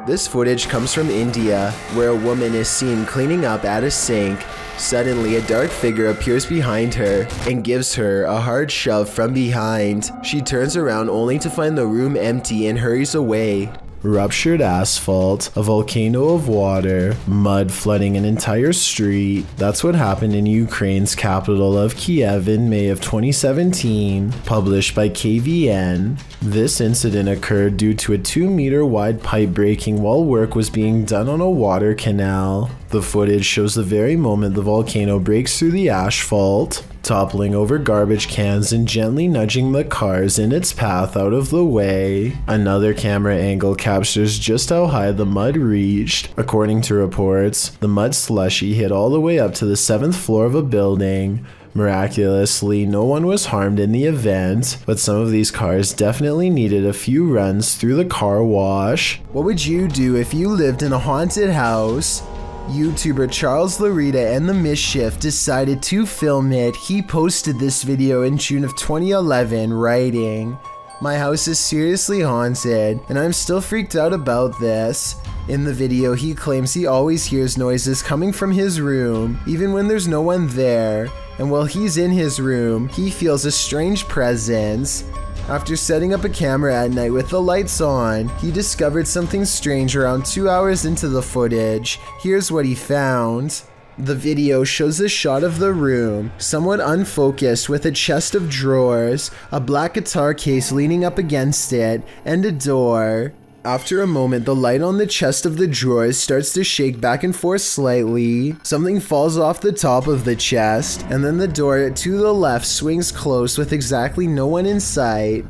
This footage comes from India, where a woman is seen cleaning up at a sink. Suddenly, a dark figure appears behind her and gives her a hard shove from behind. She turns around only to find the room empty and hurries away. Ruptured asphalt, a volcano of water, mud flooding an entire street. That's what happened in Ukraine's capital of Kiev in May of 2017, published by KVN. This incident occurred due to a 2-meter wide pipe breaking while work was being done on a water canal. The footage shows the very moment the volcano breaks through the asphalt, toppling over garbage cans and gently nudging the cars in its path out of the way. Another camera angle captures just how high the mud reached. According to reports, the mud slushy hit all the way up to the 7th floor of a building. Miraculously, no one was harmed in the event, but some of these cars definitely needed a few runs through the car wash. What would you do if you lived in a haunted house? YouTuber Charles Larita and the Mischief decided to film it. He posted this video in June of 2011, writing, "My house is seriously haunted, and I'm still freaked out about this." In the video, he claims he always hears noises coming from his room, even when there's no one there, and while he's in his room, he feels a strange presence. After setting up a camera at night with the lights on, he discovered something strange around 2 hours into the footage. Here's what he found. The video shows a shot of the room, somewhat unfocused, with a chest of drawers, a black guitar case leaning up against it, and a door. After a moment, the light on the chest of the drawers starts to shake back and forth slightly. Something falls off the top of the chest, and then the door to the left swings close with exactly no one in sight.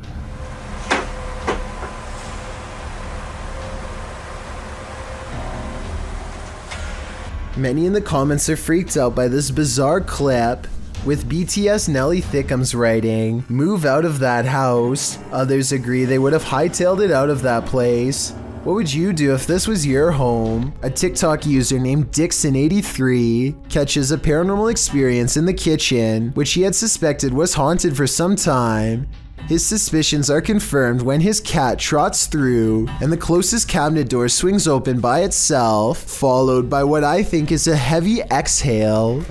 Many in the comments are freaked out by this bizarre clip, with BTS Nelly Thickums writing, "Move out of that house." Others agree they would have hightailed it out of that place. What would you do if this was your home? A TikTok user named Dixon83 catches a paranormal experience in the kitchen, which he had suspected was haunted for some time. His suspicions are confirmed when his cat trots through and the closest cabinet door swings open by itself, followed by what I think is a heavy exhale.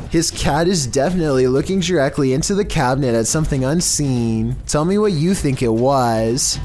His cat is definitely looking directly into the cabinet at something unseen. Tell me what you think it was.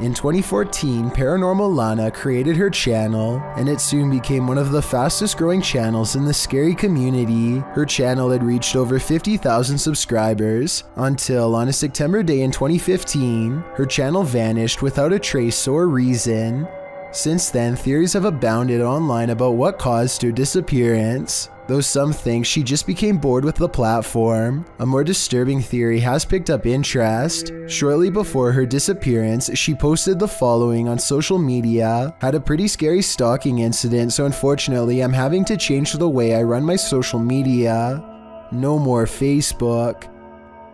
In 2014, Paranormal Lana created her channel, and it soon became one of the fastest growing channels in the scary community. Her channel had reached over 50,000 subscribers, until on a September day in 2015, her channel vanished without a trace or reason. Since then, theories have abounded online about what caused her disappearance, though some think she just became bored with the platform. A more disturbing theory has picked up interest. Shortly before her disappearance, she posted the following on social media: "Had a pretty scary stalking incident, so unfortunately I'm having to change the way I run my social media. No more Facebook."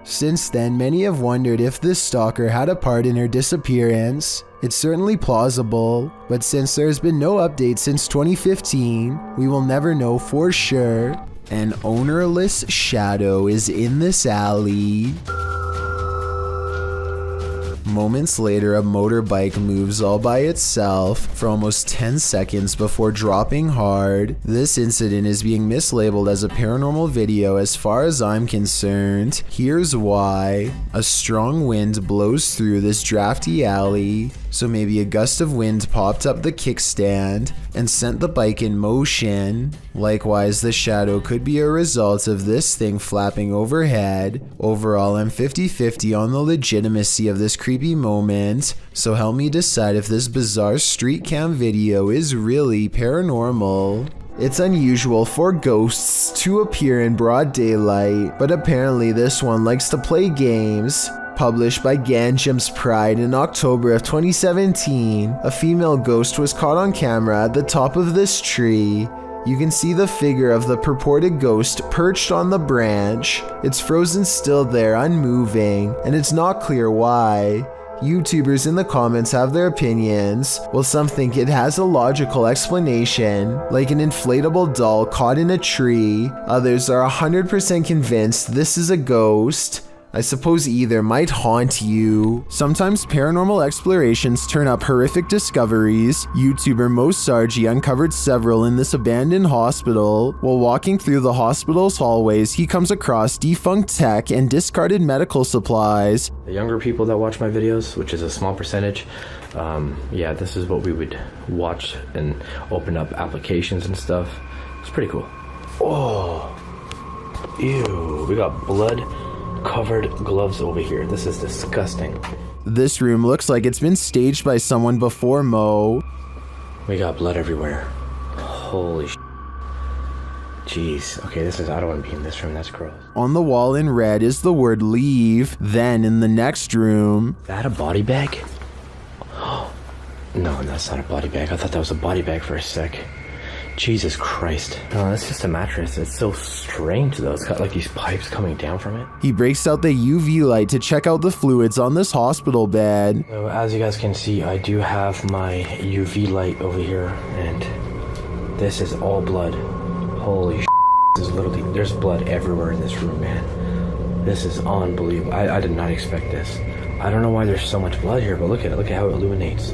Since then, many have wondered if this stalker had a part in her disappearance. It's certainly plausible, but since there's been no update since 2015, we will never know for sure. An ownerless shadow is in this alley. Moments later, a motorbike moves all by itself for almost 10 seconds before dropping hard. This incident is being mislabeled as a paranormal video as far as I'm concerned. Here's why. A strong wind blows through this drafty alley, so maybe a gust of wind popped up the kickstand and sent the bike in motion. Likewise, the shadow could be a result of this thing flapping overhead. Overall, I'm 50-50 on the legitimacy of this creepy moment, so help me decide if this bizarre street cam video is really paranormal. It's unusual for ghosts to appear in broad daylight, but apparently this one likes to play games. Published by Ganjam's Pride in October of 2017, a female ghost was caught on camera at the top of this tree. You can see the figure of the purported ghost perched on the branch. It's frozen still there, unmoving, and it's not clear why. YouTubers in the comments have their opinions, while some think it has a logical explanation, like an inflatable doll caught in a tree. Others are 100% convinced this is a ghost. I suppose either might haunt you. Sometimes paranormal explorations turn up horrific discoveries. YouTuber Mo Sargi uncovered several in this abandoned hospital. While walking through the hospital's hallways, he comes across defunct tech and discarded medical supplies. The younger people that watch my videos, which is a small percentage, yeah, this is what we would watch and open up applications and stuff. It's pretty cool. Oh, ew, we got blood covered gloves over here. This is disgusting. This room looks like it's been staged by someone before Mo. We got blood everywhere. Holy sh**. Jeez. Okay, I don't want to be in this room. That's gross. On the wall in red is the word leave. Then in the next room. Is that a body bag? No, that's not a body bag. I thought that was a body bag for a sec. Jesus Christ. No, that's just a mattress. It's so strange though. It's got like these pipes coming down from it. He breaks out the UV light to check out the fluids on this hospital bed. So as you guys can see, I do have my UV light over here, and this is all blood. Holy sh**. There's blood everywhere in this room, man. This is unbelievable. I did not expect this. I don't know why there's so much blood here, but look at it. Look at how it illuminates.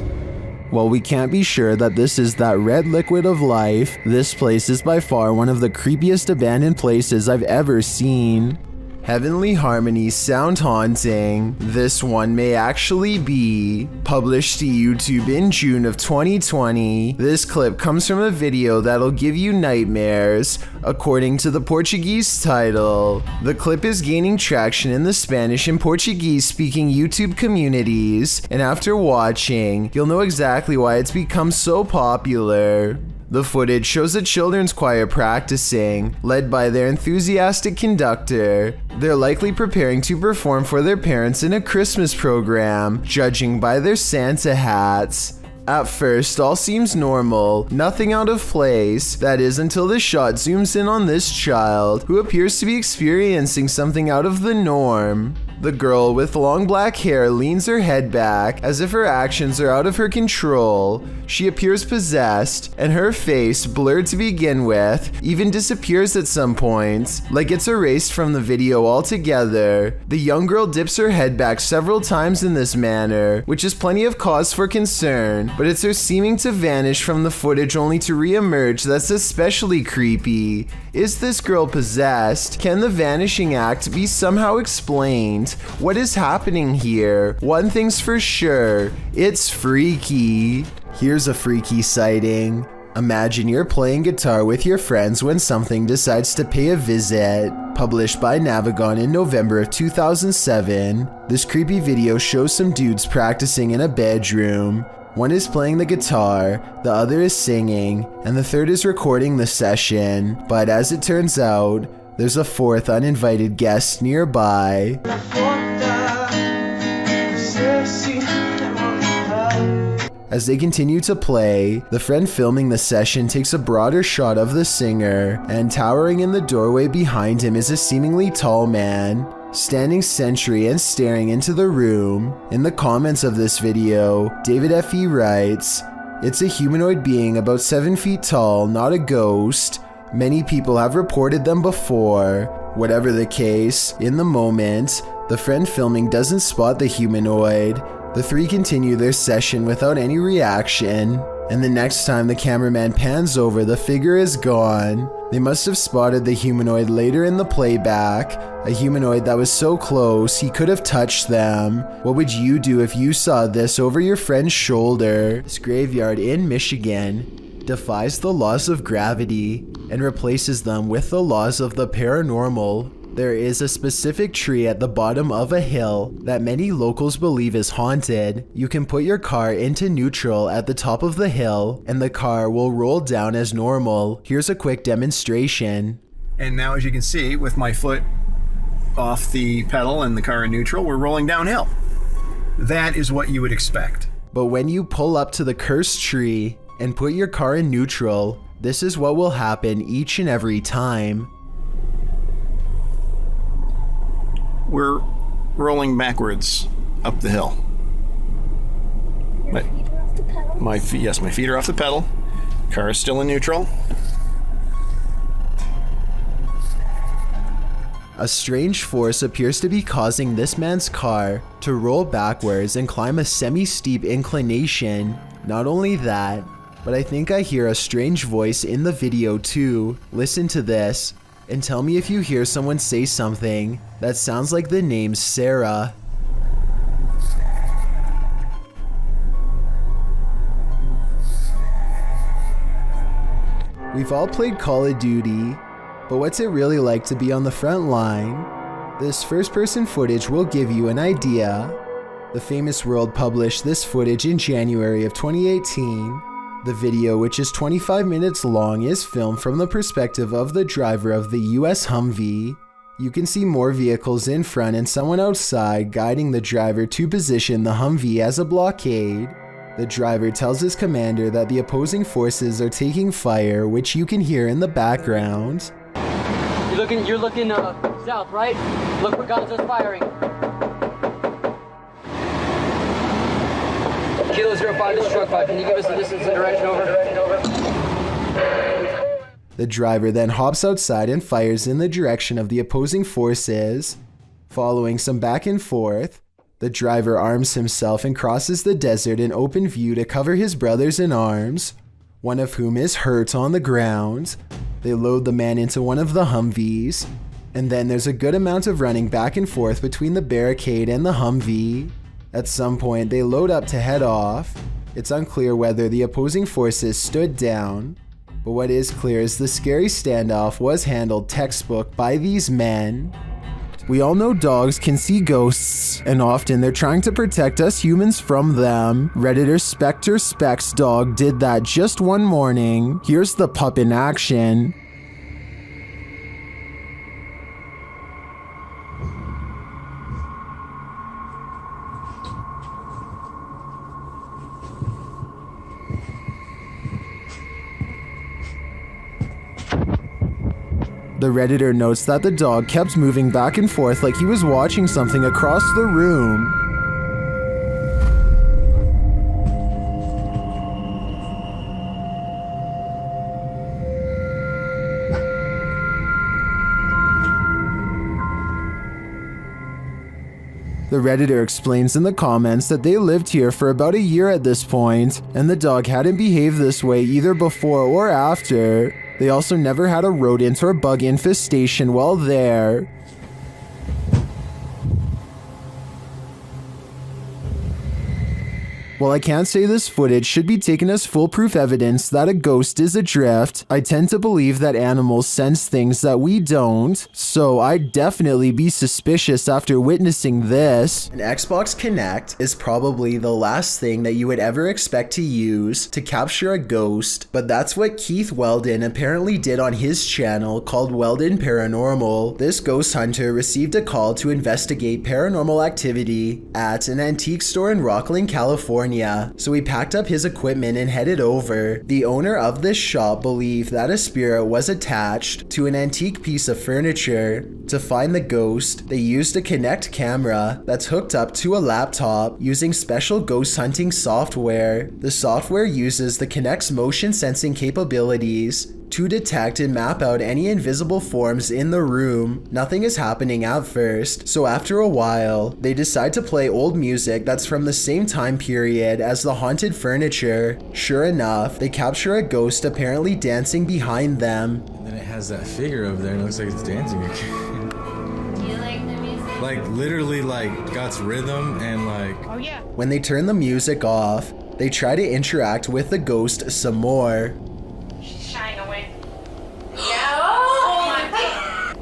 While we can't be sure that this is that red liquid of life, this place is by far one of the creepiest abandoned places I've ever seen. Heavenly Harmonies sound haunting. This one may actually be published to YouTube in June of 2020. This clip comes from a video that'll give you nightmares, according to the Portuguese title. The clip is gaining traction in the Spanish and Portuguese speaking YouTube communities, and after watching, you'll know exactly why it's become so popular. The footage shows a children's choir practicing, led by their enthusiastic conductor. They're likely preparing to perform for their parents in a Christmas program, judging by their Santa hats. At first, all seems normal, nothing out of place, that is until the shot zooms in on this child, who appears to be experiencing something out of the norm. The girl with long black hair leans her head back as if her actions are out of her control. She appears possessed, and her face, blurred to begin with, even disappears at some points, like it's erased from the video altogether. The young girl dips her head back several times in this manner, which is plenty of cause for concern, but it's her seeming to vanish from the footage only to re-emerge that's especially creepy. Is this girl possessed? Can the vanishing act be somehow explained? What is happening here? One thing's for sure, it's freaky. Here's a freaky sighting. Imagine you're playing guitar with your friends when something decides to pay a visit. Published by Navigon in November of 2007, this creepy video shows some dudes practicing in a bedroom. One is playing the guitar, the other is singing, and the third is recording the session. But as it turns out, there's a fourth uninvited guest nearby. As they continue to play, the friend filming the session takes a broader shot of the singer, and towering in the doorway behind him is a seemingly tall man, standing sentry and staring into the room. In the comments of this video, David F.E. writes, "It's a humanoid being about 7 feet tall, not a ghost. Many people have reported them before." Whatever the case, in the moment, the friend filming doesn't spot the humanoid. The three continue their session without any reaction, and the next time the cameraman pans over, the figure is gone. They must have spotted the humanoid later in the playback, a humanoid that was so close he could have touched them. What would you do if you saw this over your friend's shoulder? This graveyard in Michigan defies the laws of gravity and replaces them with the laws of the paranormal. There is a specific tree at the bottom of a hill that many locals believe is haunted. You can put your car into neutral at the top of the hill and the car will roll down as normal. Here's a quick demonstration. And now, as you can see, with my foot off the pedal and the car in neutral, we're rolling downhill. That is what you would expect. But when you pull up to the cursed tree and put your car in neutral, this is what will happen each and every time. We're rolling backwards up the hill. Your feet are off the pedal? Yes, my feet are off the pedal. Car is still in neutral. A strange force appears to be causing this man's car to roll backwards and climb a semi-steep inclination. Not only that, but I think I hear a strange voice in the video too. Listen to this and tell me if you hear someone say something that sounds like the name Sarah. We've all played Call of Duty, but what's it really like to be on the front line? This first-person footage will give you an idea. The Famous World published this footage in January of 2018. The video, which is 25 minutes long, is filmed from the perspective of the driver of the US Humvee. You can see more vehicles in front and someone outside guiding the driver to position the Humvee as a blockade. The driver tells his commander that the opposing forces are taking fire, which you can hear in the background. You're looking south, right? Look where guns are firing. Kilo 05, this is truck 5. Can you give us the distance and direction over? The driver then hops outside and fires in the direction of the opposing forces. Following some back and forth, the driver arms himself and crosses the desert in open view to cover his brothers in arms, one of whom is hurt on the ground. They load the man into one of the Humvees, and then there's a good amount of running back and forth between the barricade and the Humvee. At some point, they load up to head off. It's unclear whether the opposing forces stood down, but what is clear is the scary standoff was handled textbook by these men. We all know dogs can see ghosts, and often they're trying to protect us humans from them. Redditor Spectre Specs Dog did that just one morning. Here's the pup in action. The Redditor notes that the dog kept moving back and forth like he was watching something across the room. The Redditor explains in the comments that they lived here for about a year at this point, and the dog hadn't behaved this way either before or after. They also never had a rodent or bug infestation while there. While I can't say this footage should be taken as foolproof evidence that a ghost is adrift, I tend to believe that animals sense things that we don't, so I'd definitely be suspicious after witnessing this. An Xbox Kinect is probably the last thing that you would ever expect to use to capture a ghost, but that's what Keith Weldon apparently did on his channel called Weldon Paranormal. This ghost hunter received a call to investigate paranormal activity at an antique store in Rockland, California. So he packed up his equipment and headed over. The owner of this shop believed that a spirit was attached to an antique piece of furniture. To find the ghost, they used a Kinect camera that's hooked up to a laptop using special ghost hunting software. The software uses the Kinect's motion sensing capabilities to detect and map out any invisible forms in the room. Nothing is happening at first, so after a while, they decide to play old music that's from the same time period as the haunted furniture. Sure enough, they capture a ghost apparently dancing behind them. And then it has that figure over there and it looks like it's dancing again. Do you like the music? Like literally like got rhythm and like... Oh yeah. When they turn the music off, they try to interact with the ghost some more. She's shying away. Yeah. Oh my god.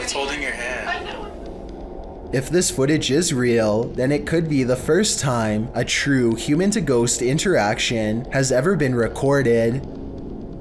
It's holding your hand. I know. If this footage is real, then it could be the first time a true human-to-ghost interaction has ever been recorded.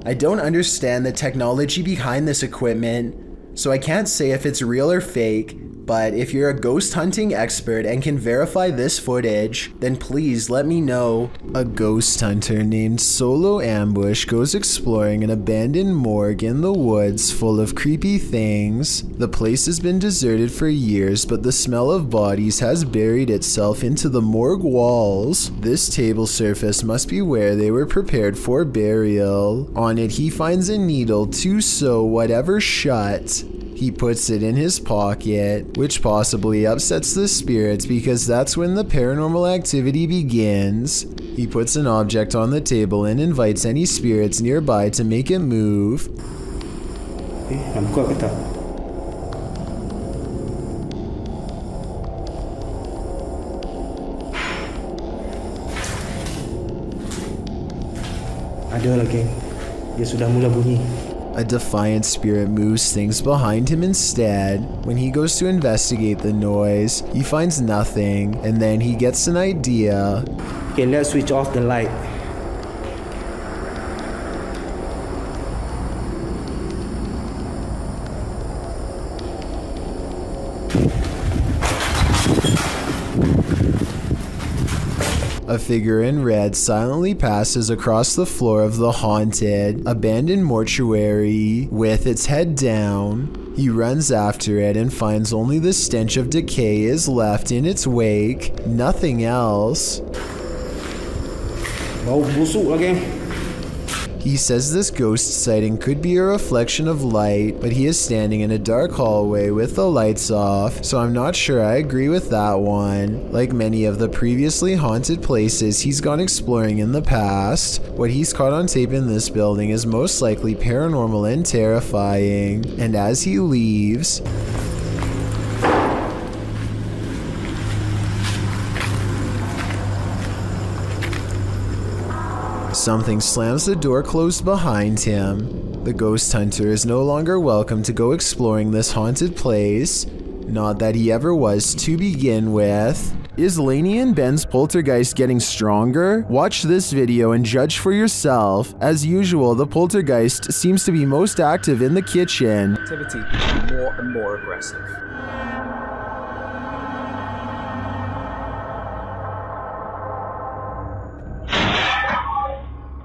I don't understand the technology behind this equipment, so I can't say if it's real or fake, But if you're a ghost hunting expert and can verify this footage, then please let me know. A ghost hunter named Solo Ambush goes exploring an abandoned morgue in the woods full of creepy things. The place has been deserted for years, but the smell of bodies has buried itself into the morgue walls. This table surface must be where they were prepared for burial. On it, he finds a needle to sew whatever shut. He puts it in his pocket, which possibly upsets the spirits because that's when the paranormal activity begins. He puts an object on the table and invites any spirits nearby to make it move. Nak buka ke tak? Ada lagi. Dia sudah mula bunyi. A defiant spirit moves things behind him instead. When he goes to investigate the noise, he finds nothing, and then he gets an idea. Okay, let's switch off the light. A figure in red silently passes across the floor of the haunted, abandoned mortuary with its head down. He runs after it and finds only the stench of decay is left in its wake, nothing else. Bau busuk lagi. He says this ghost sighting could be a reflection of light, but he is standing in a dark hallway with the lights off, so I'm not sure I agree with that one. Like many of the previously haunted places he's gone exploring in the past, what he's caught on tape in this building is most likely paranormal and terrifying. And as he leaves, something slams the door closed behind him. The ghost hunter is no longer welcome to go exploring this haunted place. Not that he ever was to begin with. Is Lainey and Ben's poltergeist getting stronger? Watch this video and judge for yourself. As usual, the poltergeist seems to be most active in the kitchen. Activity more and more aggressive.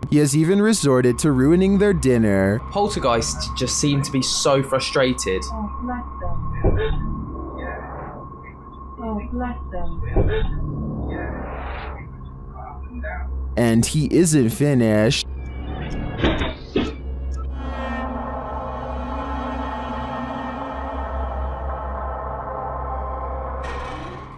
He has even resorted to ruining their dinner. Poltergeists just seem to be so frustrated. Oh, bless them. Oh, bless them. And he isn't finished.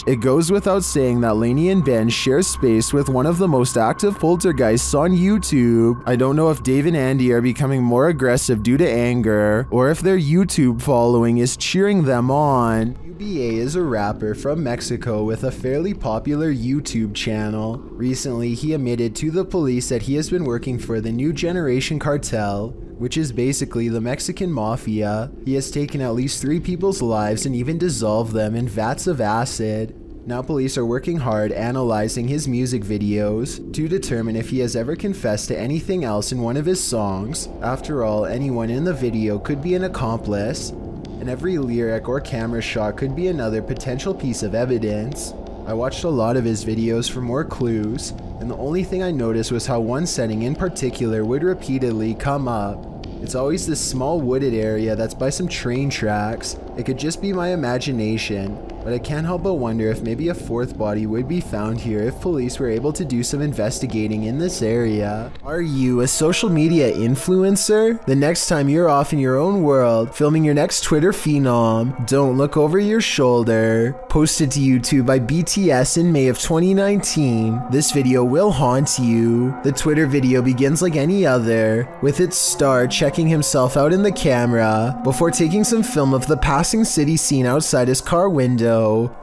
It goes without saying that Lainey and Ben share space with one of the most active poltergeists on YouTube. I don't know if Dave and Andy are becoming more aggressive due to anger, or if their YouTube following is cheering them on. UBA is a rapper from Mexico with a fairly popular YouTube channel. Recently, he admitted to the police that he has been working for the New Generation Cartel, which is basically the Mexican mafia. He has taken at least 3 people's lives and even dissolved them in vats of acid. Now police are working hard analyzing his music videos to determine if he has ever confessed to anything else in one of his songs. After all, anyone in the video could be an accomplice, and every lyric or camera shot could be another potential piece of evidence. I watched a lot of his videos for more clues, and the only thing I noticed was how one setting in particular would repeatedly come up. It's always this small wooded area that's by some train tracks. It could just be my imagination, but I can't help but wonder if maybe a 4th body would be found here if police were able to do some investigating in this area. Are you a social media influencer? The next time you're off in your own world, filming your next Twitter phenom, don't look over your shoulder. Posted to YouTube by BTS in May of 2019, this video will haunt you. The Twitter video begins like any other, with its star checking himself out in the camera before taking some film of the passing city scene outside his car window.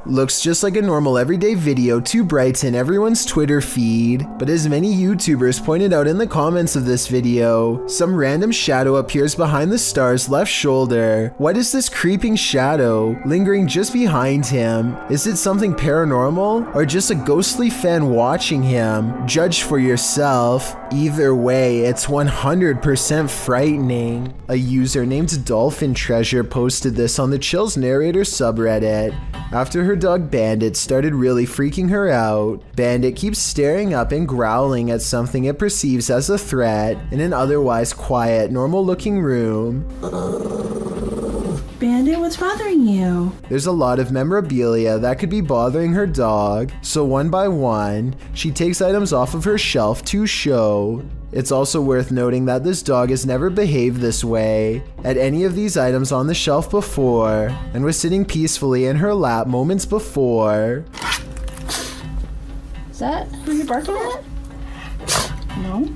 Looks just like a normal everyday video to brighten everyone's Twitter feed, but as many YouTubers pointed out in the comments of this video, some random shadow appears behind the star's left shoulder. What is this creeping shadow lingering just behind him? Is it something paranormal or just a ghostly fan watching him? Judge for yourself. Either way, it's 100% frightening. A user named Dolphin Treasure posted this on the Chills Narrator subreddit. After her dog Bandit started really freaking her out, Bandit keeps staring up and growling at something it perceives as a threat in an otherwise quiet, normal-looking room. Bandit, what's bothering you? There's a lot of memorabilia that could be bothering her dog, so one by one, she takes items off of her shelf to show. It's also worth noting that this dog has never behaved this way at any of these items on the shelf before, and was sitting peacefully in her lap moments before. Is that who you're barking at? No?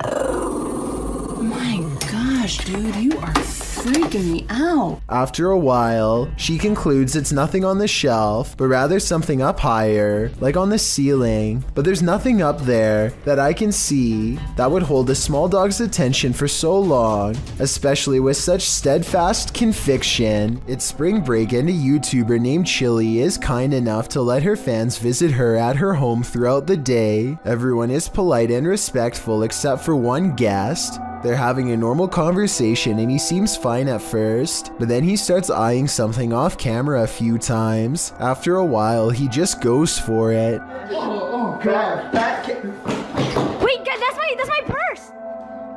Oh my gosh, dude, you are freaking me out. After a while, she concludes it's nothing on the shelf, but rather something up higher, like on the ceiling. But there's nothing up there that I can see that would hold a small dog's attention for so long, especially with such steadfast conviction. It's spring break and a YouTuber named Chili is kind enough to let her fans visit her at her home throughout the day. Everyone is polite and respectful except for one guest. They're having a normal conversation and he seems fine at first, but then he starts eyeing something off camera a few times. After a while, he just goes for it. Oh God! Wait, that's my purse.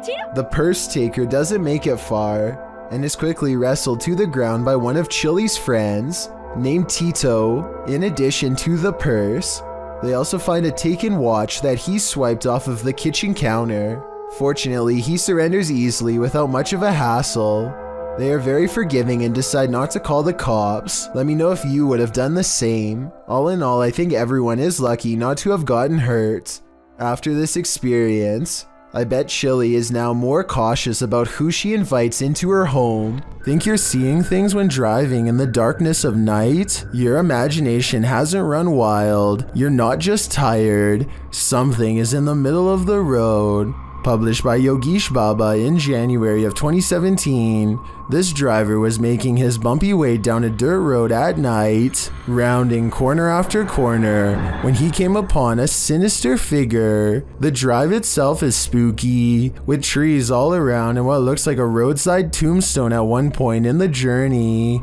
Tito. The purse taker doesn't make it far and is quickly wrestled to the ground by one of Chili's friends named Tito. In addition to the purse, they also find a taken watch that he swiped off of the kitchen counter. Fortunately, he surrenders easily without much of a hassle. They are very forgiving and decide not to call the cops. Let me know if you would have done the same. All in all, I think everyone is lucky not to have gotten hurt. After this experience, I bet Chili is now more cautious about who she invites into her home. Think you're seeing things when driving in the darkness of night? Your imagination hasn't run wild. You're not just tired. Something is in the middle of the road. Published by Yogesh Baba in January of 2017, this driver was making his bumpy way down a dirt road at night, rounding corner after corner, when he came upon a sinister figure. The drive itself is spooky, with trees all around and what looks like a roadside tombstone at one point in the journey.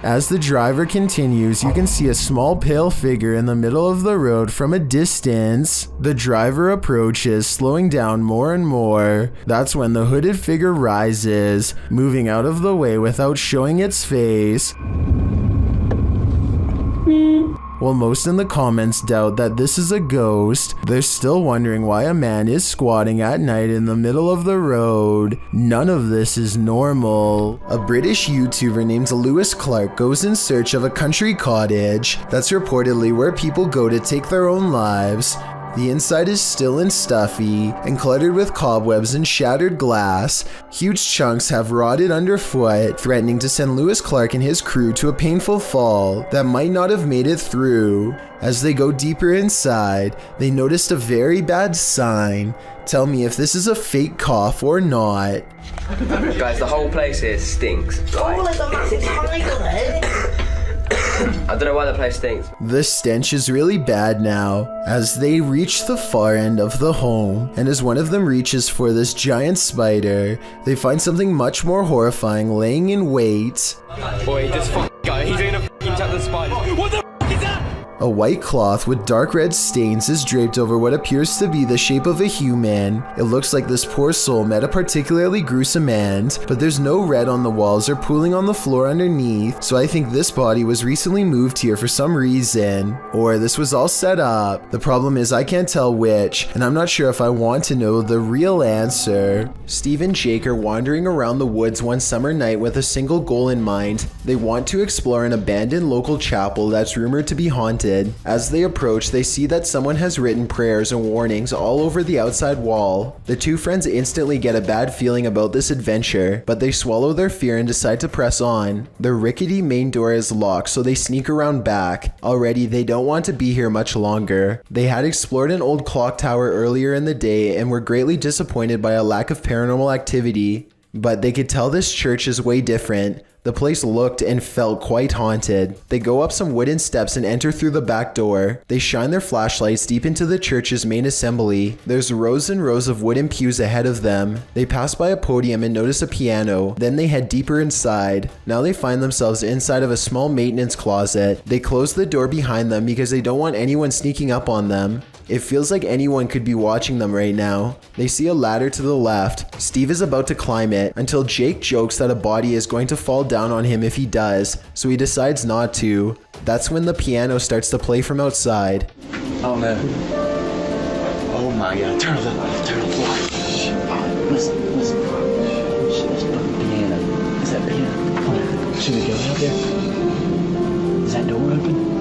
As the driver continues, you can see a small pale figure in the middle of the road from a distance. The driver approaches, slowing down more and more. That's when the hooded figure rises, moving out of the way without showing its face. While most in the comments doubt that this is a ghost, they're still wondering why a man is squatting at night in the middle of the road. None of this is normal. A British YouTuber named Lewis Clark goes in search of a country cottage that's reportedly where people go to take their own lives. The inside is still and stuffy and cluttered with cobwebs and shattered glass. Huge chunks have rotted underfoot, threatening to send Lewis Clark and his crew to a painful fall that might not have made it through. As they go deeper inside, they noticed a very bad sign. Tell me if this is a fake cough or not. Guys, the whole place here stinks. I don't know why the place stinks. The stench is really bad now as they reach the far end of the home, and as one of them reaches for this giant spider, they find something much more horrifying laying in wait. Boy, this guy, he's gonna tap the spiders. What the is that? A white cloth with dark red stains is draped over what appears to be the shape of a human. It looks like this poor soul met a particularly gruesome end, but there's no red on the walls or pooling on the floor underneath, so I think this body was recently moved here for some reason. Or this was all set up. The problem is I can't tell which, and I'm not sure if I want to know the real answer. Steve and Jake are wandering around the woods one summer night with a single goal in mind. They want to explore an abandoned local chapel that's rumored to be haunted. As they approach, they see that someone has written prayers and warnings all over the outside wall. The two friends instantly get a bad feeling about this adventure, but they swallow their fear and decide to press on. The rickety main door is locked, so they sneak around back. Already, they don't want to be here much longer. They had explored an old clock tower earlier in the day and were greatly disappointed by a lack of paranormal activity. But they could tell this church is way different. The place looked and felt quite haunted. They go up some wooden steps and enter through the back door. They shine their flashlights deep into the church's main assembly. There's rows and rows of wooden pews ahead of them. They pass by a podium and notice a piano. Then they head deeper inside. Now they find themselves inside of a small maintenance closet. They close the door behind them because they don't want anyone sneaking up on them. It feels like anyone could be watching them right now. They see a ladder to the left. Steve is about to climb it until Jake jokes that a body is going to fall down on him if he does, so he decides not to. That's when the piano starts to play from outside. Oh no. Oh my god. Turn off the light. Turn off the light. Listen. Shit, that's fucking piano. Is that piano? Come on. Should we go out there? Is that door open?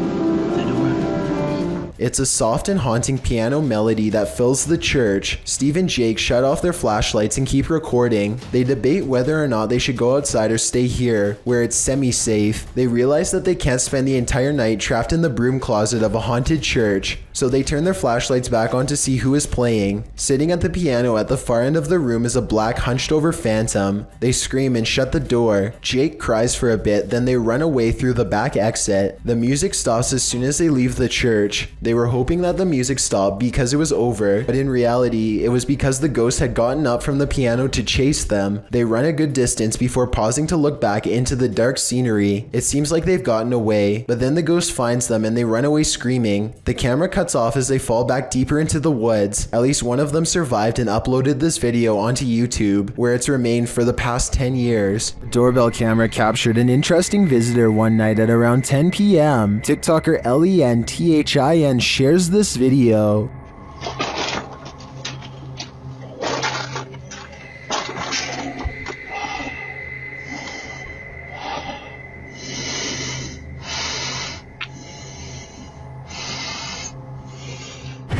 It's a soft and haunting piano melody that fills the church. Steve and Jake shut off their flashlights and keep recording. They debate whether or not they should go outside or stay here, where it's semi-safe. They realize that they can't spend the entire night trapped in the broom closet of a haunted church, so they turn their flashlights back on to see who is playing. Sitting at the piano at the far end of the room is a black hunched over phantom. They scream and shut the door. Jake cries for a bit, then they run away through the back exit. The music stops as soon as they leave the church. They were hoping that the music stopped because it was over, but in reality, it was because the ghost had gotten up from the piano to chase them. They run a good distance before pausing to look back into the dark scenery. It seems like they've gotten away, but then the ghost finds them and they run away screaming. The camera cuts off as they fall back deeper into the woods. At least one of them survived and uploaded this video onto YouTube, where it's remained for the past 10 years. Doorbell camera captured an interesting visitor one night at around 10 p.m. TikToker LENTHIN shares this video.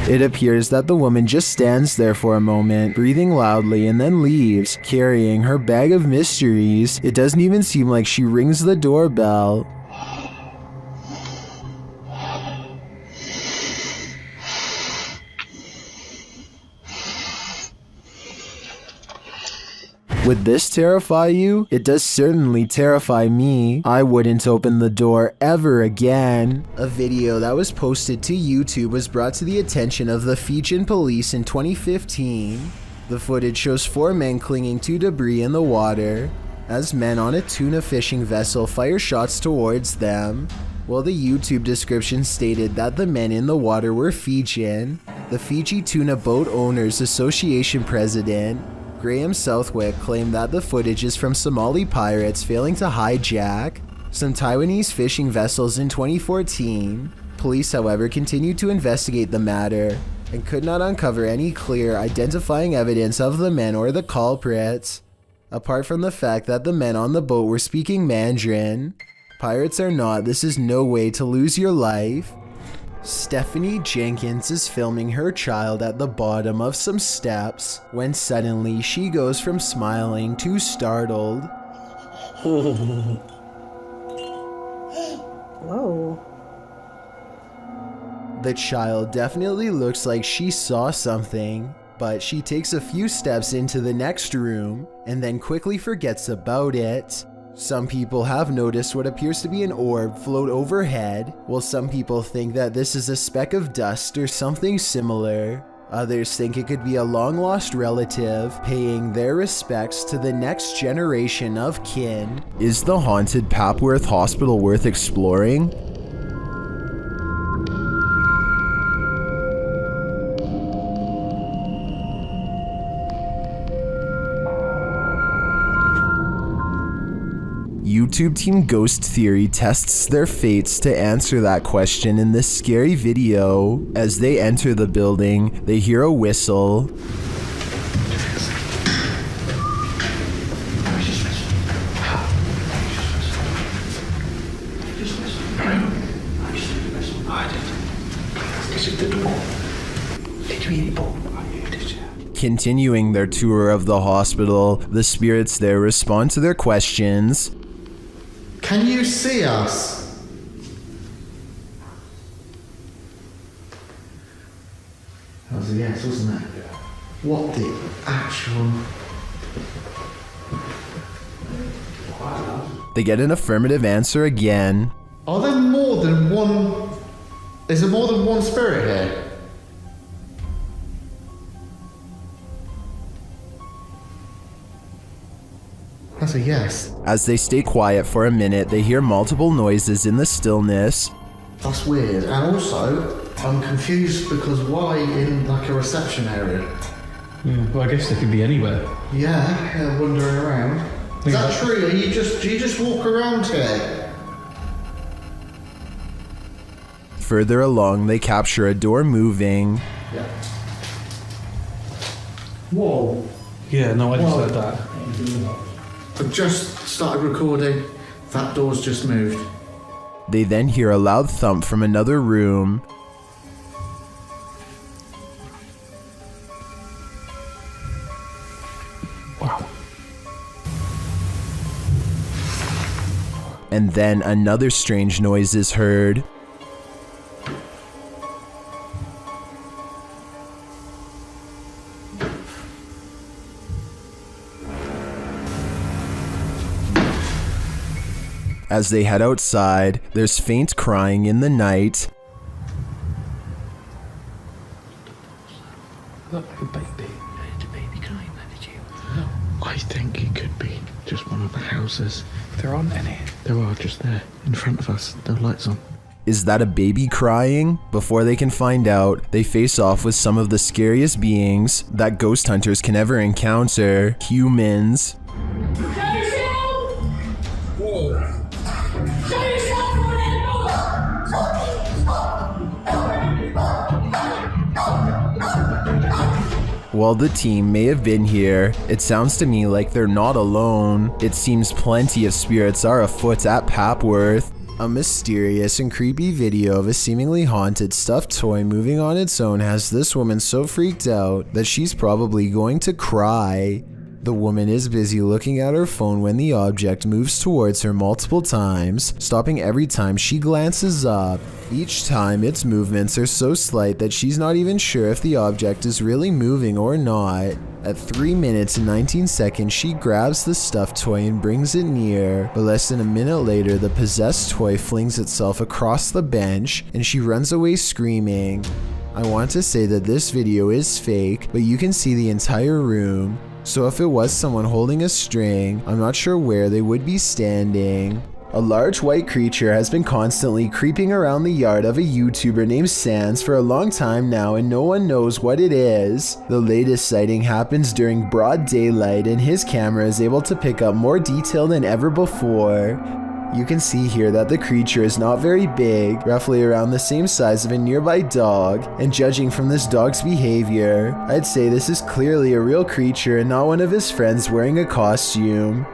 It appears that the woman just stands there for a moment, breathing loudly, and then leaves, carrying her bag of mysteries. It doesn't even seem like she rings the doorbell. Would this terrify you? It does certainly terrify me. I wouldn't open the door ever again. A video that was posted to YouTube was brought to the attention of the Fijian police in 2015. The footage shows 4 men clinging to debris in the water as men on a tuna fishing vessel fire shots towards them. Well, the YouTube description stated that the men in the water were Fijian. The Fiji Tuna Boat Owners Association president, Graham Southwick, claimed that the footage is from Somali pirates failing to hijack some Taiwanese fishing vessels in 2014. Police, however, continued to investigate the matter and could not uncover any clear identifying evidence of the men or the culprits, apart from the fact that the men on the boat were speaking Mandarin. Pirates or not, this is no way to lose your life. Stephanie Jenkins is filming her child at the bottom of some steps when suddenly she goes from smiling to startled. Whoa. The child definitely looks like she saw something, but she takes a few steps into the next room and then quickly forgets about it. Some people have noticed what appears to be an orb float overhead, while some people think that this is a speck of dust or something similar. Others think it could be a long-lost relative paying their respects to the next generation of kin. Is the haunted Papworth Hospital worth exploring? YouTube Team Ghost Theory tests their fates to answer that question in this scary video. As they enter the building, they hear a whistle. Continuing their tour of the hospital, the spirits there respond to their questions. Can you see us? That was a yes, wasn't it? What the actual... They get an affirmative answer again. Are there more than one... Is there more than one spirit here? That's a yes. As they stay quiet for a minute, they hear multiple noises in the stillness. That's weird. And also, I'm confused because why in like a reception area? Well, I guess they could be anywhere. Yeah, wandering around. Is that true? Do you just walk around here? Further along, they capture a door moving. Yeah. Whoa. Yeah, no, I just heard that. I've just started recording. That door's just moved. They then hear a loud thump from another room. Wow. And then another strange noise is heard. As they head outside, there's faint crying in the night. Look, a baby. Did a baby crying then, did you? No. I think it could be just one of the houses. There aren't any. There are just there, in front of us. No lights on. Is that a baby crying? Before they can find out, they face off with some of the scariest beings that ghost hunters can ever encounter: humans. While the team may have been here, it sounds to me like they're not alone. It seems plenty of spirits are afoot at Papworth. A mysterious and creepy video of a seemingly haunted stuffed toy moving on its own has this woman so freaked out that she's probably going to cry. The woman is busy looking at her phone when the object moves towards her multiple times, stopping every time she glances up. Each time its movements are so slight that she's not even sure if the object is really moving or not. At 3 minutes and 19 seconds, she grabs the stuffed toy and brings it near, but less than a minute later, the possessed toy flings itself across the bench and she runs away screaming. I want to say that this video is fake, but you can see the entire room. So if it was someone holding a string, I'm not sure where they would be standing. A large white creature has been constantly creeping around the yard of a YouTuber named Sans for a long time now, and no one knows what it is. The latest sighting happens during broad daylight and his camera is able to pick up more detail than ever before. You can see here that the creature is not very big, roughly around the same size of a nearby dog, and judging from this dog's behavior, I'd say this is clearly a real creature and not one of his friends wearing a costume.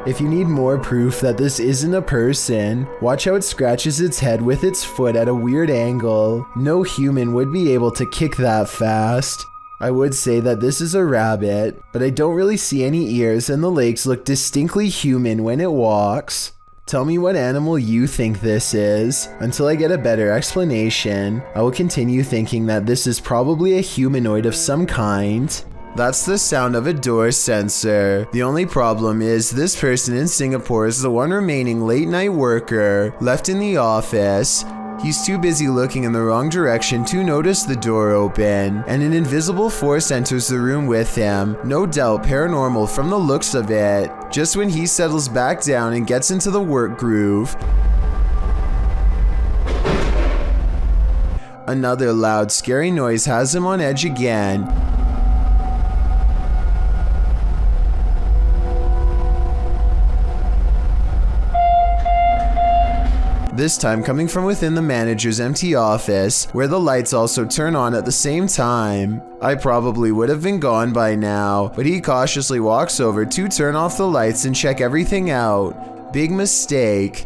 If you need more proof that this isn't a person, watch how it scratches its head with its foot at a weird angle. No human would be able to kick that fast. I would say that this is a rabbit, but I don't really see any ears and the legs look distinctly human when it walks. Tell me what animal you think this is. Until I get a better explanation, I will continue thinking that this is probably a humanoid of some kind. That's the sound of a door sensor. The only problem is this person in Singapore is the one remaining late night worker left in the office. He's too busy looking in the wrong direction to notice the door open, and an invisible force enters the room with him, no doubt paranormal from the looks of it. Just when he settles back down and gets into the work groove, another loud, scary noise has him on edge again. This time coming from within the manager's empty office, where the lights also turn on at the same time. I probably would have been gone by now, but he cautiously walks over to turn off the lights and check everything out. Big mistake.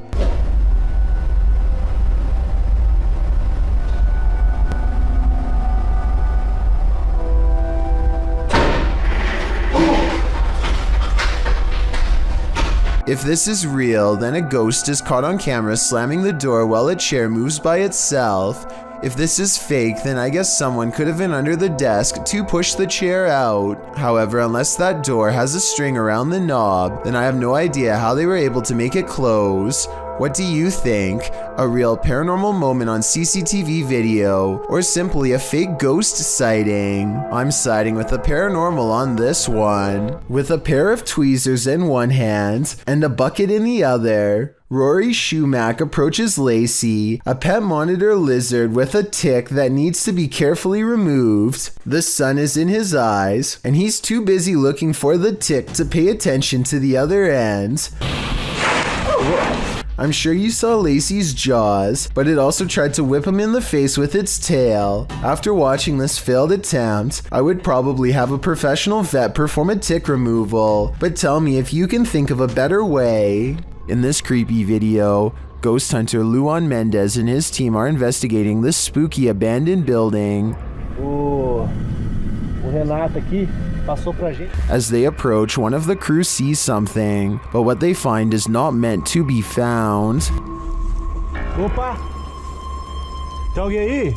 If this is real, then a ghost is caught on camera slamming the door while a chair moves by itself. If this is fake, then I guess someone could have been under the desk to push the chair out. However, unless that door has a string around the knob, then I have no idea how they were able to make it close. What do you think? A real paranormal moment on CCTV video, or simply a fake ghost sighting? I'm siding with the paranormal on this one. With a pair of tweezers in one hand and a bucket in the other, Rory Shumack approaches Lacey, a pet monitor lizard with a tick that needs to be carefully removed. The sun is in his eyes, and he's too busy looking for the tick to pay attention to the other end. I'm sure you saw Lacey's jaws, but it also tried to whip him in the face with its tail. After watching this failed attempt, I would probably have a professional vet perform a tick removal, but tell me if you can think of a better way. In this creepy video, ghost hunter Luan Mendez and his team are investigating this spooky abandoned building. O Renato aqui passou pra gente. As they approach, one of the crew sees something, but what they find is not meant to be found. Opa! Tem alguém aí?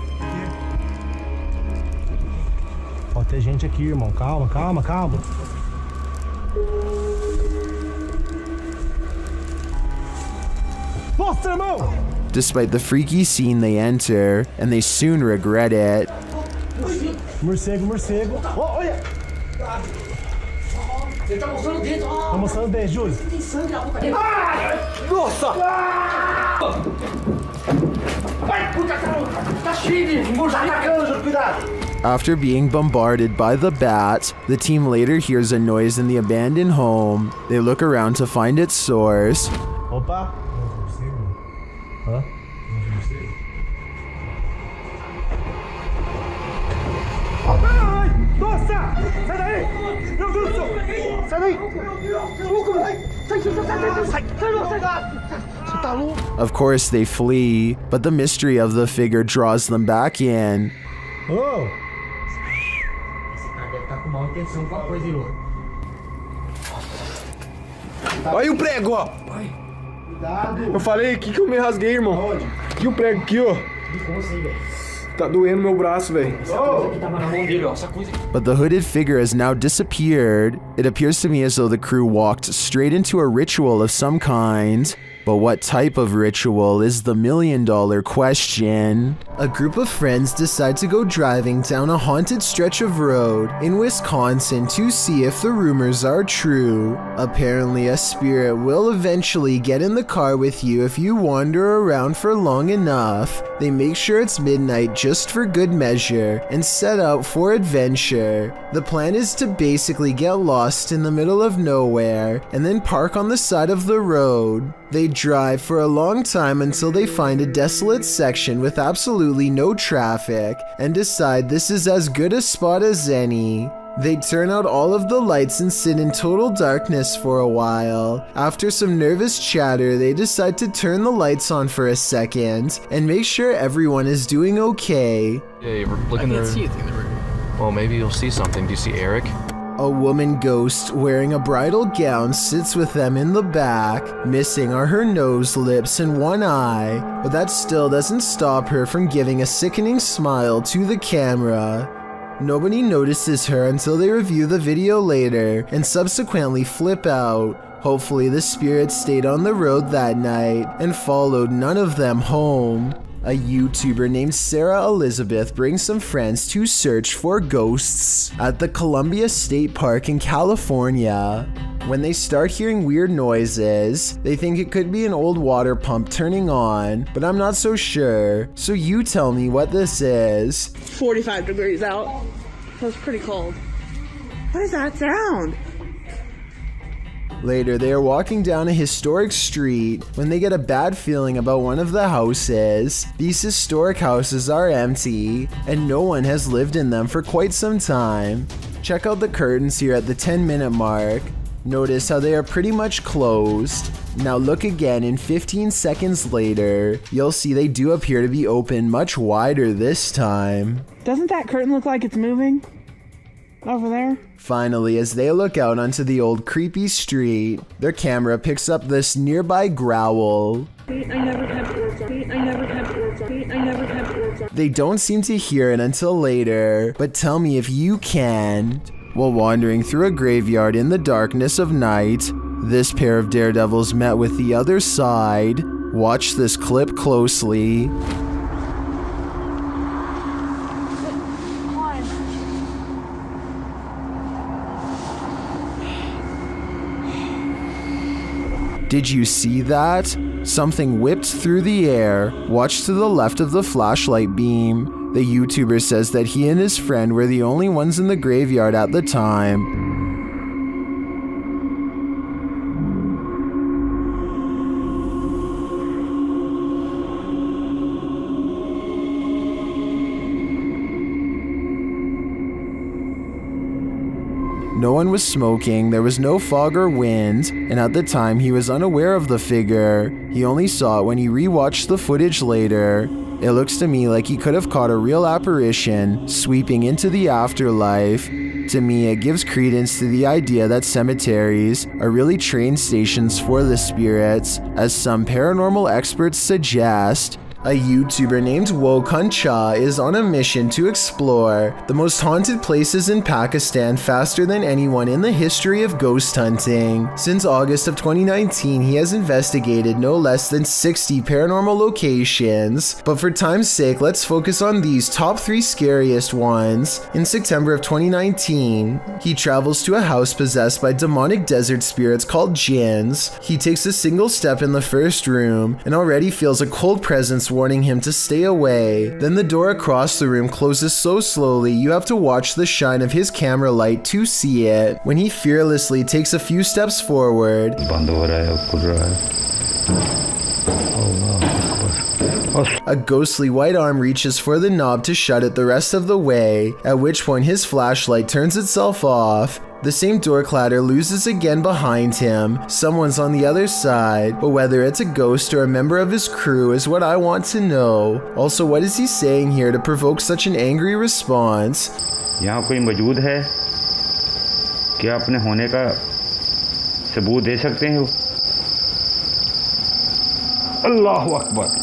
Ó, tem gente aqui, irmão. Calma, calma, calma. Nossa, irmão! Despite the freaky scene they enter, and they soon regret it. Morcego, morcego. Oh, olha! Você tá mostrando o dedo. Tá mostrando o dedo, Júlio. Tem sangue na boca dele. Nossa! Ai, puta caramba! Tá cheio de murcho atacando, Júlio, cuidado! After being bombarded by the bat, the team later hears a noise in the abandoned home. They look around to find its source. Opa! Hã? Ai! Nossa! Sai daí! Meu Deus do céu! Sai daí! Você tá louco? Of course they flee, but the mystery of the figure draws them back in. Oh! Esse cara deve estar com mal intenção com a coisa, Ilu. Olha o prego, ó. Eu falei aqui que eu me rasguei, irmão. Aqui o prego aqui, ó. Como assim, velho? Tá doendo meu braço, velho. Essa coisa aqui tava na mão dele, ó. Essa coisa aqui. But the hooded figure has now disappeared. It appears to me as though the crew walked straight into a ritual of some kind. But what type of ritual is the million-dollar question? A group of friends decide to go driving down a haunted stretch of road in Wisconsin to see if the rumors are true. Apparently, a spirit will eventually get in the car with you if you wander around for long enough. They make sure it's midnight just for good measure and set out for adventure. The plan is to basically get lost in the middle of nowhere and then park on the side of the road. They drive for a long time until they find a desolate section with absolutely no traffic and decide this is as good a spot as any. They turn out all of the lights and sit in total darkness for a while. After some nervous chatter, they decide to turn the lights on for a second and make sure everyone is doing okay. Yeah, we're looking there. I can't see anything there. Well, maybe you'll see something. Do you see Eric? A woman ghost wearing a bridal gown sits with them in the back. Missing are her nose, lips, and one eye, but that still doesn't stop her from giving a sickening smile to the camera. Nobody notices her until they review the video later and subsequently flip out. Hopefully the spirit stayed on the road that night and followed none of them home. A YouTuber named Sarah Elizabeth brings some friends to search for ghosts at the Columbia State Park in California. When they start hearing weird noises, they think it could be an old water pump turning on, but I'm not so sure. So you tell me what this is. 45 degrees out. So it's pretty cold. What is that sound? Later, they are walking down a historic street when they get a bad feeling about one of the houses. These historic houses are empty, and no one has lived in them for quite some time. Check out the curtains here at the 10-minute mark. Notice how they are pretty much closed. Now look again, and 15 seconds later, you'll see they do appear to be open much wider this time. Doesn't that curtain look like it's moving? Over there? Finally, as they look out onto the old creepy street, their camera picks up this nearby growl. I never kept orbs on. I never kept orbs on. never kept orbs on. They don't seem to hear it until later, but tell me if you can. While wandering through a graveyard in the darkness of night, this pair of daredevils met with the other side. Watch this clip closely. Did you see that? Something whipped through the air. Watch to the left of the flashlight beam. The YouTuber says that he and his friend were the only ones in the graveyard at the time. No one was smoking, there was no fog or wind, and at the time he was unaware of the figure. He only saw it when he rewatched the footage later. It looks to me like he could have caught a real apparition sweeping into the afterlife. To me, it gives credence to the idea that cemeteries are really train stations for the spirits, as some paranormal experts suggest. A YouTuber named Wokancha is on a mission to explore the most haunted places in Pakistan faster than anyone in the history of ghost hunting. Since August of 2019, he has investigated no less than 60 paranormal locations, but for time's sake, let's focus on these top 3 scariest ones. In September of 2019, he travels to a house possessed by demonic desert spirits called jinns. He takes a single step in the first room and already feels a cold presence warning him to stay away. Then the door across the room closes so slowly you have to watch the shine of his camera light to see it. When he fearlessly takes a few steps forward, a ghostly white arm reaches for the knob to shut it the rest of the way, at which point his flashlight turns itself off. The same door clatter loses again behind him. Someone's on the other side, but whether it's a ghost or a member of his crew is what I want to know. Also, what is he saying here to provoke such an angry response? यहाँ कोई मौजूद है? क्या अपने होने का सबूत दे सकते हैं? अल्लाहु Akbar.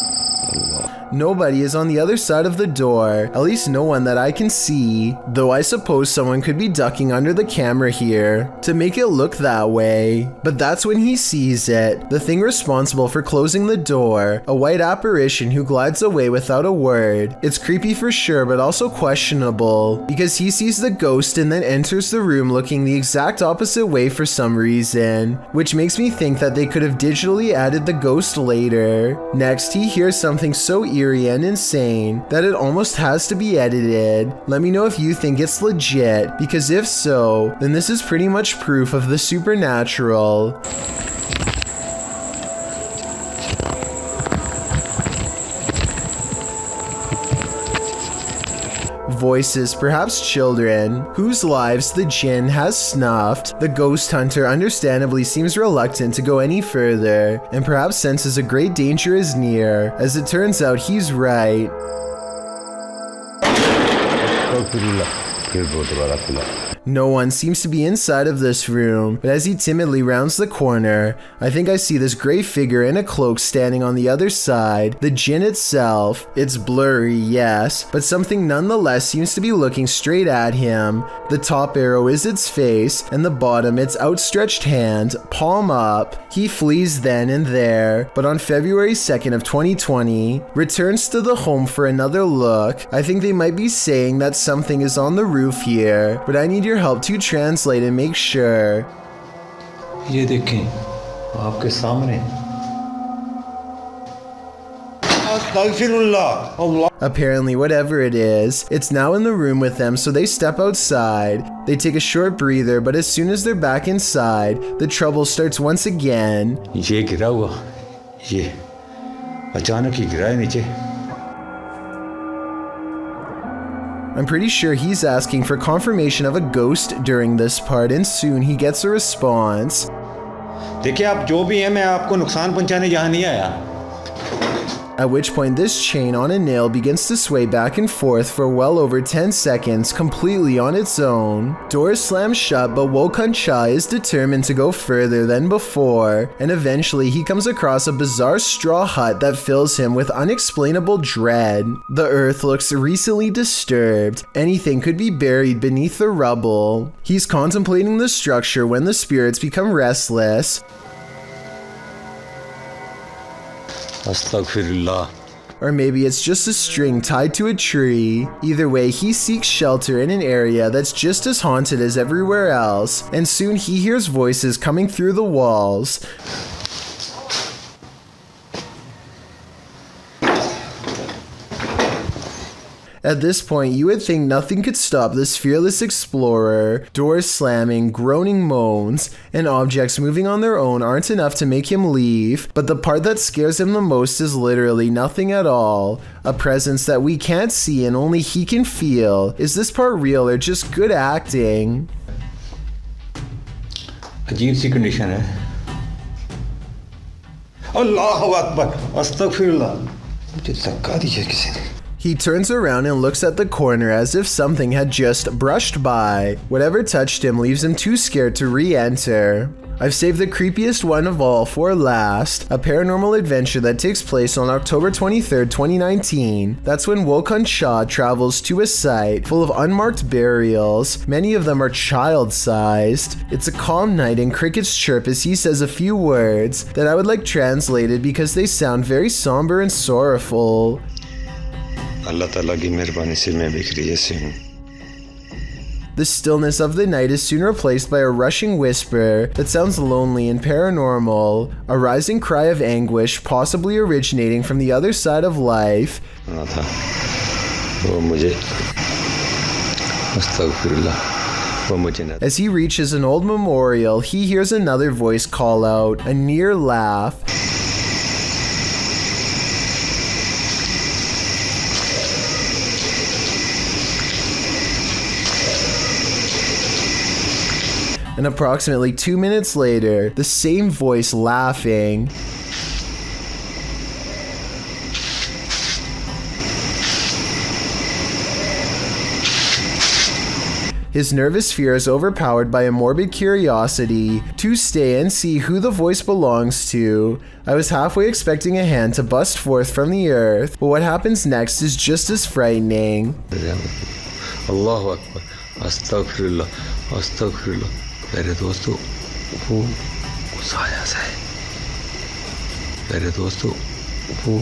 Nobody is on the other side of the door, at least no one that I can see, though I suppose someone could be ducking under the camera here to make it look that way. But that's when he sees it, the thing responsible for closing the door, a white apparition who glides away without a word. It's creepy for sure, but also questionable, because he sees the ghost and then enters the room looking the exact opposite way for some reason, which makes me think that they could have digitally added the ghost later. Next, he hears something so eerie and insane that it almost has to be edited. Let me know if you think it's legit, because if so, then this is pretty much proof of the supernatural. Voices, perhaps children, whose lives the jinn has snuffed. The ghost hunter understandably seems reluctant to go any further, and perhaps senses a great danger is near. As it turns out, he's right. No one seems to be inside of this room, but as he timidly rounds the corner, I think I see this gray figure in a cloak standing on the other side. The jinn itself, it's blurry, yes, but something nonetheless seems to be looking straight at him. The top arrow is its face, and the bottom its outstretched hand, palm up. He flees then and there, but on February 2nd of 2020, returns to the home for another look. I think they might be saying that something is on the roof here, but I need your help to translate and make sure. ये देखें आपके सामने Apparently, whatever it is, it's now in the room with them, so they step outside. They take a short breather, but as soon as they're back inside, the trouble starts once again. ये गिरा हुआ ये अचानक ही गिरा है नीचे I'm pretty sure he's asking for confirmation of a ghost during this part, and soon he gets a response. देखिए आप जो भी हैं मैं आपको नुकसान पहुंचाने यहाँ नहीं आया at which point this chain on a nail begins to sway back and forth for well over 10 seconds completely on its own. Doors slam shut, but Wo-kun-cha is determined to go further than before, and eventually he comes across a bizarre straw hut that fills him with unexplainable dread. The earth looks recently disturbed. Anything could be buried beneath the rubble. He's contemplating the structure when the spirits become restless. Astaghfirullah. Or maybe it's just a string tied to a tree. Either way, he seeks shelter in an area that's just as haunted as everywhere else, and soon he hears voices coming through the walls. At this point, you would think nothing could stop this fearless explorer. Doors slamming, groaning moans, and objects moving on their own aren't enough to make him leave, but the part that scares him the most is literally nothing at all. A presence that we can't see and only he can feel. Is this part real or just good acting? अजीब सी condition है. अल्लाहु अकबर. अस्तगफिरुल्लाह. मुझे धक्का दिया किसी ने. He turns around and looks at the corner as if something had just brushed by. Whatever touched him leaves him too scared to re-enter. I've saved the creepiest one of all for last, a paranormal adventure that takes place on October 23rd, 2019. That's when Wo-kun-cha travels to a site full of unmarked burials. Many of them are child-sized. It's a calm night and crickets chirp as he says a few words that I would like translated because they sound very somber and sorrowful. अल्लाह ताला की मेहरबानी से मैं बिखरी ऐसे हूँ. The stillness of the night is soon replaced by a rushing whisper that sounds lonely and paranormal, a rising cry of anguish possibly originating from the other side of life. As he reaches an old memorial, he hears another voice call out, a near laugh. And approximately 2 minutes later, the same voice laughing. His nervous fear is overpowered by a morbid curiosity to stay and see who the voice belongs to. I was halfway expecting a hand to bust forth from the earth, but what happens next is just as frightening. Allahu Akbar. Astaghfirullah. Astaghfirullah. मेरे दोस्तों वो गुस्सा है. मेरे दोस्तों वो.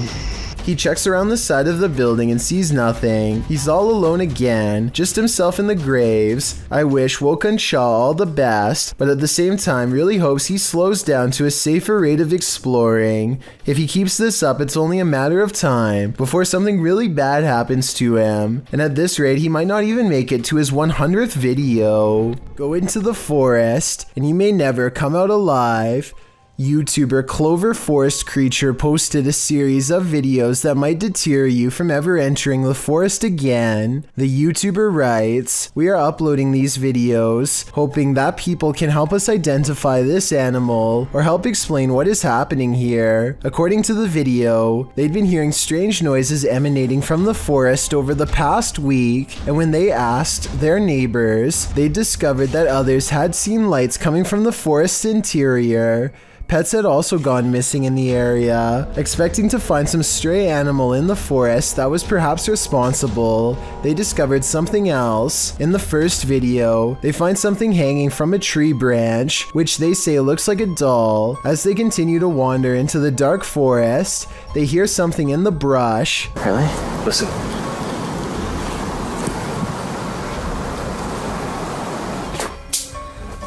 He checks around the side of the building and sees nothing. He's all alone again, just himself in the graves. I wish Wo-kun-cha all the best, but at the same time really hopes he slows down to a safer rate of exploring. If he keeps this up, it's only a matter of time before something really bad happens to him. And at this rate, he might not even make it to his 100th video. Go into the forest, and you may never come out alive. YouTuber Clover Forest Creature posted a series of videos that might deter you from ever entering the forest again. The YouTuber writes, "We are uploading these videos, hoping that people can help us identify this animal or help explain what is happening here." According to the video, they'd been hearing strange noises emanating from the forest over the past week, and when they asked their neighbors, they discovered that others had seen lights coming from the forest's interior. Pets had also gone missing in the area. Expecting to find some stray animal in the forest that was perhaps responsible, they discovered something else. In the first video, they find something hanging from a tree branch, which they say looks like a doll. As they continue to wander into the dark forest, they hear something in the brush. Really? Listen.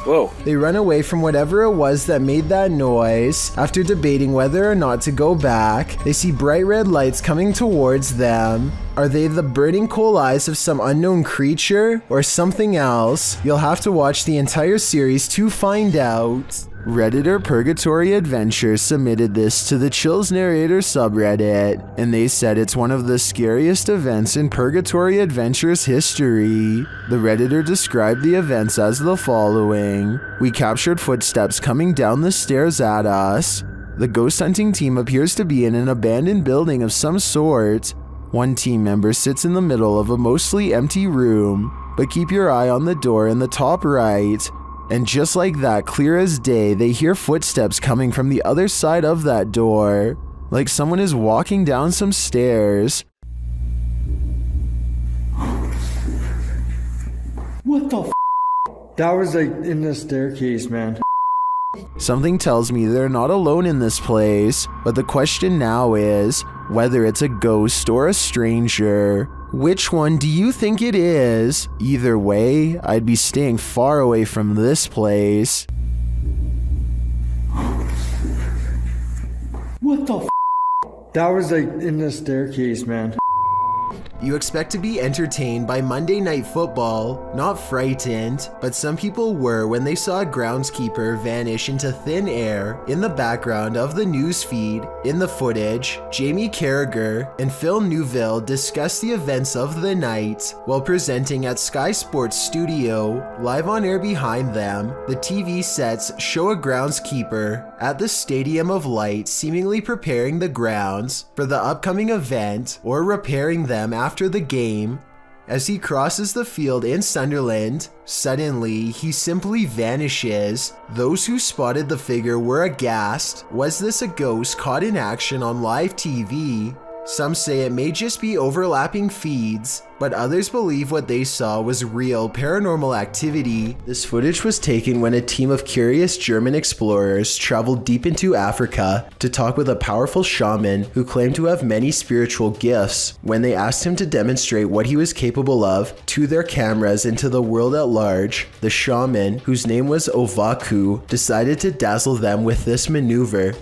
Whoa. They run away from whatever it was that made that noise. After debating whether or not to go back, they see bright red lights coming towards them. Are they the burning coal eyes of some unknown creature or something else? You'll have to watch the entire series to find out. Redditor Purgatory Adventures submitted this to the Chills Narrator subreddit, and they said it's one of the scariest events in Purgatory Adventures history. The Redditor described the events as the following. "We captured footsteps coming down the stairs at us. The ghost hunting team appears to be in an abandoned building of some sort. One team member sits in the middle of a mostly empty room, but keep your eye on the door in the top right. And just like that, clear as day, they hear footsteps coming from the other side of that door, like someone is walking down some stairs. What the f? That was like in the staircase, man. Something tells me they're not alone in this place, but the question now is whether it's a ghost or a stranger. Which one do you think it is? Either way, I'd be staying far away from this place. What the f? That was like in the staircase, man. You expect to be entertained by Monday Night Football, not frightened, but some people were when they saw a groundskeeper vanish into thin air in the background of the newsfeed. In the footage, Jamie Carragher and Phil Neuville discuss the events of the night while presenting at Sky Sports Studio. Live on air behind them, the TV sets show a groundskeeper at the Stadium of Light seemingly preparing the grounds for the upcoming event or repairing them after the game. As he crosses the field in Sunderland, suddenly he simply vanishes. Those who spotted the figure were aghast. Was this a ghost caught in action on live TV? Some say it may just be overlapping feeds, but others believe what they saw was real paranormal activity. This footage was taken when a team of curious German explorers traveled deep into Africa to talk with a powerful shaman who claimed to have many spiritual gifts. When they asked him to demonstrate what he was capable of to their cameras and to the world at large, the shaman, whose name was Ovaku, decided to dazzle them with this maneuver.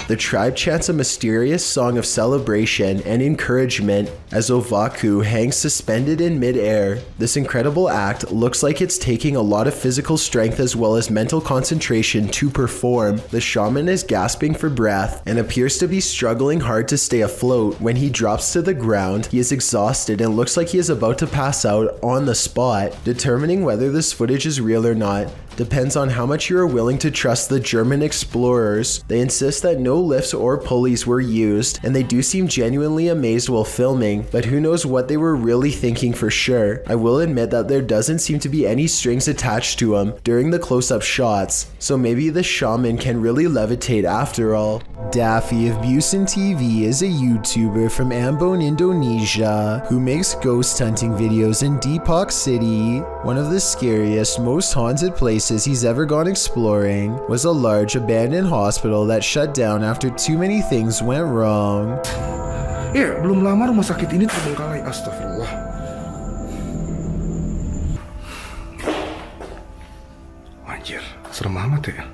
The tribe chants a mysterious song of celebration and encouragement as Ovaku hangs suspended in midair. This incredible act looks like it's taking a lot of physical strength as well as mental concentration to perform. The shaman is gasping for breath and appears to be struggling hard to stay afloat. When he drops to the ground, he is exhausted and looks like he is about to pass out on the spot. Determining whether this footage is real or not depends on how much you are willing to trust the German explorers. They insist that no lifts or pulleys were used, and they do seem genuinely amazed while filming, but who knows what they were really thinking for sure. I will admit that there doesn't seem to be any strings attached to him during the close-up shots, so maybe the shaman can really levitate after all. Daffy of Busan TV is a YouTuber from Ambon, Indonesia, who makes ghost hunting videos in Depok City. One of the scariest, most haunted places he's ever gone exploring was a large abandoned hospital that shut down after too many things went wrong. Belum lama rumah sakit ini terbengkalai. Astagfirullah. Anjir, serem amat ya.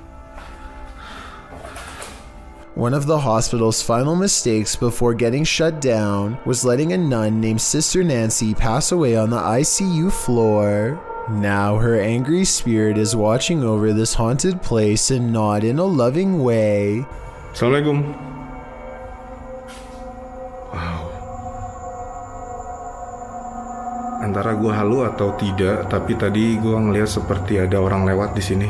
One of the hospital's final mistakes before getting shut down was letting a nun named Sister Nancy pass away on the ICU floor. Now her angry spirit is watching over this haunted place and not in a loving way. Assalamualaikum. Wow. Antara gua halu atau tidak, tapi tadi gua ngeliat seperti ada orang lewat di sini.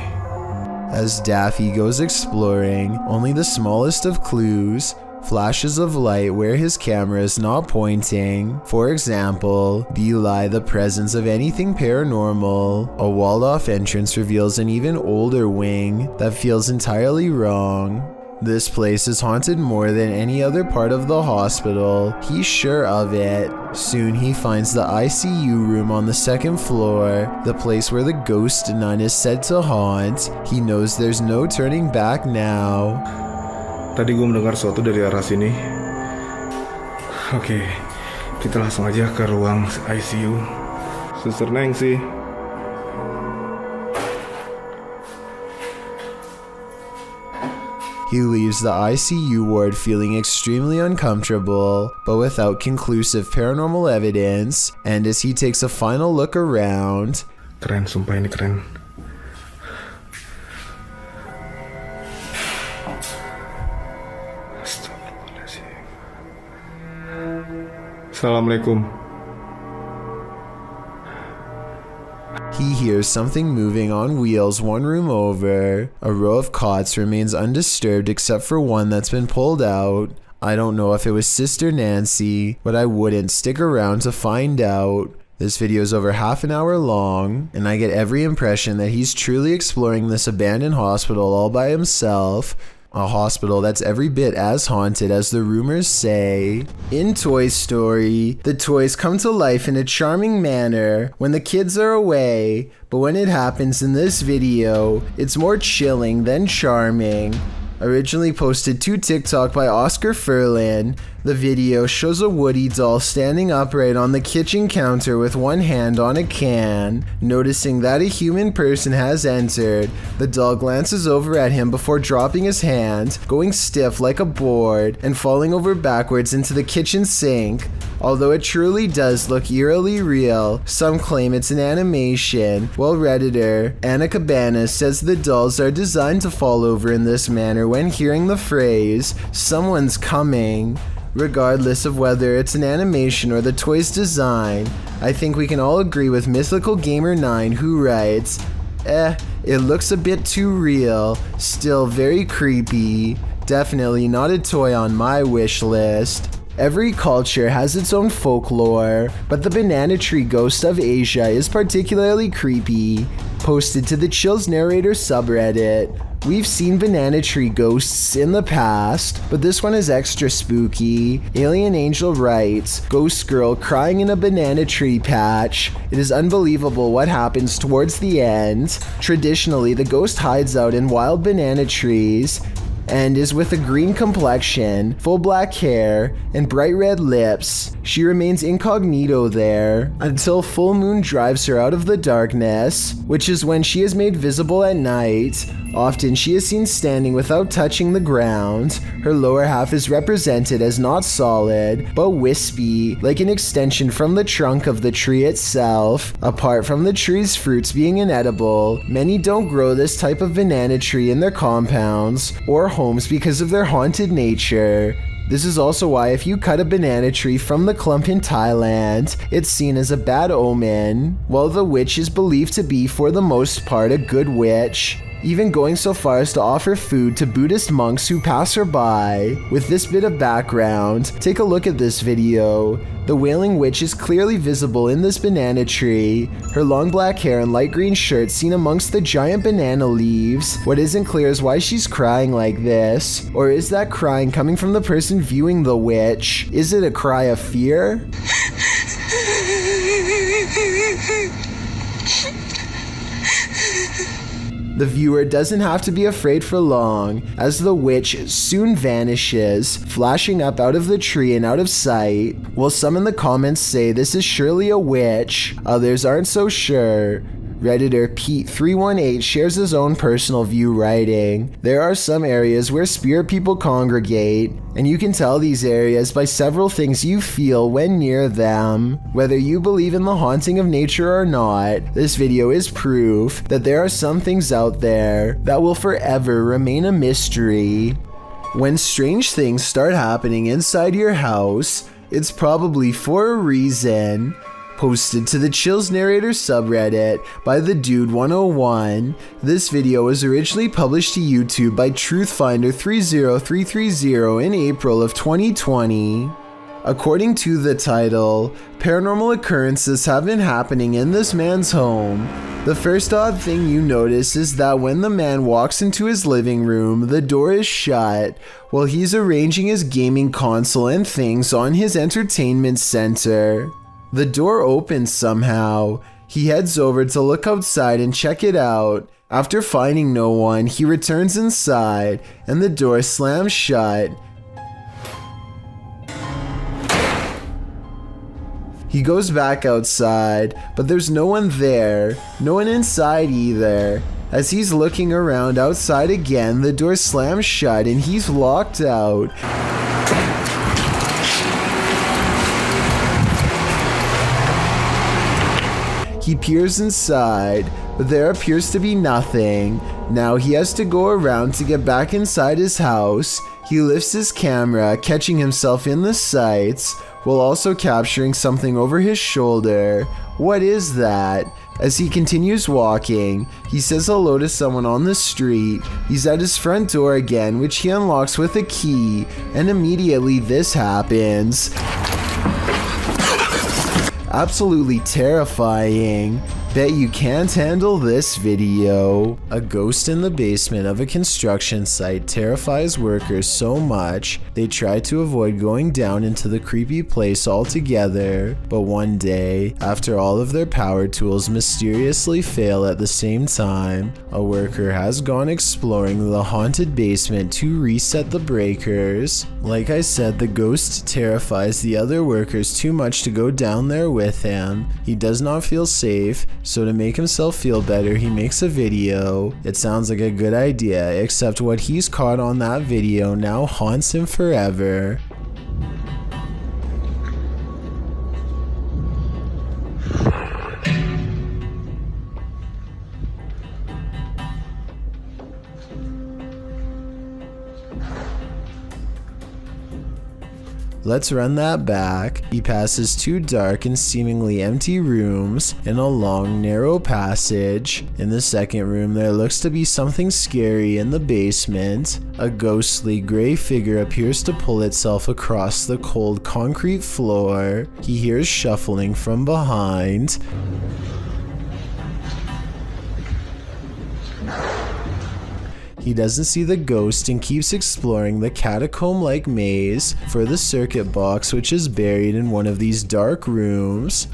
As Daffy goes exploring, only the smallest of clues, flashes of light where his camera is not pointing, for example, belie the presence of anything paranormal. A walled-off entrance reveals an even older wing that feels entirely wrong. This place is haunted more than any other part of the hospital. He's sure of it. Soon he finds the ICU room on the second floor, the place where the ghost nun is said to haunt. He knows there's no turning back now. Tadi gue mendengar sesuatu dari arah sini. Oke, kita langsung aja ke ruang ICU. Suster Neng sih. He leaves the ICU ward feeling extremely uncomfortable, but without conclusive paranormal evidence, and as he takes a final look around... Keren, sumpah ini keren. Assalamualaikum. He hears something moving on wheels one room over. A row of cots remains undisturbed except for one that's been pulled out. I don't know if it was Sister Nancy, but I wouldn't stick around to find out. This video is over half an hour long, and I get every impression that he's truly exploring this abandoned hospital all by himself. A hospital that's every bit as haunted as the rumors say. In Toy Story, the toys come to life in a charming manner when the kids are away, but when it happens in this video, it's more chilling than charming. Originally posted to TikTok by Oscar Furlan, the video shows a Woody doll standing upright on the kitchen counter with one hand on a can. Noticing that a human person has entered, the doll glances over at him before dropping his hand, going stiff like a board, and falling over backwards into the kitchen sink. Although it truly does look eerily real, some claim it's an animation, while Redditor Anna Cabana says the dolls are designed to fall over in this manner when hearing the phrase, "Someone's coming." Regardless of whether it's an animation or the toy's design, I think we can all agree with Mythical Gamer 9 who writes, it looks a bit too real, still very creepy, definitely not a toy on my wish list. Every culture has its own folklore, but the banana tree ghost of Asia is particularly creepy. Posted to the Chills Narrator subreddit. We've seen banana tree ghosts in the past, but this one is extra spooky. Alien Angel writes, "Ghost girl crying in a banana tree patch. It is unbelievable what happens towards the end. Traditionally, the ghost hides out in wild banana trees and is with a green complexion, full black hair, and bright red lips. She remains incognito there until full moon drives her out of the darkness, which is when she is made visible at night. Often she is seen standing without touching the ground. Her lower half is represented as not solid, but wispy, like an extension from the trunk of the tree itself. Apart from the tree's fruits being inedible, many don't grow this type of banana tree in their compounds or homes because of their haunted nature. This is also why if you cut a banana tree from the clump in Thailand, it's seen as a bad omen, while the witch is believed to be for the most part a good witch, even going so far as to offer food to Buddhist monks who pass her by. With this bit of background, take a look at this video. The Wailing Witch is clearly visible in this banana tree, her long black hair and light green shirt seen amongst the giant banana leaves. What isn't clear is why she's crying like this. Or is that crying coming from the person viewing the witch? Is it a cry of fear? The viewer doesn't have to be afraid for long, as the witch soon vanishes, flashing up out of the tree and out of sight. While some in the comments say this is surely a witch, others aren't so sure. Redditor Pete318 shares his own personal view writing, "There are some areas where spirit people congregate, and you can tell these areas by several things you feel when near them. Whether you believe in the haunting of nature or not, this video is proof that there are some things out there that will forever remain a mystery." When strange things start happening inside your house, it's probably for a reason. Posted to the Chills Narrator subreddit by the Dude 101. This video was originally published to YouTube by Truthfinder 30330 in April of 2020. According to the title, paranormal occurrences have been happening in this man's home. The first odd thing you notice is that when the man walks into his living room, the door is shut while he's arranging his gaming console and things on his entertainment center. The door opens somehow. He heads over to look outside and check it out. After finding no one, he returns inside and the door slams shut. He goes back outside, but there's no one there, no one inside either. As he's looking around outside again, the door slams shut and he's locked out. He peers inside, but there appears to be nothing. Now he has to go around to get back inside his house. He lifts his camera, catching himself in the sights. while also capturing something over his shoulder. What is that? As he continues walking, he says hello to someone on the street. He's at his front door again, which he unlocks with a key, and immediately this happens. Absolutely terrifying. Bet you can't handle this video. A ghost in the basement of a construction site terrifies workers so much they try to avoid going down into the creepy place altogether. But one day, after all of their power tools mysteriously fail at the same time, a worker has gone exploring the haunted basement to reset the breakers. Like I said, the ghost terrifies the other workers too much to go down there with him. He does not feel safe, so to make himself feel better, he makes a video. It sounds like a good idea, except what he's caught on that video now haunts him forever. Let's run that back. He passes two dark and seemingly empty rooms and a long, narrow passage. In the second room, there looks to be something scary in the basement. A ghostly gray figure appears to pull itself across the cold concrete floor. He hears shuffling from behind. He doesn't see the ghost and keeps exploring the catacomb-like maze for the circuit box, which is buried in one of these dark rooms.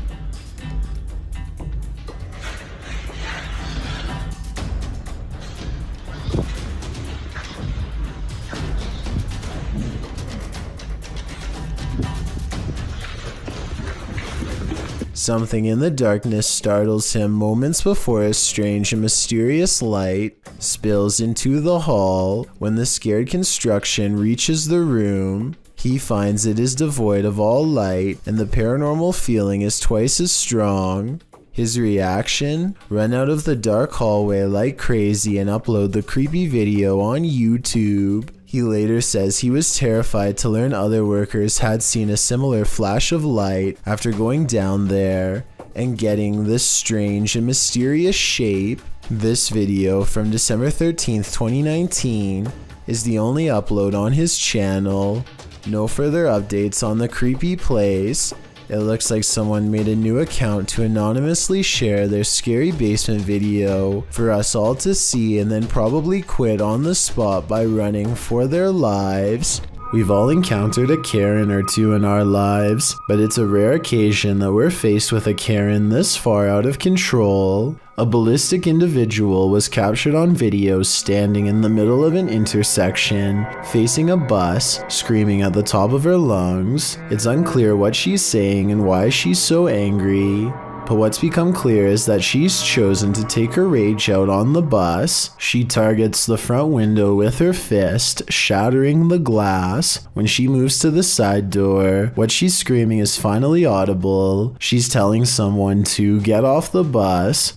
Something in the darkness startles him moments before a strange and mysterious light spills into the hall. When the scared construction reaches the room, he finds it is devoid of all light and the paranormal feeling is twice as strong. His reaction? Run out of the dark hallway like crazy and upload the creepy video on YouTube. He later says he was terrified to learn other workers had seen a similar flash of light after going down there and getting this strange and mysterious shape. This video from December 13th, 2019 is the only upload on his channel. No further updates on the creepy place. It looks like someone made a new account to anonymously share their scary basement video for us all to see and then probably quit on the spot by running for their lives. We've all encountered a Karen or two in our lives, but it's a rare occasion that we're faced with a Karen this far out of control. A ballistic individual was captured on video standing in the middle of an intersection, facing a bus, screaming at the top of her lungs. It's unclear what she's saying and why she's so angry. But what's become clear is that she's chosen to take her rage out on the bus. She targets the front window with her fist, shattering the glass. When she moves to the side door, what she's screaming is finally audible. She's telling someone to get off the bus.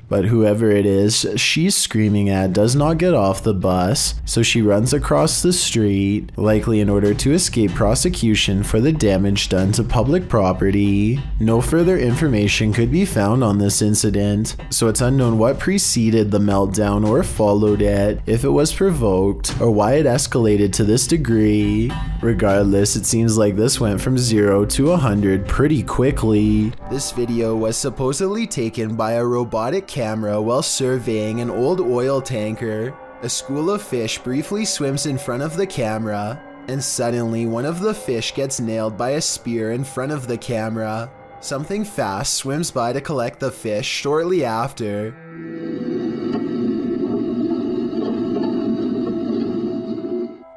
But whoever it is she's screaming at does not get off the bus, so she runs across the street, likely in order to escape prosecution for the damage done to public property. No further information could be found on this incident, so it's unknown what preceded the meltdown or followed it, if it was provoked, or why it escalated to this degree. Regardless, it seems like this went from 0 to 100 pretty quickly. This video was supposedly taken by a robotic camera while surveying an old oil tanker. A school of fish briefly swims in front of the camera, and suddenly one of the fish gets nailed by a spear in front of the camera. Something fast swims by to collect the fish shortly after.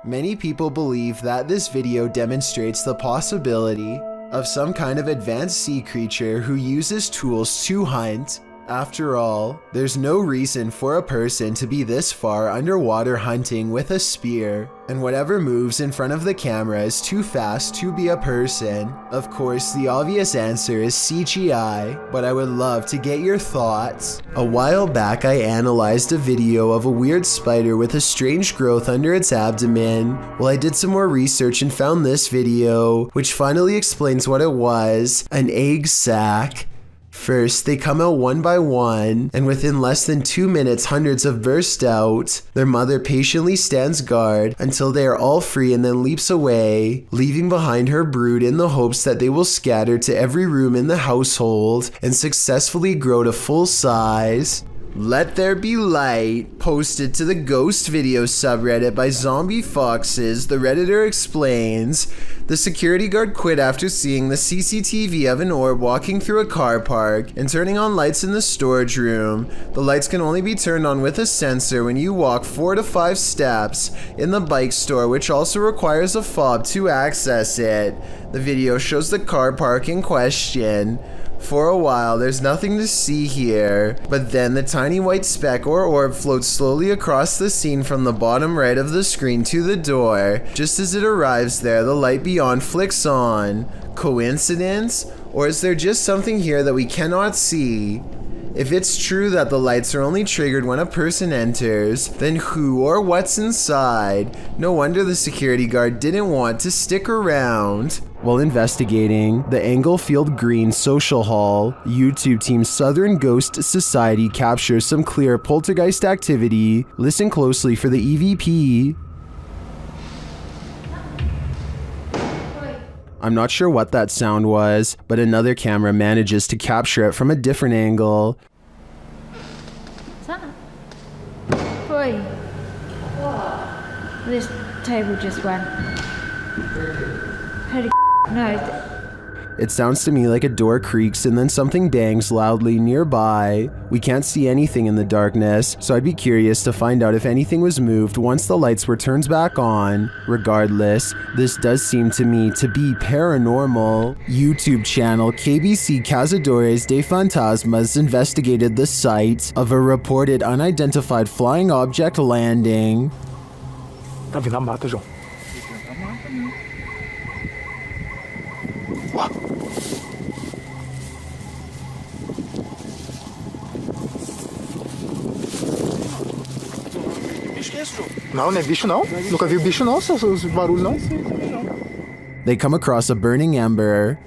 Many people believe that this video demonstrates the possibility of some kind of advanced sea creature who uses tools to hunt. After all, there's no reason for a person to be this far underwater hunting with a spear, and whatever moves in front of the camera is too fast to be a person. Of course, the obvious answer is CGI, but I would love to get your thoughts. A while back, I analyzed a video of a weird spider with a strange growth under its abdomen. Well, I did some more research and found this video, which finally explains what it was: an egg sac. First, they come out one by one, and within less than 2 minutes, hundreds have burst out. Their mother patiently stands guard until they are all free and then leaps away, leaving behind her brood in the hopes that they will scatter to every room in the household and successfully grow to full size. Let There Be Light, posted to the Ghost Video subreddit by Zombie Foxes, the Redditor explains, the security guard quit after seeing the CCTV of an orb walking through a car park and turning on lights in the storage room. The lights can only be turned on with a sensor when you walk 4 to 5 steps in the bike store, which also requires a fob to access it. The video shows the car park in question. For a while, there's nothing to see here, but then the tiny white speck or orb floats slowly across the scene from the bottom right of the screen to the door. Just as it arrives there, the light beyond flicks on. Coincidence? Or is there just something here that we cannot see? If it's true that the lights are only triggered when a person enters, then who or what's inside? No wonder the security guard didn't want to stick around. While investigating the Englefield Green Social Hall, YouTube team Southern Ghost Society captures some clear poltergeist activity. Listen closely for the EVP. I'm not sure what that sound was, but another camera manages to capture it from a different angle. What's that? Boy. What? This table just went. Holy no. It sounds to me like a door creaks and then something bangs loudly nearby. We can't see anything in the darkness, so I'd be curious to find out if anything was moved once the lights were turned back on. Regardless, this does seem to me to be paranormal. YouTube channel KBC Cazadores de Fantasmas investigated the site of a reported unidentified flying object landing. Tá vindo a mata, João. Não, não é bicho não. Nunca vi bicho não, esses barulhos não. They come across a burning ember.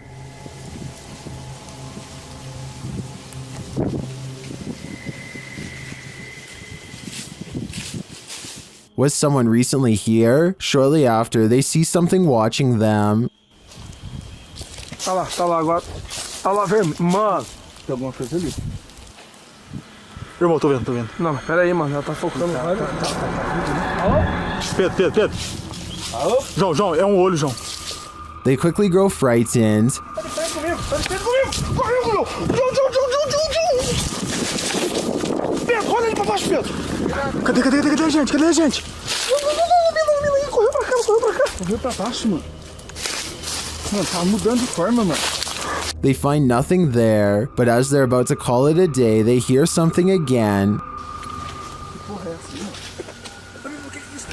Was someone recently here? Shortly after, they see something watching them. Tá lá agora. Tá lá, velho. Mano, tem alguma coisa ali. Irmão, tô vendo. Não, mas pera aí, mano. Ela tá focando. Pedro. Alô? João, é um olho, João. They quickly grow frightened. Tá de frente comigo. Correu, João. Pedro, olha ali pra baixo, Pedro. Cadê a gente? Correu pra cá. Correu pra baixo, mano. Mano, tá mudando de forma, mano. They find nothing there, but as they're about to call it a day, they hear something again. Que porra é essa, mano? O que é isso?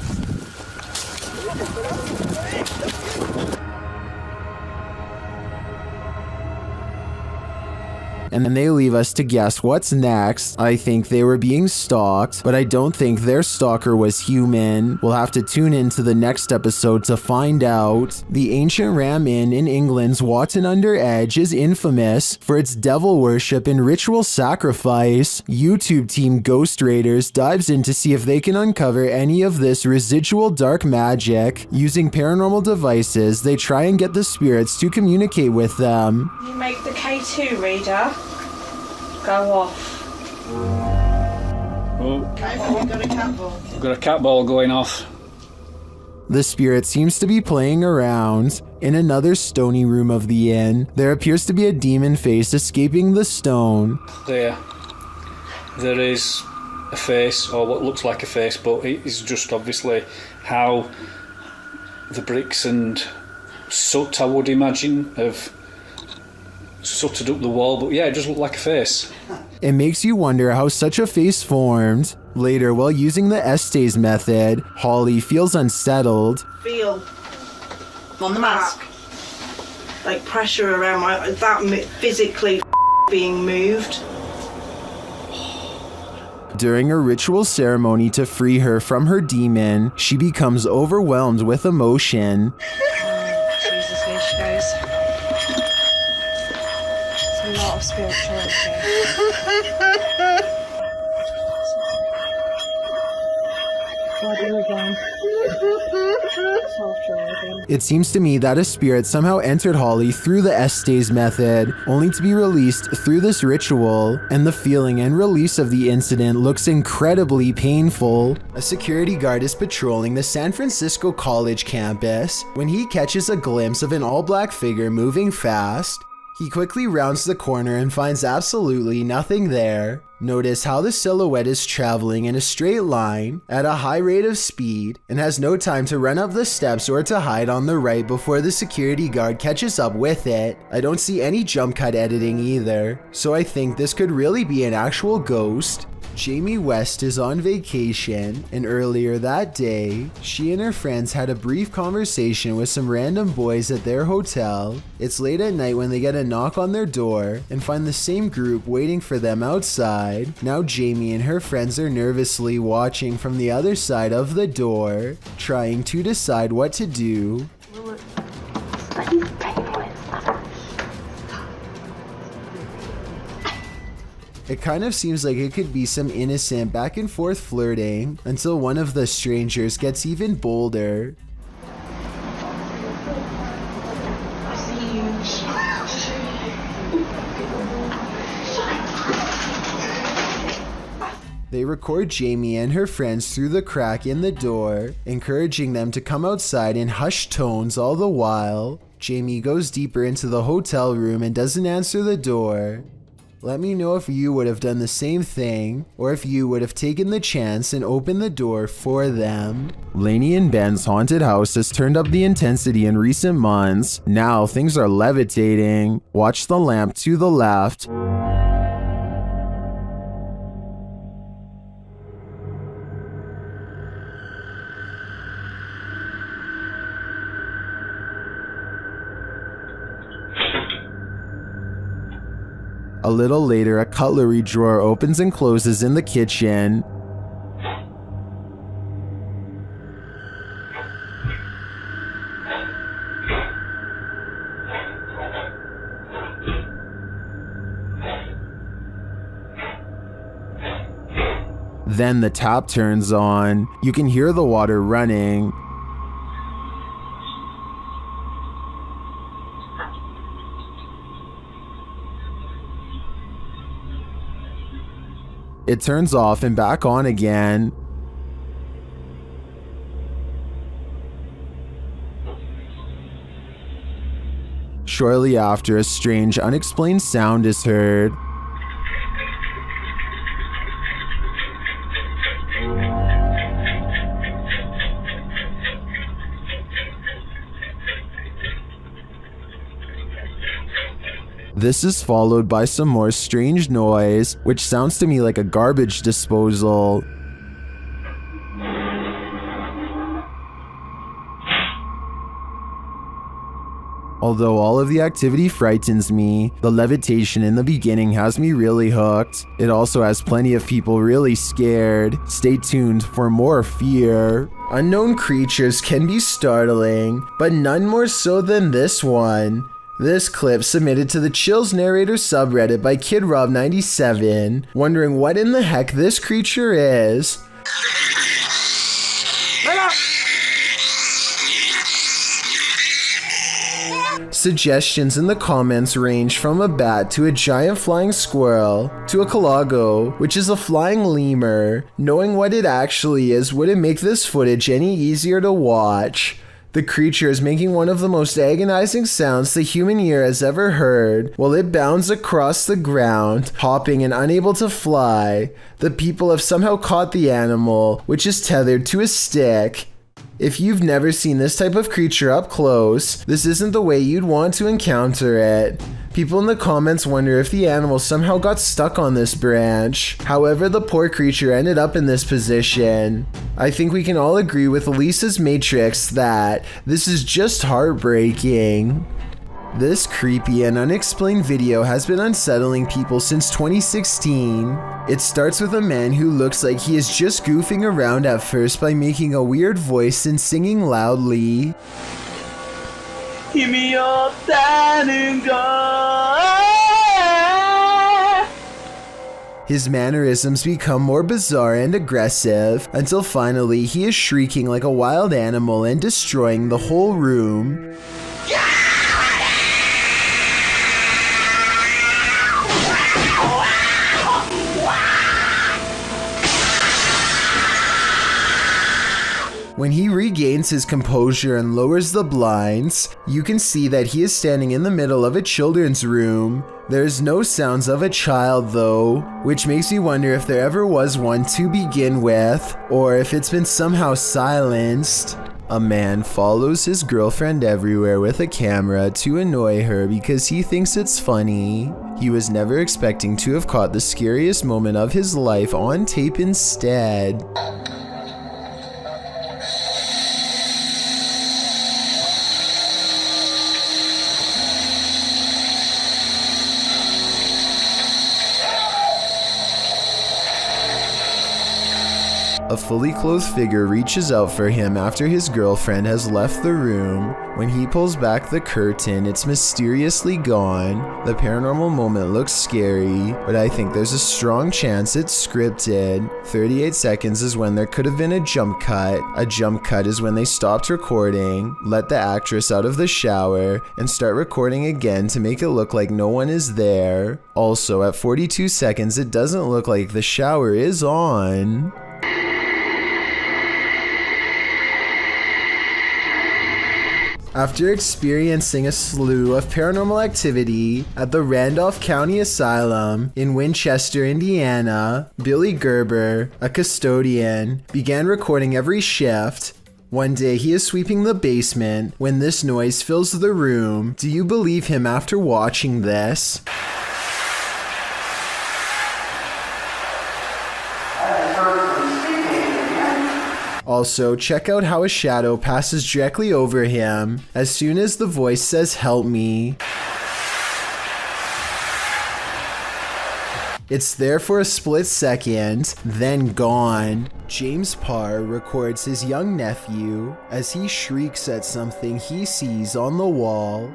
And then they leave us to guess what's next. I think they were being stalked, but I don't think their stalker was human. We'll have to tune into the next episode to find out. The ancient Ram Inn in England's Watton-under-Edge is infamous for its devil worship and ritual sacrifice. YouTube team Ghost Raiders dives in to see if they can uncover any of this residual dark magic. Using paranormal devices, they try and get the spirits to communicate with them. You make the K2 reader go off. Oh, We've got a cat ball. we've got a cat ball going off. The spirit seems to be playing around. In another stony room of the inn, there appears to be a demon face escaping the stone. There is a face, or what looks like a face, but it is just obviously how the bricks and soot, I would imagine, have sooted up the wall, but yeah, it just looked like a face. It makes you wonder how such a face formed. Later, while using the Estes method, Holly feels unsettled. Feel on the mask, like pressure around that physically being moved. During a ritual ceremony to free her from her demon, she becomes overwhelmed with emotion. Jesus, here she goes. It's a lot of spirituality. It seems to me that a spirit somehow entered Holly through the Estes method, only to be released through this ritual, and the feeling and release of the incident looks incredibly painful. A security guard is patrolling the San Francisco College campus when he catches a glimpse of an all-black figure moving fast. He quickly rounds the corner and finds absolutely nothing there. Notice how the silhouette is traveling in a straight line at a high rate of speed and has no time to run up the steps or to hide on the right before the security guard catches up with it. I don't see any jump cut editing either, so I think this could really be an actual ghost. Jamie West is on vacation, and earlier that day, she and her friends had a brief conversation with some random boys at their hotel. It's late at night when they get a knock on their door and find the same group waiting for them outside. Now Jamie and her friends are nervously watching from the other side of the door, trying to decide what to do. It kind of seems like it could be some innocent back and forth flirting until one of the strangers gets even bolder. They record Jamie and her friends through the crack in the door, encouraging them to come outside in hushed tones all the while. Jamie goes deeper into the hotel room and doesn't answer the door. Let me know if you would have done the same thing, or if you would have taken the chance and opened the door for them. Lainey and Ben's haunted house has turned up the intensity in recent months. Now things are levitating. Watch the lamp to the left. A little later, a cutlery drawer opens and closes in the kitchen. Then the tap turns on. You can hear the water running. It turns off and back on again. Shortly after, a strange, unexplained sound is heard. This is followed by some more strange noise, which sounds to me like a garbage disposal. Although all of the activity frightens me, the levitation in the beginning has me really hooked. It also has plenty of people really scared. Stay tuned for more fear. Unknown creatures can be startling, but none more so than this one. This clip submitted to the Chills Narrator subreddit by KidRob97, wondering what in the heck this creature is. Suggestions in the comments range from a bat to a giant flying squirrel to a calago, which is a flying lemur. Knowing what it actually is wouldn't make this footage any easier to watch. The creature is making one of the most agonizing sounds the human ear has ever heard while it bounds across the ground, hopping and unable to fly. The people have somehow caught the animal, which is tethered to a stick. If you've never seen this type of creature up close, this isn't the way you'd want to encounter it. People in the comments wonder if the animal somehow got stuck on this branch. However, the poor creature ended up in this position. I think we can all agree with Lisa's Matrix that this is just heartbreaking. This creepy and unexplained video has been unsettling people since 2016. It starts with a man who looks like he is just goofing around at first by making a weird voice and singing loudly. His mannerisms become more bizarre and aggressive until finally he is shrieking like a wild animal and destroying the whole room. When he regains his composure and lowers the blinds, you can see that he is standing in the middle of a children's room. There's no sounds of a child though, which makes me wonder if there ever was one to begin with, or if it's been somehow silenced. A man follows his girlfriend everywhere with a camera to annoy her because he thinks it's funny. He was never expecting to have caught the scariest moment of his life on tape instead. A fully clothed figure reaches out for him after his girlfriend has left the room. When he pulls back the curtain, it's mysteriously gone. The paranormal moment looks scary, but I think there's a strong chance it's scripted. 38 seconds is when there could have been a jump cut. A jump cut is when they stopped recording, let the actress out of the shower, and start recording again to make it look like no one is there. Also, at 42 seconds, it doesn't look like the shower is on. After experiencing a slew of paranormal activity at the Randolph County Asylum in Winchester, Indiana, Billy Gerber, a custodian, began recording every shift. One day he is sweeping the basement when this noise fills the room. Do you believe him after watching this? Also, check out how a shadow passes directly over him as soon as the voice says "help me." It's there for a split second, then gone. James Parr records his young nephew as he shrieks at something he sees on the wall.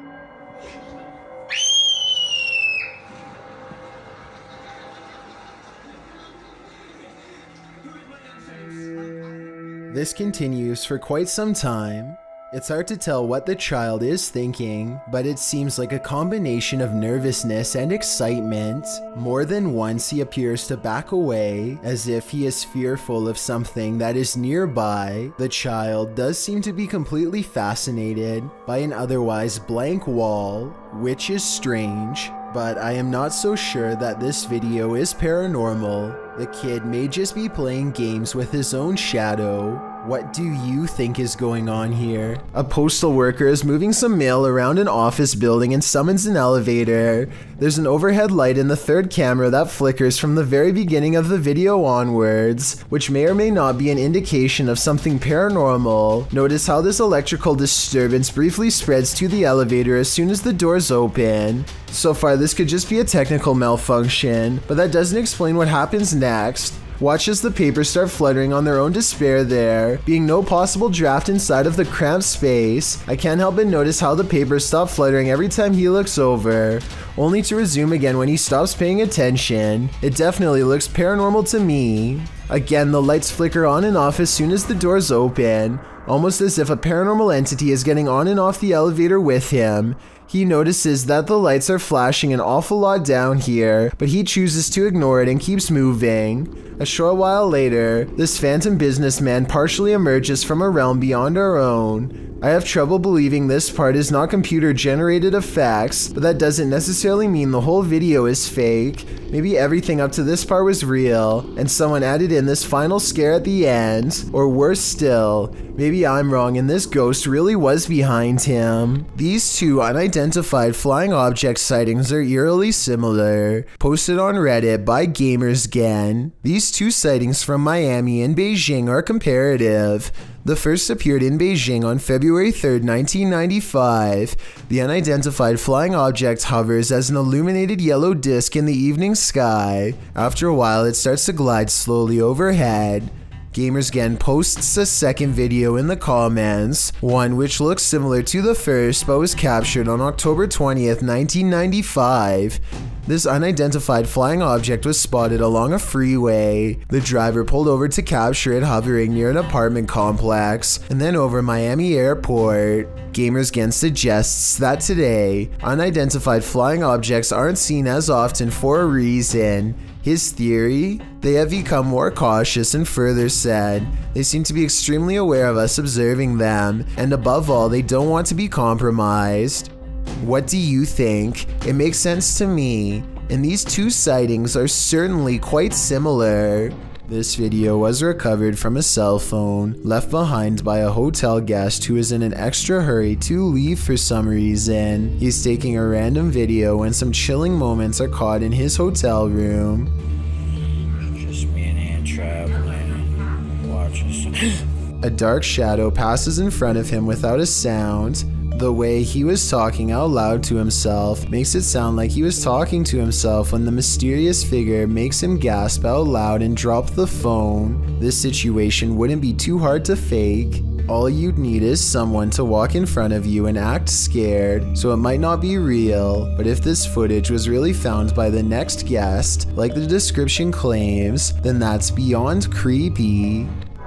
This continues for quite some time. It's hard to tell what the child is thinking, but it seems like a combination of nervousness and excitement. More than once he appears to back away, as if he is fearful of something that is nearby. The child does seem to be completely fascinated by an otherwise blank wall, which is strange, but I am not so sure that this video is paranormal. The kid may just be playing games with his own shadow. What do you think is going on here? A postal worker is moving some mail around an office building and summons an elevator. There's an overhead light in the third camera that flickers from the very beginning of the video onwards, which may or may not be an indication of something paranormal. Notice how this electrical disturbance briefly spreads to the elevator as soon as the doors open. So far, this could just be a technical malfunction, but that doesn't explain what happens next. Watch as the papers start fluttering on their own despair there, being no possible draft inside of the cramped space. I can't help but notice how the papers stop fluttering every time he looks over, only to resume again when he stops paying attention. It definitely looks paranormal to me. Again, the lights flicker on and off as soon as the doors open, almost as if a paranormal entity is getting on and off the elevator with him. He notices that the lights are flashing an awful lot down here, but he chooses to ignore it and keeps moving. A short while later, this phantom businessman partially emerges from a realm beyond our own. I have trouble believing this part is not computer-generated effects, but that doesn't necessarily mean the whole video is fake. Maybe everything up to this part was real, and someone added in this final scare at the end, or worse still, maybe maybe I'm wrong and this ghost really was behind him. These two unidentified flying object sightings are eerily similar. Posted on Reddit by GamersGen. These two sightings from Miami and Beijing are comparative. The first appeared in Beijing on February 3rd, 1995. The unidentified flying object hovers as an illuminated yellow disc in the evening sky. After a while, it starts to glide slowly overhead. GamersGen posts a second video in the comments, one which looks similar to the first but was captured on October 20th, 1995. This unidentified flying object was spotted along a freeway. The driver pulled over to capture it hovering near an apartment complex and then over Miami Airport. GamersGen suggests that today, unidentified flying objects aren't seen as often for a reason. His theory? They have become more cautious, and further said, they seem to be extremely aware of us observing them, and above all, they don't want to be compromised. What do you think? It makes sense to me, and these two sightings are certainly quite similar. This video was recovered from a cell phone left behind by a hotel guest who is in an extra hurry to leave for some reason. He's taking a random video when some chilling moments are caught in his hotel room. Just me and Aunt traveling, watching. A dark shadow passes in front of him without a sound. The way he was talking out loud to himself makes it sound like he was talking to himself when the mysterious figure makes him gasp out loud and drop the phone. This situation wouldn't be too hard to fake. All you'd need is someone to walk in front of you and act scared, so it might not be real, but if this footage was really found by the next guest, like the description claims, then that's beyond creepy.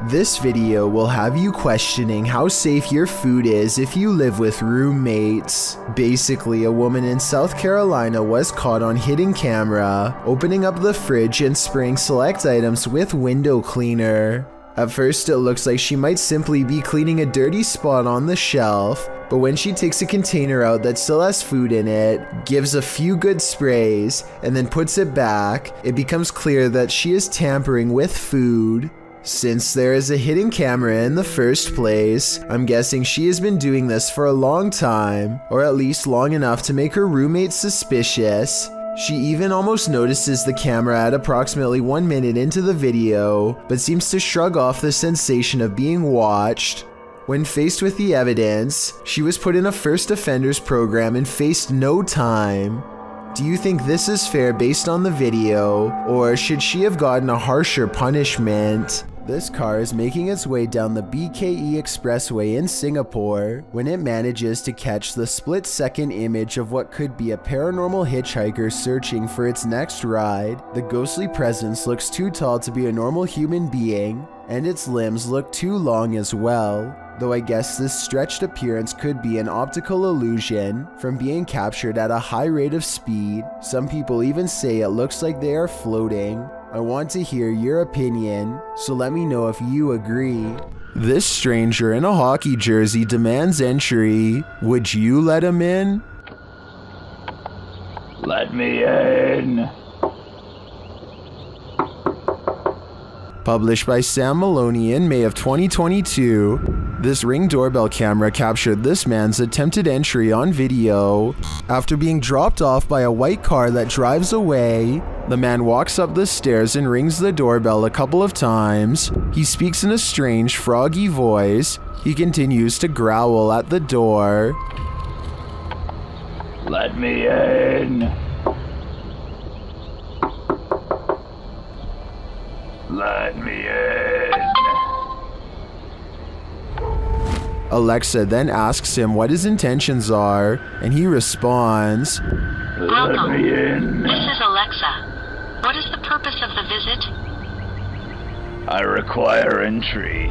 This video will have you questioning how safe your food is if you live with roommates. Basically, a woman in South Carolina was caught on hidden camera, opening up the fridge and spraying select items with window cleaner. At first, it looks like she might simply be cleaning a dirty spot on the shelf, but when she takes a container out that still has food in it, gives a few good sprays, and then puts it back, it becomes clear that she is tampering with food. Since there is a hidden camera in the first place, I'm guessing she has been doing this for a long time, or at least long enough to make her roommate suspicious. She even almost notices the camera at approximately 1 minute into the video, but seems to shrug off the sensation of being watched. When faced with the evidence, she was put in a first offenders program and faced no time. Do you think this is fair based on the video, or should she have gotten a harsher punishment? This car is making its way down the BKE Expressway in Singapore when it manages to catch the split-second image of what could be a paranormal hitchhiker searching for its next ride. The ghostly presence looks too tall to be a normal human being, and its limbs look too long as well. Though I guess this stretched appearance could be an optical illusion from being captured at a high rate of speed. Some people even say it looks like they are floating. I want to hear your opinion, so let me know if you agree. This stranger in a hockey jersey demands entry. Would you let him in? Let me in. Published by Sam Maloney in May of 2022, this Ring doorbell camera captured this man's attempted entry on video. After being dropped off by a white car that drives away, the man walks up the stairs and rings the doorbell a couple of times. He speaks in a strange, froggy voice. He continues to growl at the door. Let me in. Let me in. Alexa then asks him what his intentions are, and he responds, Welcome. Let me in. This is Alexa. What is the purpose of the visit? I require entry.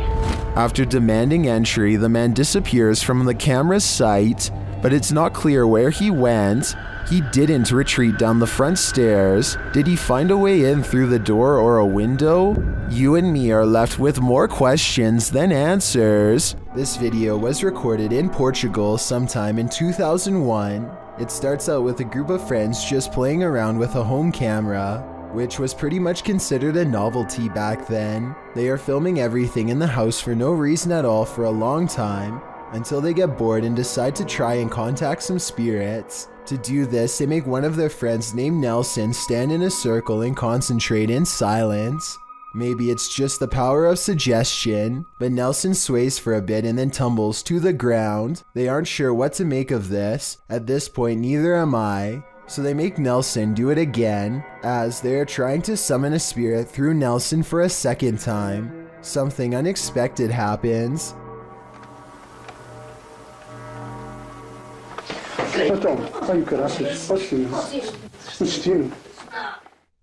After demanding entry, the man disappears from the camera's sight, but it's not clear where he went. He didn't retreat down the front stairs. Did he find a way in through the door or a window? You and me are left with more questions than answers. This video was recorded in Portugal sometime in 2001. It starts out with a group of friends just playing around with a home camera. which was pretty much considered a novelty back then. They are filming everything in the house for no reason at all for a long time, until they get bored and decide to try and contact some spirits. To do this, they make one of their friends named Nelson stand in a circle and concentrate in silence. Maybe it's just the power of suggestion, but Nelson sways for a bit and then tumbles to the ground. They aren't sure what to make of this. At this point, neither am I. So they make Nelson do it again, as they are trying to summon a spirit through Nelson for a second time. Something unexpected happens.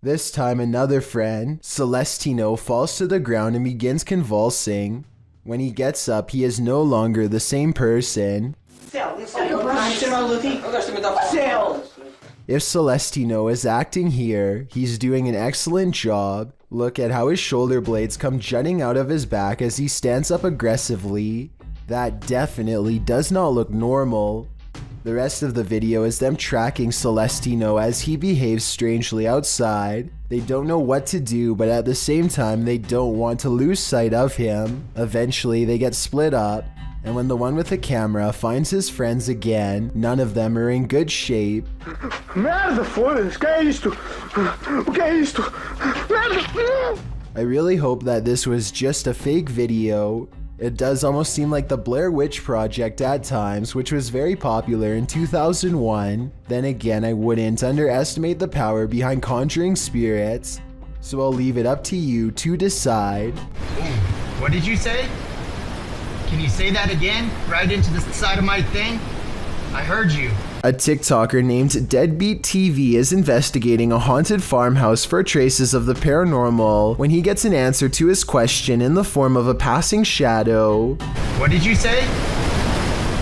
This time another friend, Celestino, falls to the ground and begins convulsing. When he gets up, he is no longer the same person. If Celestino is acting here, he's doing an excellent job. Look at how his shoulder blades come jutting out of his back as he stands up aggressively. That definitely does not look normal. The rest of the video is them tracking Celestino as he behaves strangely outside. They don't know what to do, but at the same time they don't want to lose sight of him. Eventually they get split up, and when the one with the camera finds his friends again, none of them are in good shape. Merda, foda-se, que é isto? O que é isto? Merda! I really hope that this was just a fake video. It does almost seem like the Blair Witch Project at times, which was very popular in 2001. Then again, I wouldn't underestimate the power behind conjuring spirits, so I'll leave it up to you to decide. What did you say? Can you say that again? Right into the side of my thing? I heard you. A TikToker named Deadbeat TV is investigating a haunted farmhouse for traces of the paranormal when he gets an answer to his question in the form of a passing shadow. What did you say?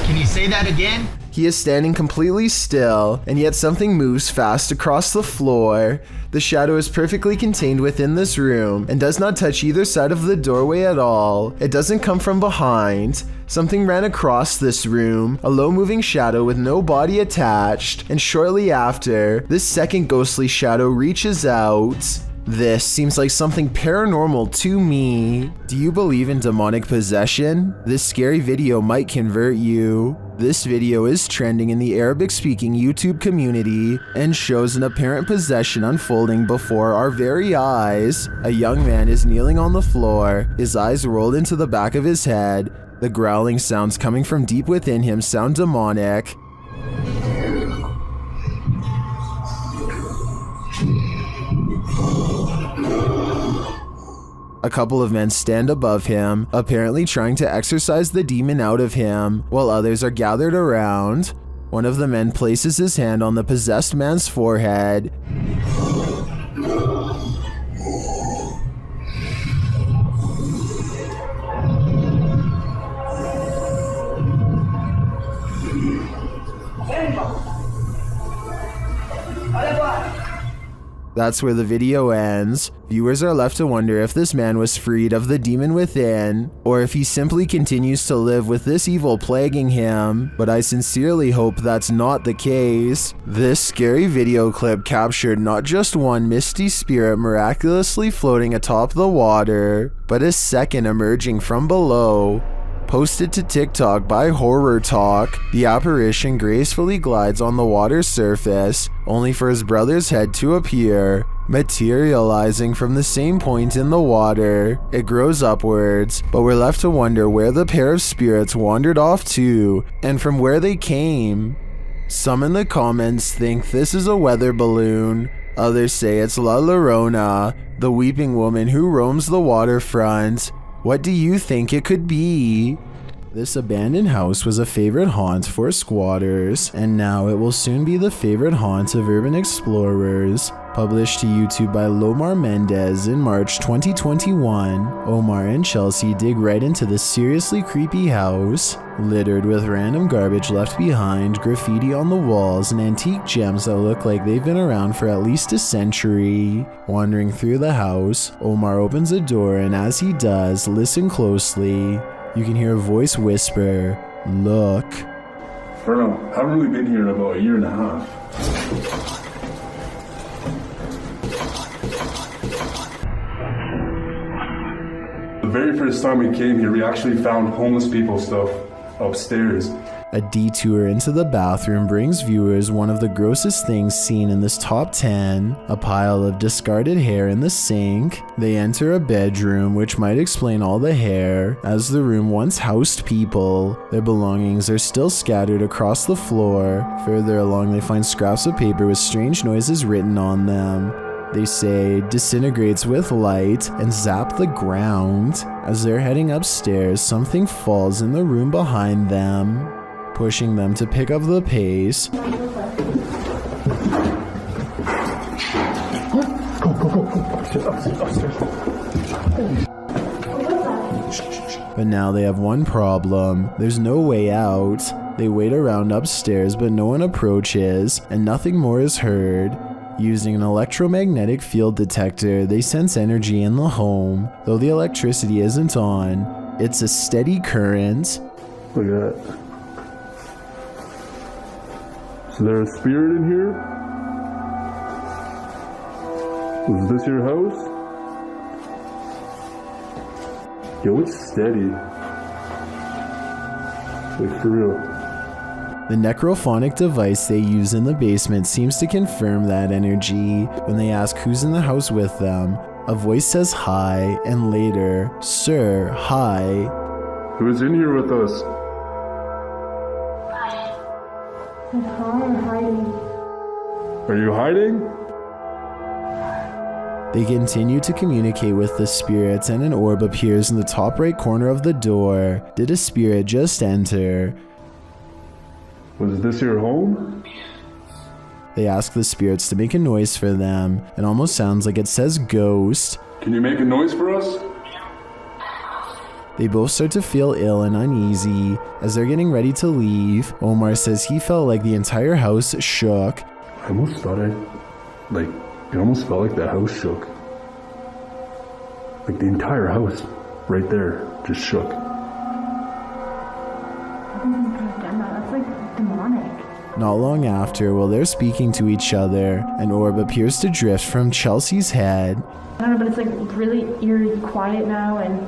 Can you say that again? He is standing completely still, and yet something moves fast across the floor. The shadow is perfectly contained within this room and does not touch either side of the doorway at all. It doesn't come from behind. Something ran across this room, a low-moving shadow with no body attached, and shortly after, this second ghostly shadow reaches out. This seems like something paranormal to me. Do you believe in demonic possession? This scary video might convert you. This video is trending in the Arabic-speaking YouTube community and shows an apparent possession unfolding before our very eyes. A young man is kneeling on the floor, his eyes rolled into the back of his head. The growling sounds coming from deep within him sound demonic. A couple of men stand above him, apparently trying to exorcise the demon out of him, while others are gathered around. One of the men places his hand on the possessed man's forehead. That's where the video ends. Viewers are left to wonder if this man was freed of the demon within, or if he simply continues to live with this evil plaguing him, but I sincerely hope that's not the case. This scary video clip captured not just one misty spirit miraculously floating atop the water, but a second emerging from below. Posted to TikTok by Horror Talk, the apparition gracefully glides on the water's surface, only for his brother's head to appear, materializing from the same point in the water. It grows upwards, but we're left to wonder where the pair of spirits wandered off to, and from where they came. Some in the comments think this is a weather balloon, others say it's La Llorona, the weeping woman who roams the waterfront. What do you think it could be? This abandoned house was a favorite haunt for squatters, and now it will soon be the favorite haunt of urban explorers. Published to YouTube by Lomar Mendez in March 2021, Omar and Chelsea dig right into the seriously creepy house, littered with random garbage left behind, graffiti on the walls, and antique gems that look like they've been around for at least a century. Wandering through the house, Omar opens a door, and as he does, listen closely. You can hear a voice whisper, "Look." I don't know, I haven't really been here in about a year and a half. very first time we came here, we actually found homeless people stuff upstairs. A detour into the bathroom brings viewers one of the grossest things seen in this top 10, a pile of discarded hair in the sink. They enter a bedroom, which might explain all the hair, as the room once housed people. Their belongings are still scattered across the floor. Further along, they find scraps of paper with strange noises written on them. They say disintegrates with light and zap the ground. As they're heading upstairs, something falls in the room behind them, pushing them to pick up the pace. But now they have one problem. There's no way out. They wait around upstairs, but no one approaches, and nothing more is heard. Using an electromagnetic field detector, they sense energy in the home. Though the electricity isn't on, it's a steady current. Look at that. Is there a spirit in here? Is this your house? Yo, it's steady. Like, for real. The necrophonic device they use in the basement seems to confirm that energy. When they ask who's in the house with them, a voice says hi, and later, "Sir, hi." Who's in here with us? Are you hiding? They continue to communicate with the spirits, and an orb appears in the top right corner of the door. Did a spirit just enter? Was this your home? They ask the spirits to make a noise for them. It almost sounds like it says ghost. Can you make a noise for us? They both start to feel ill and uneasy. As they're getting ready to leave, Omar says he felt like the entire house shook. I almost thought it almost felt like the house shook. Like the entire house, right there, just shook. That's like demonic. Not long after, while they're speaking to each other, an orb appears to drift from Chelsea's head. I don't know, but it's like really eerie quiet now, and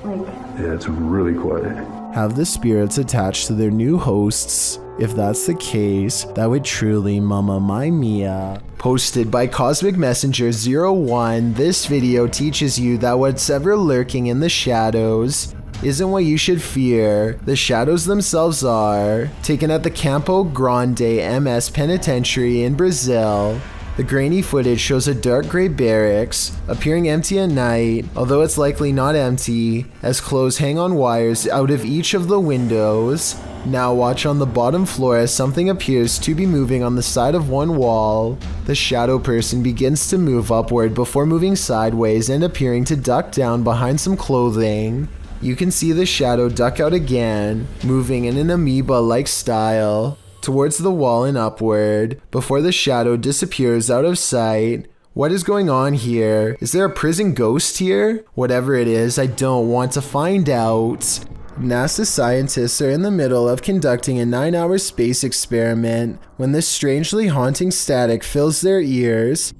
like... Yeah, it's really quiet. Have the spirits attached to their new hosts? If that's the case, that would truly Mamma Mia. Posted by Cosmic Messenger 01, this video teaches you that what's ever lurking in the shadows isn't what you should fear. The shadows themselves are. Taken at the Campo Grande MS Penitentiary in Brazil, the grainy footage shows a dark gray barracks, appearing empty at night, although it's likely not empty, as clothes hang on wires out of each of the windows. Now watch on the bottom floor as something appears to be moving on the side of one wall. The shadow person begins to move upward before moving sideways and appearing to duck down behind some clothing. You can see the shadow duck out again, moving in an amoeba-like style, towards the wall and upward, before the shadow disappears out of sight. What is going on here? Is there a prison ghost here? Whatever it is, I don't want to find out. NASA scientists are in the middle of conducting a 9-hour space experiment when this strangely haunting static fills their ears.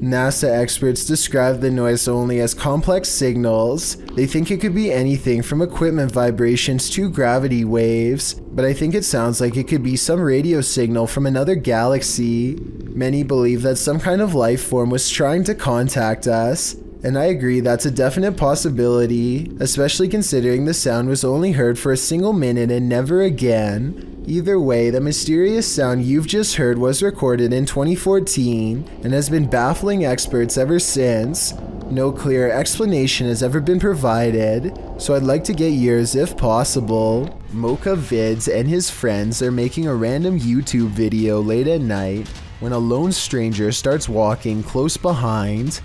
NASA experts describe the noise only as complex signals. They think it could be anything from equipment vibrations to gravity waves, but I think it sounds like it could be some radio signal from another galaxy. Many believe that some kind of life form was trying to contact us, and I agree that's a definite possibility, especially considering the sound was only heard for a single minute and never again. Either way, the mysterious sound you've just heard was recorded in 2014 and has been baffling experts ever since. No clear explanation has ever been provided, so I'd like to get yours if possible. Mocha Vids and his friends are making a random YouTube video late at night when a lone stranger starts walking close behind.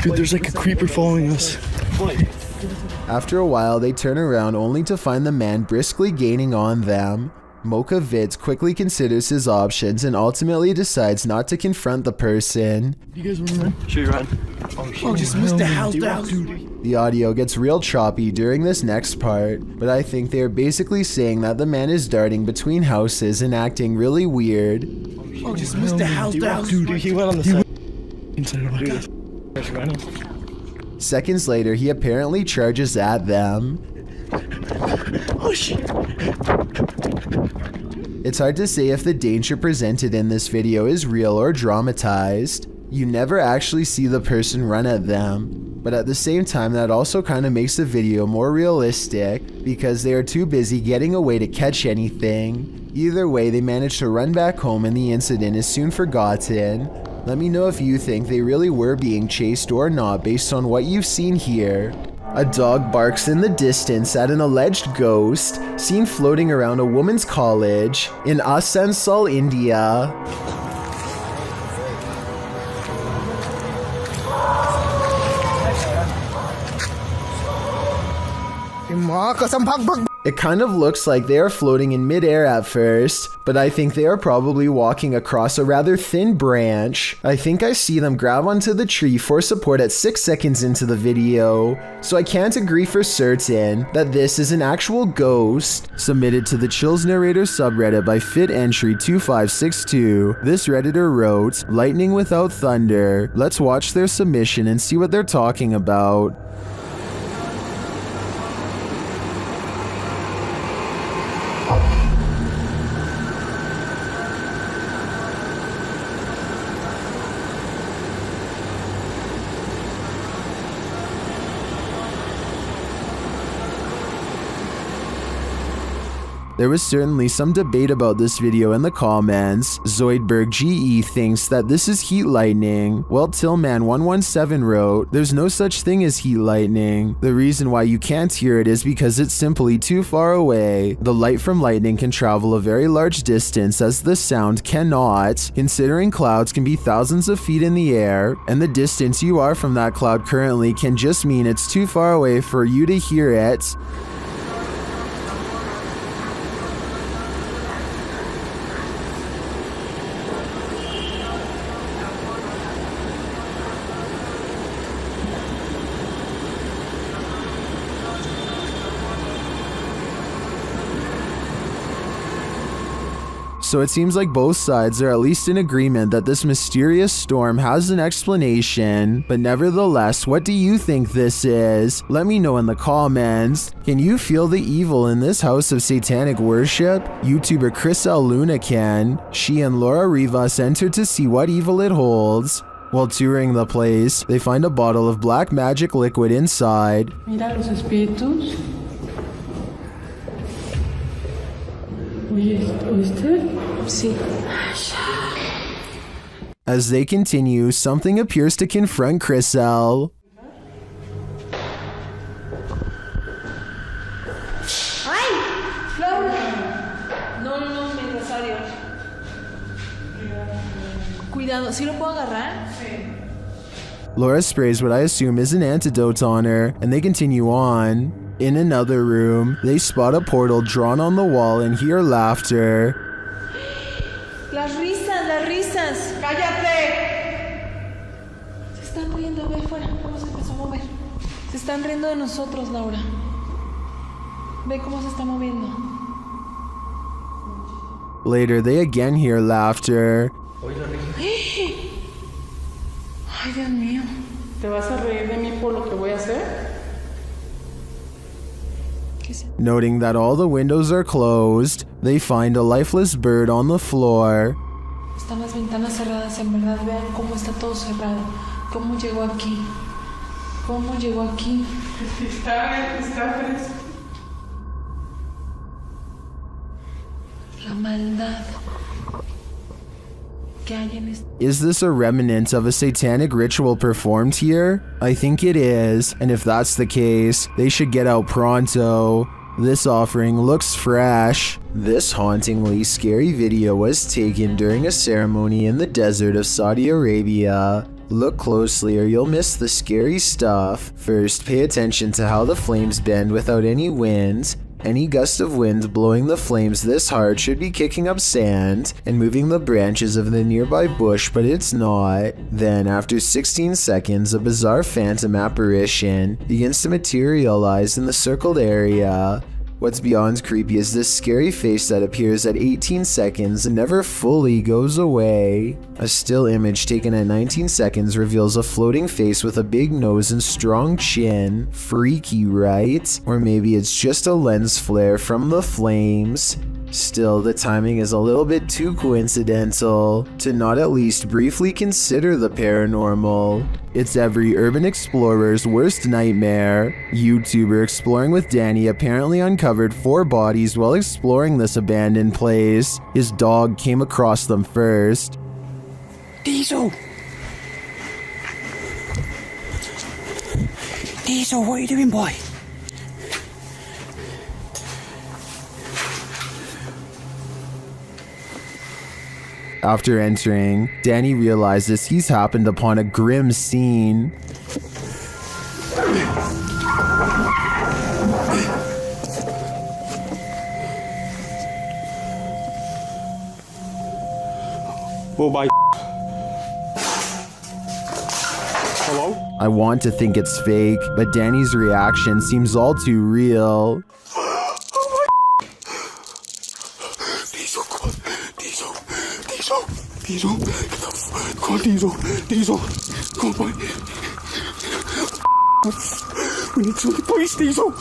Dude, there's like a creeper following us. After a while, they turn around only to find the man briskly gaining on them. Mocha Vids quickly considers his options and ultimately decides not to confront the person. You guys wanna run? Should we run? Oh, just missed the house down. The audio gets real choppy during this next part, but I think they are basically saying that the man is darting between houses and acting really weird. Oh, just missed the house down. Dude, he went on the side. Seconds later, he apparently charges at them. Oh shit. It's hard to say if the danger presented in this video is real or dramatized. You never actually see the person run at them, but at the same time that also kind of makes the video more realistic because they are too busy getting away to catch anything. Either way, they manage to run back home and the incident is soon forgotten. Let me know if you think they really were being chased or not based on what you've seen here. A dog barks in the distance at an alleged ghost seen floating around a woman's college in Asansol, India. It kind of looks like they are floating in midair at first, but I think they are probably walking across a rather thin branch. I think I see them grab onto the tree for support at 6 seconds into the video, so I can't agree for certain that this is an actual ghost. Submitted to the Chills Narrator subreddit by FitEntry2562, this redditor wrote, "Lightning without thunder." Let's watch their submission and see what they're talking about. There was certainly some debate about this video in the comments. Zoidberg GE thinks that this is heat lightning, while Tillman117 wrote, "There's no such thing as heat lightning. The reason why you can't hear it is because it's simply too far away. The light from lightning can travel a very large distance as the sound cannot, considering clouds can be thousands of feet in the air, and the distance you are from that cloud currently can just mean it's too far away for you to hear it." So it seems like both sides are at least in agreement that this mysterious storm has an explanation, but nevertheless, what do you think this is? Let me know in the comments. Can you feel the evil in this house of satanic worship? YouTuber Chris L. Luna can. She and Laura Rivas enter to see what evil it holds. While touring the place, they find a bottle of black magic liquid inside. Mira los espíritus. ¿Oíste? Sí. As they continue, something appears to confront Chris L. ¡Ay! ¡Laura! No, mientras adiós. Cuidado, ¿sí lo puedo agarrar? Sí. Laura sprays what I assume is an antidote on her, and they continue on. In another room, they spot a portal drawn on the wall and hear laughter. Las risas. ¡Cállate! Se están riendo, a ver fuera. ¿Cómo se empezó a mover? Se están riendo de nosotros, Laura. Ve cómo se está moviendo. Later, they again hear laughter. Ay, Dios mío. ¿Te vas a reír de mí por lo que voy a hacer? Noting that all the windows are closed, they find a lifeless bird on the floor. Están las ventanas cerradas, en verdad. Vean cómo está todo cerrado. ¿Cómo llegó aquí? Está fresco. La maldad que hay en este... Is this a remnant of a satanic ritual performed here? I think it is, and if that's the case, they should get out pronto. This offering looks fresh. This hauntingly scary video was taken during a ceremony in the desert of Saudi Arabia. Look closely or you'll miss the scary stuff. First, pay attention to how the flames bend without any wind. Any gust of wind blowing the flames this hard should be kicking up sand and moving the branches of the nearby bush, but it's not. Then, after 16 seconds, a bizarre phantom apparition begins to materialize in the circled area. What's beyond creepy is this scary face that appears at 18 seconds and never fully goes away. A still image taken at 19 seconds reveals a floating face with a big nose and strong chin. Freaky, right? Or maybe it's just a lens flare from the flames. Still, the timing is a little bit too coincidental to not at least briefly consider the paranormal. It's every urban explorer's worst nightmare. YouTuber Exploring with Danny apparently uncovered 4 bodies while exploring this abandoned place. His dog came across them first. Diesel! Diesel, what are you doing, boy? After entering, Danny realizes he's happened upon a grim scene. Oh my. Hello? I want to think it's fake, but Danny's reaction seems all too real. Diesel, come on, Diesel, come on, boy. We need to the police, Diesel.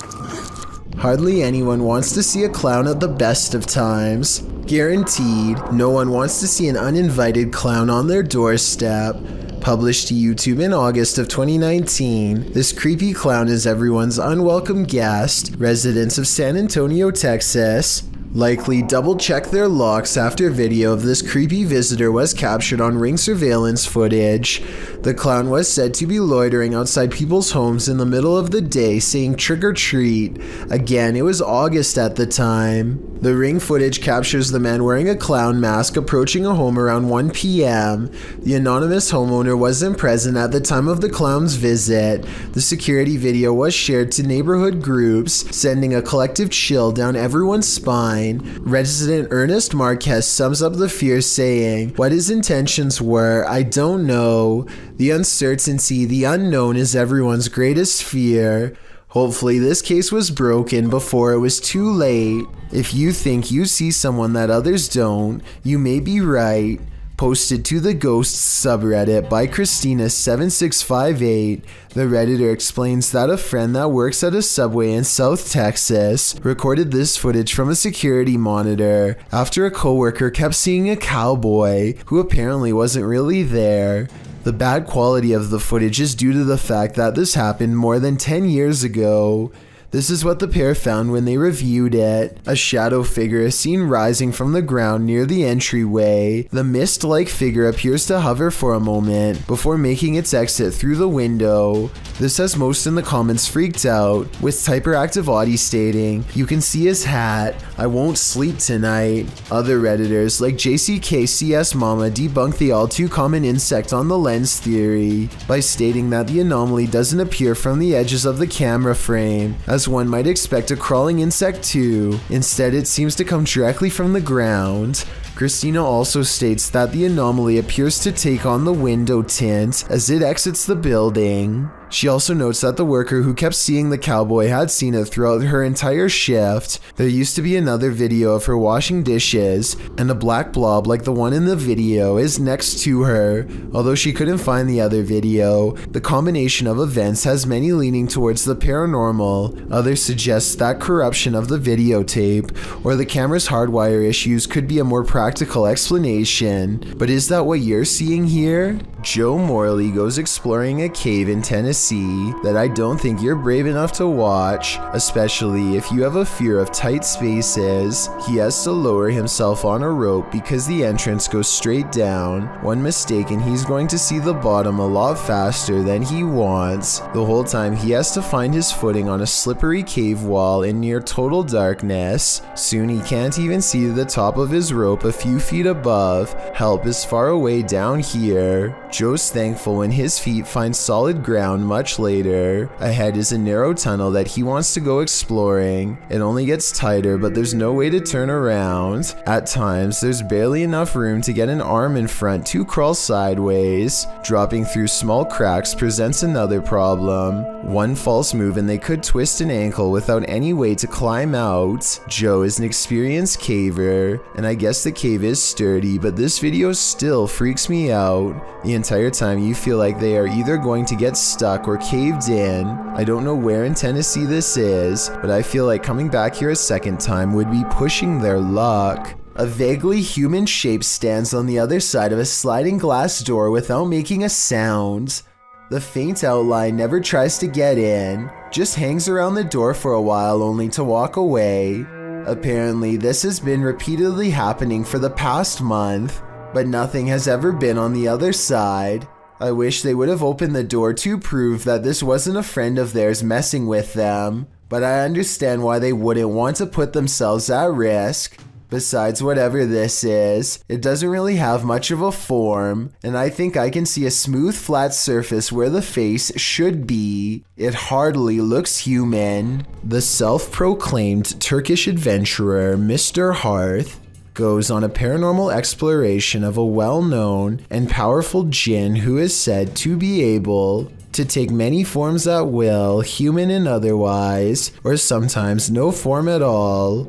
Hardly anyone wants to see a clown at the best of times. Guaranteed, no one wants to see an uninvited clown on their doorstep. Published to YouTube in August of 2019, this creepy clown is everyone's unwelcome guest, residents of San Antonio, Texas. Likely double-check their locks after video of this creepy visitor was captured on Ring surveillance footage. The clown was said to be loitering outside people's homes in the middle of the day saying trick or treat. Again, it was August at the time. The Ring footage captures the man wearing a clown mask approaching a home around 1 p.m. The anonymous homeowner wasn't present at the time of the clown's visit. The security video was shared to neighborhood groups, sending a collective chill down everyone's spine. Resident Ernest Marquez sums up the fear saying, "What his intentions were, I don't know. The uncertainty, the unknown is everyone's greatest fear. Hopefully this case was broken before it was too late. If you think you see someone that others don't, you may be right." Posted to the Ghosts subreddit by Christina7658, the Redditor explains that a friend that works at a Subway in South Texas recorded this footage from a security monitor after a coworker kept seeing a cowboy who apparently wasn't really there. The bad quality of the footage is due to the fact that this happened more than 10 years ago. This is what the pair found when they reviewed it. A shadow figure is seen rising from the ground near the entryway. The mist-like figure appears to hover for a moment before making its exit through the window. This has most in the comments freaked out, with Typeractive Audie stating, "You can see his hat. I won't sleep tonight." Other Redditors like JCKCS Mama debunk the all too common insect on the lens theory by stating that the anomaly doesn't appear from the edges of the camera frame, as one might expect a crawling insect too. Instead, it seems to come directly from the ground. Christina also states that the anomaly appears to take on the window tint as it exits the building. She also notes that the worker who kept seeing the cowboy had seen it throughout her entire shift. There used to be another video of her washing dishes, and a black blob like the one in the video is next to her. Although she couldn't find the other video, the combination of events has many leaning towards the paranormal. Others suggest that corruption of the videotape or the camera's hardwire issues could be a more practical explanation. But is that what you're seeing here? Joe Morley goes exploring a cave in Tennessee that I don't think you're brave enough to watch, especially if you have a fear of tight spaces. He has to lower himself on a rope because the entrance goes straight down. One mistake and he's going to see the bottom a lot faster than he wants. The whole time he has to find his footing on a slippery cave wall in near total darkness. Soon he can't even see the top of his rope a few feet above. Help is far away down here. Joe's thankful when his feet find solid ground much later. Ahead is a narrow tunnel that he wants to go exploring. It only gets tighter, but there's no way to turn around. At times, there's barely enough room to get an arm in front to crawl sideways. Dropping through small cracks presents another problem. One false move and they could twist an ankle without any way to climb out. Joe is an experienced caver, and I guess the cave is sturdy, but this video still freaks me out. The entire time you feel like they are either going to get stuck or caved in. I don't know where in Tennessee this is, but I feel like coming back here a second time would be pushing their luck. A vaguely human shape stands on the other side of a sliding glass door without making a sound. The faint outline never tries to get in, just hangs around the door for a while only to walk away. Apparently, this has been repeatedly happening for the past month, but nothing has ever been on the other side. I wish they would have opened the door to prove that this wasn't a friend of theirs messing with them, but I understand why they wouldn't want to put themselves at risk. Besides whatever this is, it doesn't really have much of a form, and I think I can see a smooth flat surface where the face should be. It hardly looks human. The self-proclaimed Turkish adventurer Mr. Hearth goes on a paranormal exploration of a well-known and powerful jinn who is said to be able to take many forms at will, human and otherwise, or sometimes no form at all.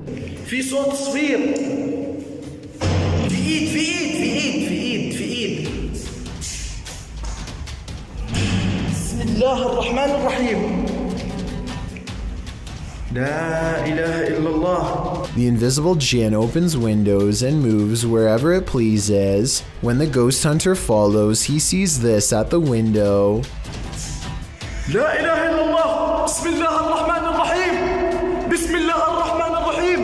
في صوت تصوير في ايد بسم الله الرحمن الرحيم لا إله إلا الله. The invisible jinn opens windows and moves wherever it pleases. When the ghost hunter follows, he sees this at the window. لا إله إلا الله بسم الله الرحمن الرحيم بسم الله الرحمن الرحيم.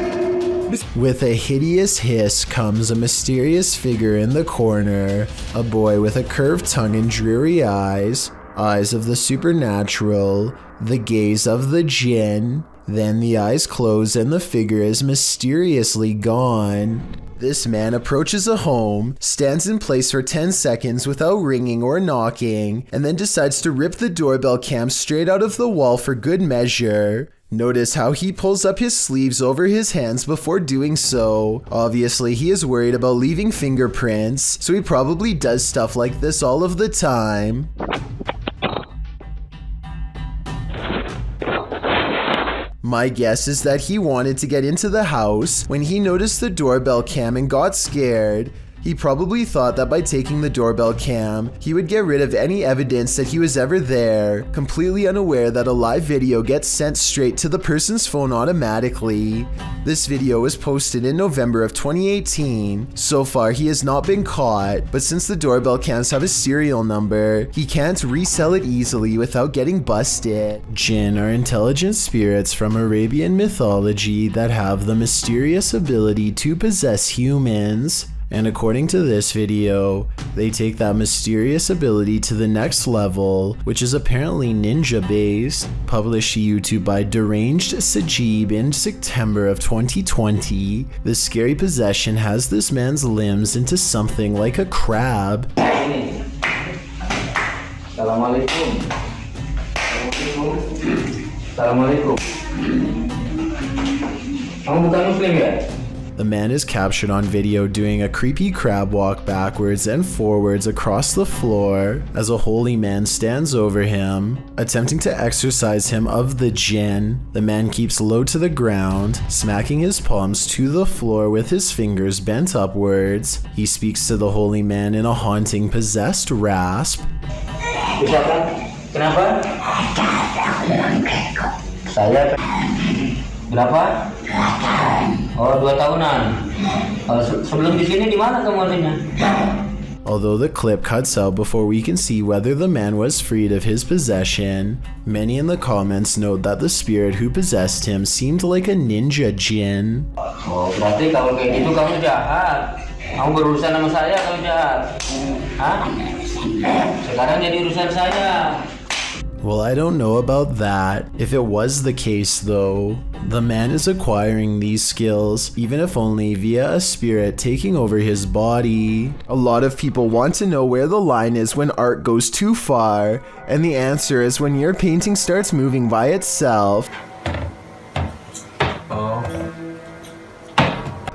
With a hideous hiss comes a mysterious figure in the corner, a boy with a curved tongue and dreary eyes of the supernatural, the gaze of the jinn. Then the eyes close and the figure is mysteriously gone. This man approaches a home, stands in place for 10 seconds without ringing or knocking, and then decides to rip the doorbell cam straight out of the wall for good measure. Notice how he pulls up his sleeves over his hands before doing so. Obviously, he is worried about leaving fingerprints, so he probably does stuff like this all of the time. My guess is that he wanted to get into the house when he noticed the doorbell cam and got scared. He probably thought that by taking the doorbell cam, he would get rid of any evidence that he was ever there, completely unaware that a live video gets sent straight to the person's phone automatically. This video was posted in November of 2018. So far, he has not been caught, but since the doorbell cams have a serial number, he can't resell it easily without getting busted. Jinn are intelligent spirits from Arabian mythology that have the mysterious ability to possess humans. And according to this video, they take that mysterious ability to the next level, which is apparently ninja based. Published to YouTube by Deranged Sajib in September of 2020, the scary possession has this man's limbs into something like a crab. Assalamualaikum. Assalamualaikum. Kamu bukan Muslim ya? The man is captured on video doing a creepy crab walk backwards and forwards across the floor as a holy man stands over him, attempting to exorcise him of the jinn. The man keeps low to the ground, smacking his palms to the floor with his fingers bent upwards. He speaks to the holy man in a haunting, possessed rasp. Kenapa? Saya berapa? Oh, 2 tahunan. Sebelum di sini di mana kamu aslinya? Although the clip cuts out before we can see whether the man was freed of his possession, many in the comments note that the spirit who possessed him seemed like a ninja jinn. Oh, berarti kalau kayak gitu kamu jahat. Kamu berurusan sama saya, kamu jahat. Hah? Sekarang jadi urusan saya. Well, I don't know about that. If it was the case though, the man is acquiring these skills, even if only via a spirit taking over his body. A lot of people want to know where the line is when art goes too far, and the answer is when your painting starts moving by itself.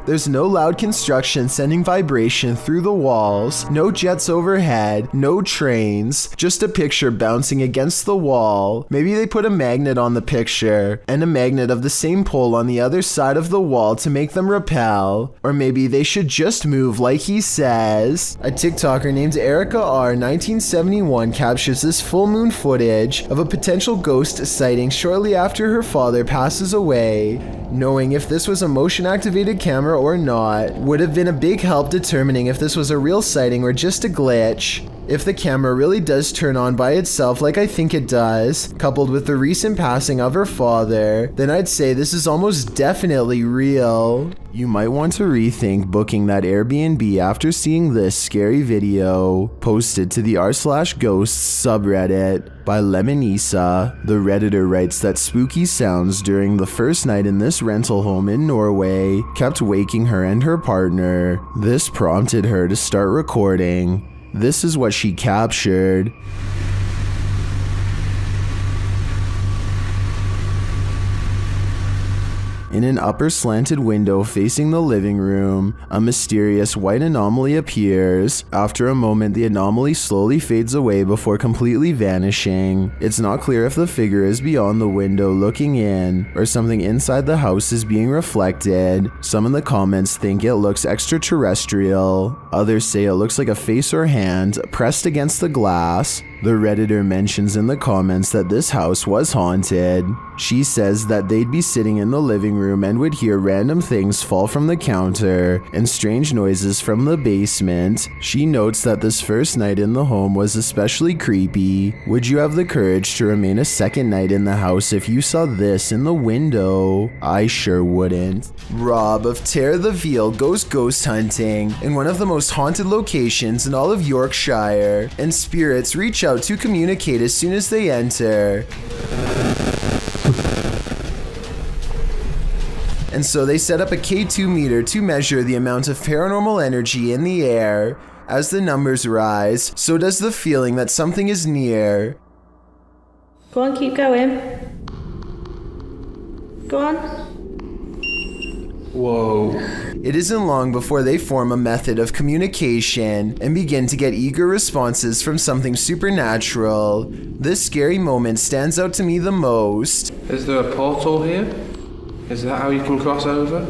There's no loud construction sending vibration through the walls, no jets overhead, no trains, just a picture bouncing against the wall. Maybe they put a magnet on the picture and a magnet of the same pole on the other side of the wall to make them repel. Or maybe they should just move like he says. A TikToker named Erica R 1971 captures this full moon footage of a potential ghost sighting shortly after her father passes away. Knowing if this was a motion activated camera or not would have been a big help determining if this was a real sighting or just a glitch. If the camera really does turn on by itself like I think it does, coupled with the recent passing of her father, then I'd say this is almost definitely real. You might want to rethink booking that Airbnb after seeing this scary video posted to the r/ghosts subreddit by Lemonisa. The Redditor writes that spooky sounds during the first night in this rental home in Norway kept waking her and her partner. This prompted her to start recording. This is what she captured. In an upper slanted window facing the living room, a mysterious white anomaly appears. After a moment, the anomaly slowly fades away before completely vanishing. It's not clear if the figure is beyond the window looking in, or something inside the house is being reflected. Some in the comments think it looks extraterrestrial. Others say it looks like a face or hand pressed against the glass. The Redditor mentions in the comments that this house was haunted. She says that they'd be sitting in the living room and would hear random things fall from the counter and strange noises from the basement. She notes that this first night in the home was especially creepy. Would you have the courage to remain a second night in the house if you saw this in the window? I sure wouldn't. Rob of Terror the Veal goes ghost hunting in one of the most haunted locations in all of Yorkshire, and spirits reach out to communicate as soon as they enter. And so they set up a K2 meter to measure the amount of paranormal energy in the air. As the numbers rise, so does the feeling that something is near. Go on, keep going. Go on. Whoa. It isn't long before they form a method of communication and begin to get eager responses from something supernatural. This scary moment stands out to me the most. Is there a portal here? Is that how you can cross over?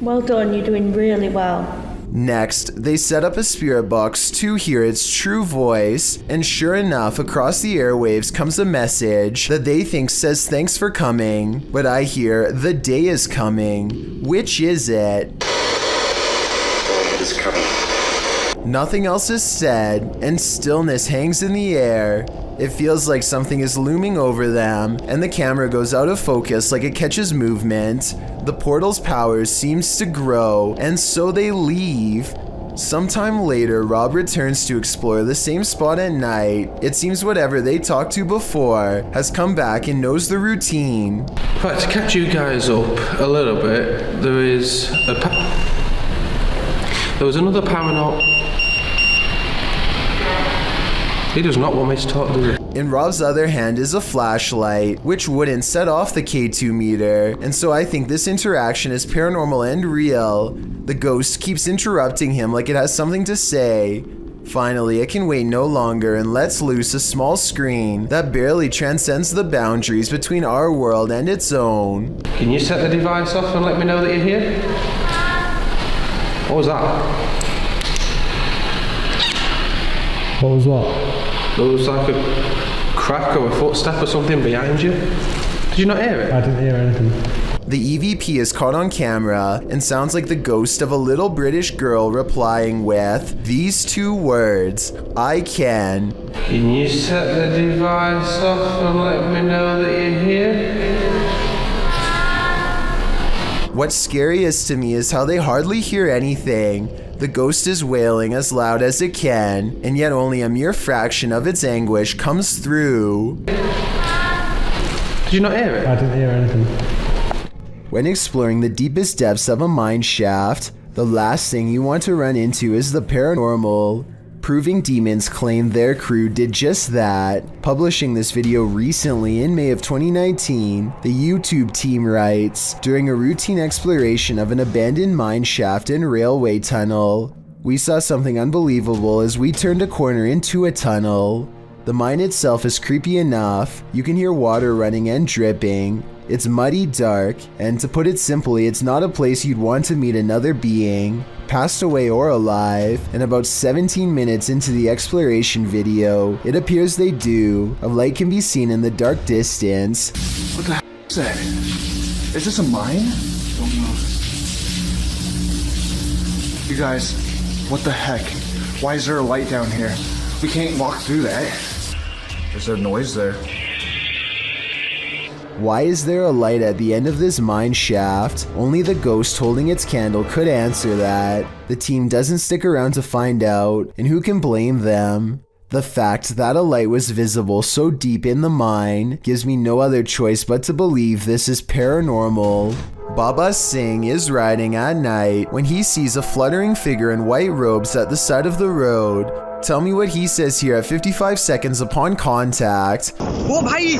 Well done, you're doing really well. Next, they set up a spirit box to hear its true voice, and sure enough, across the airwaves comes a message that they think says thanks for coming, but I hear the day is coming. Which is it? It's coming. Nothing else is said, and stillness hangs in the air. It feels like something is looming over them, and the camera goes out of focus like it catches movement. The portal's power seems to grow, and so they leave. Sometime later, Rob returns to explore the same spot at night. It seems whatever they talked to before has come back and knows the routine. Right, to catch you guys up a little bit, there was another paranormal. He does not want me to talk to you. In Rob's other hand is a flashlight, which wouldn't set off the K2 meter, and so I think this interaction is paranormal and real. The ghost keeps interrupting him like it has something to say. Finally, it can wait no longer and lets loose a small screen that barely transcends the boundaries between our world and its own. Can you set the device off and let me know that you're here? What was that? What was what? There was like a crack or a footstep or something behind you. Did you not hear it? I didn't hear anything. The EVP is caught on camera and sounds like the ghost of a little British girl replying with these two words, I can. Can you set the device off and let me know that you're here? What's scariest to me is how they hardly hear anything. The ghost is wailing as loud as it can, and yet only a mere fraction of its anguish comes through. Did you not hear it? I didn't hear anything. When exploring the deepest depths of a mine shaft, the last thing you want to run into is the paranormal. Proving Demons claim their crew did just that. Publishing this video recently in May of 2019, the YouTube team writes, during a routine exploration of an abandoned mine shaft and railway tunnel, we saw something unbelievable as we turned a corner into a tunnel. The mine itself is creepy enough. You can hear water running and dripping. It's muddy, dark, and to put it simply, it's not a place you'd want to meet another being, passed away or alive. And about 17 minutes into the exploration video, it appears they do. A light can be seen in the dark distance. What the is that? Is this a mine? Don't know. You guys, what the heck? Why is there a light down here? We can't walk through that. Is there noise there? Why is there a light at the end of this mine shaft? Only the ghost holding its candle could answer that. The team doesn't stick around to find out, and who can blame them? The fact that a light was visible so deep in the mine gives me no other choice but to believe this is paranormal. Baba Singh is riding at night when he sees a fluttering figure in white robes at the side of the road. Tell me what he says here at 55 seconds upon contact. वो भाई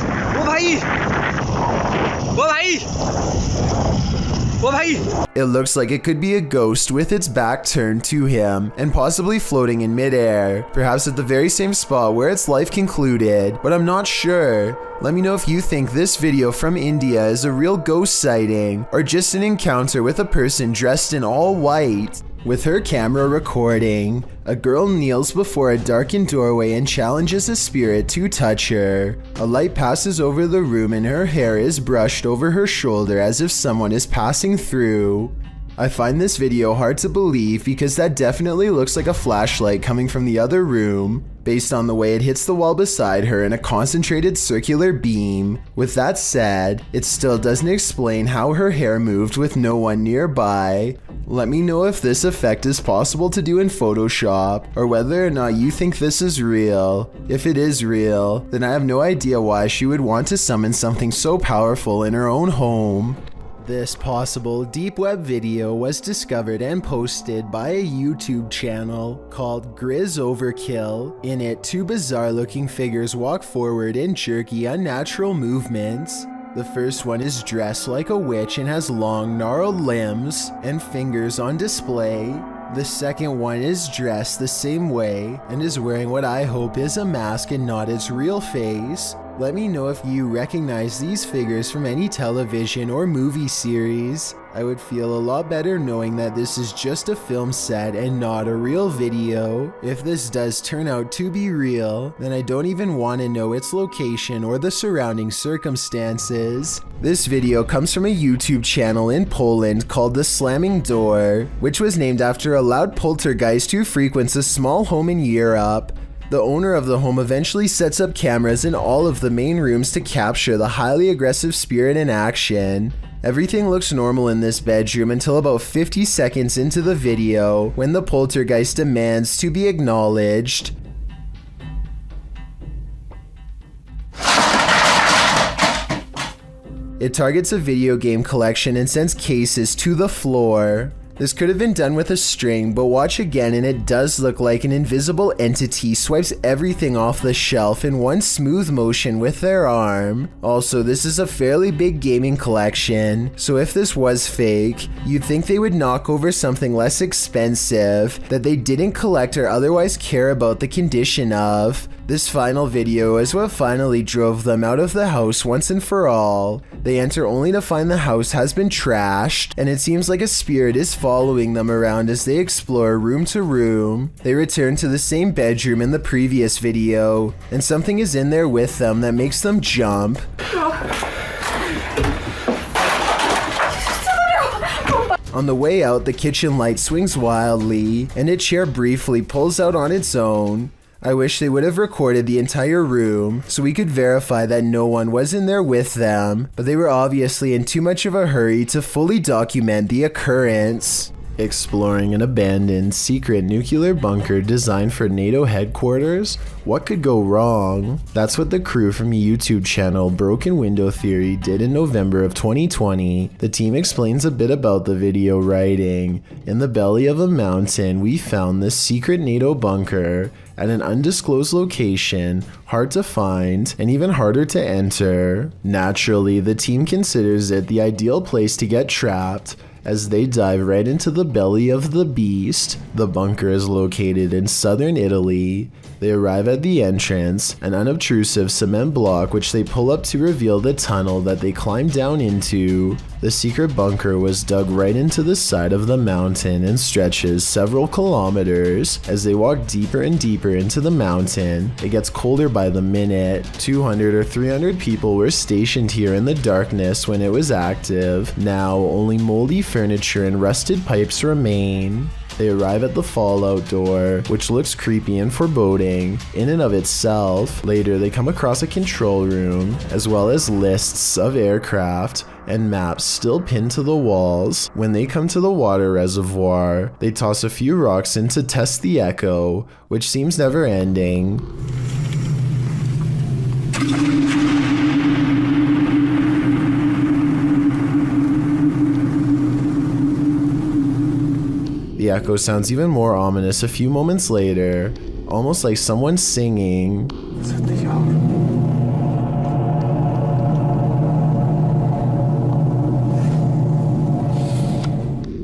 It looks like it could be a ghost with its back turned to him and possibly floating in midair, perhaps at the very same spot where its life concluded, but I'm not sure. Let me know if you think this video from India is a real ghost sighting or just an encounter with a person dressed in all white. With her camera recording, a girl kneels before a darkened doorway and challenges a spirit to touch her. A light passes over the room and her hair is brushed over her shoulder as if someone is passing through. I find this video hard to believe because that definitely looks like a flashlight coming from the other room, based on the way it hits the wall beside her in a concentrated circular beam. With that said, it still doesn't explain how her hair moved with no one nearby. Let me know if this effect is possible to do in Photoshop, or whether or not you think this is real. If it is real, then I have no idea why she would want to summon something so powerful in her own home. This possible deep web video was discovered and posted by a YouTube channel called Grizz Overkill. In it, two bizarre looking figures walk forward in jerky, unnatural movements. The first one is dressed like a witch and has long, gnarled limbs and fingers on display. The second one is dressed the same way and is wearing what I hope is a mask and not its real face. Let me know if you recognize these figures from any television or movie series. I would feel a lot better knowing that this is just a film set and not a real video. If this does turn out to be real, then I don't even want to know its location or the surrounding circumstances. This video comes from a YouTube channel in Poland called The Slamming Door, which was named after a loud poltergeist who frequents a small home in Europe. The owner of the home eventually sets up cameras in all of the main rooms to capture the highly aggressive spirit in action. Everything looks normal in this bedroom until about 50 seconds into the video, when the poltergeist demands to be acknowledged. It targets a video game collection and sends cases to the floor. This could have been done with a string, but watch again and it does look like an invisible entity swipes everything off the shelf in one smooth motion with their arm. Also, this is a fairly big gaming collection, so if this was fake, you'd think they would knock over something less expensive that they didn't collect or otherwise care about the condition of. This final video is what finally drove them out of the house once and for all. They enter only to find the house has been trashed, and it seems like a spirit is following them around as they explore room to room. They return to the same bedroom in the previous video, and something is in there with them that makes them jump. On the way out, the kitchen light swings wildly, and a chair briefly pulls out on its own. I wish they would have recorded the entire room so we could verify that no one was in there with them, but they were obviously in too much of a hurry to fully document the occurrence. Exploring an abandoned secret nuclear bunker designed for NATO headquarters? What could go wrong? That's what the crew from YouTube channel Broken Window Theory did in November of 2020. The team explains a bit about the video, writing, "In the belly of a mountain, we found this secret NATO bunker at an undisclosed location, hard to find and even harder to enter. Naturally, the team considers it the ideal place to get trapped, as they dive right into the belly of the beast. The bunker is located in southern Italy. They arrive at the entrance, an unobtrusive cement block which they pull up to reveal the tunnel that they climb down into. The secret bunker was dug right into the side of the mountain and stretches several kilometers. As they walk deeper and deeper into the mountain, it gets colder by the minute. 200 or 300 people were stationed here in the darkness when it was active. Now, only moldy furniture and rusted pipes remain. They arrive at the fallout door, which looks creepy and foreboding in and of itself. Later, they come across a control room, as well as lists of aircraft and maps still pinned to the walls. When they come to the water reservoir, they toss a few rocks in to test the echo, which seems never ending. The echo sounds even more ominous a few moments later, almost like someone singing.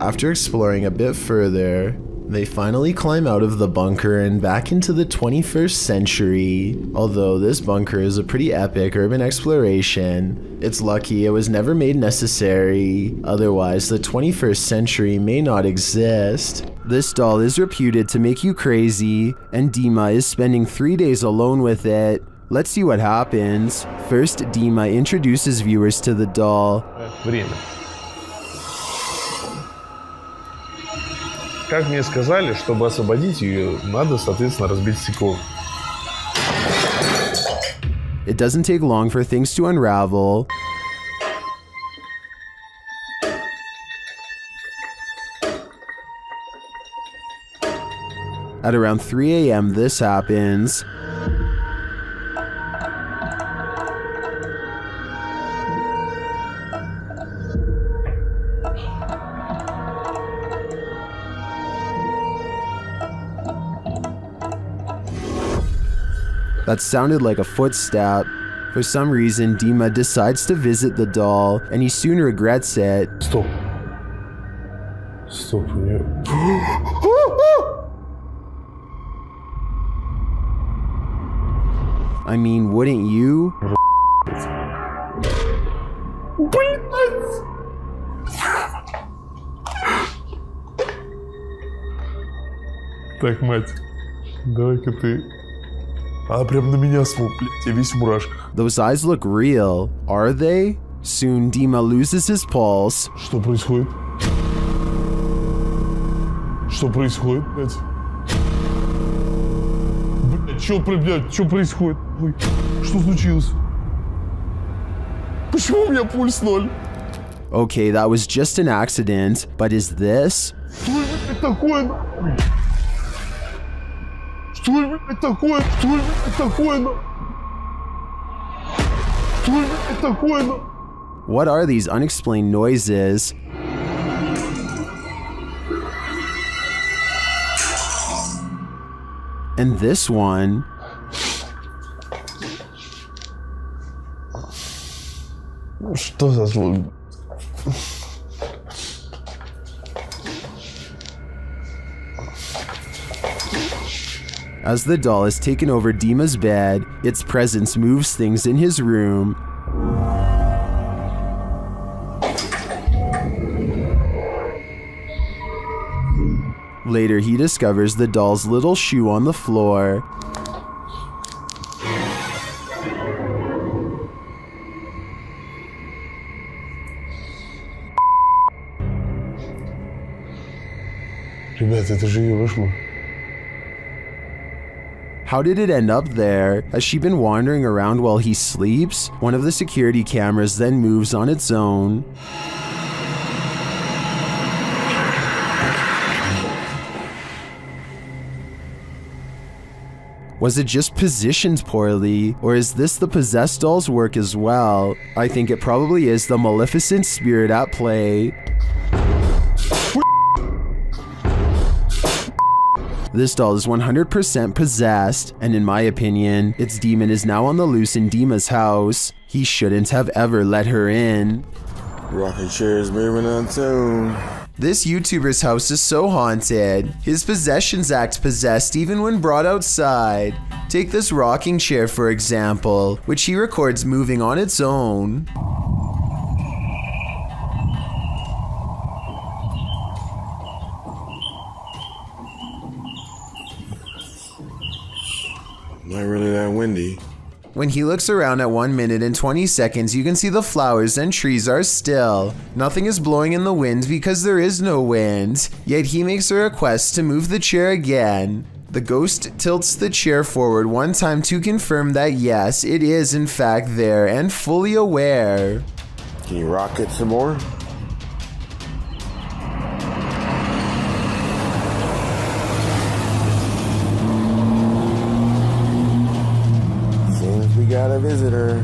After exploring a bit further, they finally climb out of the bunker and back into the 21st century. Although this bunker is a pretty epic urban exploration, it's lucky it was never made necessary. Otherwise, the 21st century may not exist. This doll is reputed to make you crazy, and Dima is spending 3 days alone with it. Let's see what happens. First, Dima introduces viewers to the doll. Как мне сказали, чтобы освободить ее, надо, соответственно, разбить стекло. It doesn't take long for things to unravel. At around 3 a.m. this happens. That sounded like a footstep. For some reason, Dima decides to visit the doll, and he soon regrets it. Stop. Stop. I mean, wouldn't you? Так, мать, давай-ка ты... А прям на меня смог, блядь, я весь в мурашках. Those eyes look real. Are they? Soon Dima loses his pulse. Что происходит? Что происходит, блядь? Блядь, что происходит? Ой, что случилось? Почему у меня пульс 0? Okay, that was just an accident, but is this? Что это такое? Что это такое? Что это такое? Что это такое? What are these unexplained noises? And this one. Что за звук? As the doll is taken over Dima's bed, its presence moves things in his room. Later, he discovers the doll's little shoe on the floor. Ребята, это же ее кошмар. How did it end up there? Has she been wandering around while he sleeps? One of the security cameras then moves on its own. Was it just positioned poorly, or is this the possessed doll's work as well? I think it probably is the maleficent spirit at play. This doll is 100% possessed, and in my opinion, its demon is now on the loose in Dima's house. He shouldn't have ever let her in. Rocking chairs moving on too. This YouTuber's house is so haunted. His possessions act possessed even when brought outside. Take this rocking chair for example, which he records moving on its own. Not really that windy. When he looks around at 1 minute and 20 seconds, you can see the flowers and trees are still. Nothing is blowing in the wind because there is no wind. Yet he makes a request to move the chair again. The ghost tilts the chair forward one time to confirm that yes, it is in fact there and fully aware. Can you rock it some more? We got a visitor.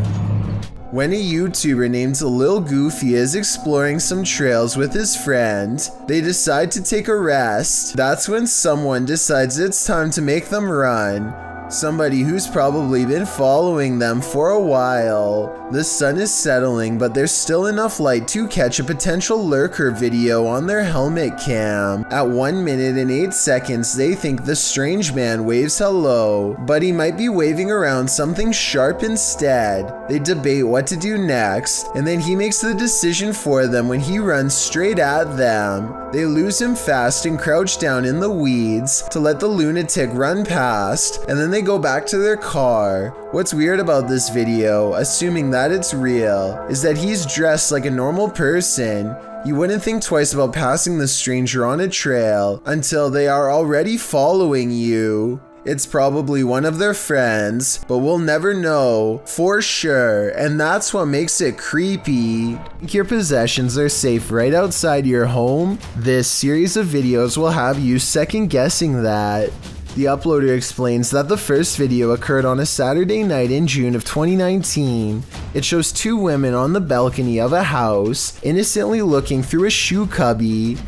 When a YouTuber named Lil Goofy is exploring some trails with his friend, they decide to take a rest. That's when someone decides it's time to make them run. Somebody who's probably been following them for a while. The sun is settling, but there's still enough light to catch a potential lurker video on their helmet cam. At 1 minute and 8 seconds, they think the strange man waves hello, but he might be waving around something sharp instead. They debate what to do next, and then he makes the decision for them when he runs straight at them. They lose him fast and crouch down in the weeds to let the lunatic run past, and then they go back to their car. What's weird about this video, assuming that it's real, is that he's dressed like a normal person. You wouldn't think twice about passing the stranger on a trail until they are already following you. It's probably one of their friends, but we'll never know for sure, and that's what makes it creepy. Your possessions are safe right outside your home? This series of videos will have you second guessing that. The uploader explains that the first video occurred on a Saturday night in June of 2019. It shows two women on the balcony of a house, innocently looking through a shoe cubby.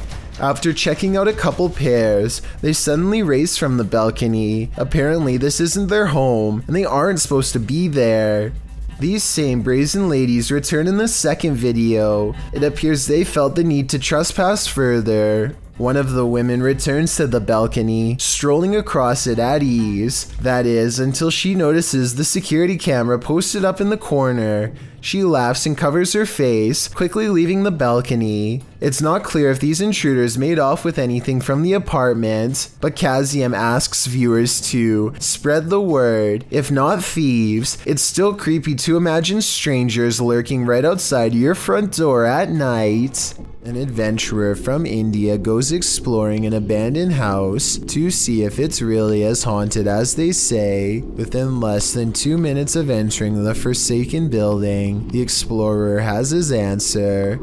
After checking out a couple pairs, they suddenly race from the balcony. Apparently this isn't their home, and they aren't supposed to be there. These same brazen ladies return in the second video. It appears they felt the need to trespass further. One of the women returns to the balcony, strolling across it at ease. That is, until she notices the security camera posted up in the corner. She laughs and covers her face, quickly leaving the balcony. It's not clear if these intruders made off with anything from the apartment, but Kazium asks viewers to spread the word. If not thieves, it's still creepy to imagine strangers lurking right outside your front door at night. An adventurer from India goes exploring an abandoned house to see if it's really as haunted as they say. Within less than 2 minutes of entering the forsaken building, the explorer has his answer.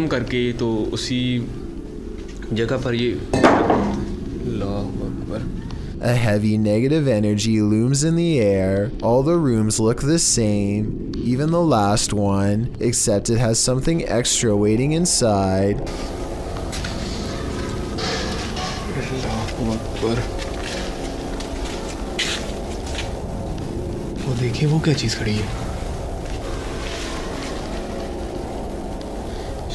करके तो उसी जगह पर ये A heavy negative energy looms in the air. All the rooms look the same, even the last one, except it has something extra waiting inside. वो देखिए वो क्या चीज़ खड़ी है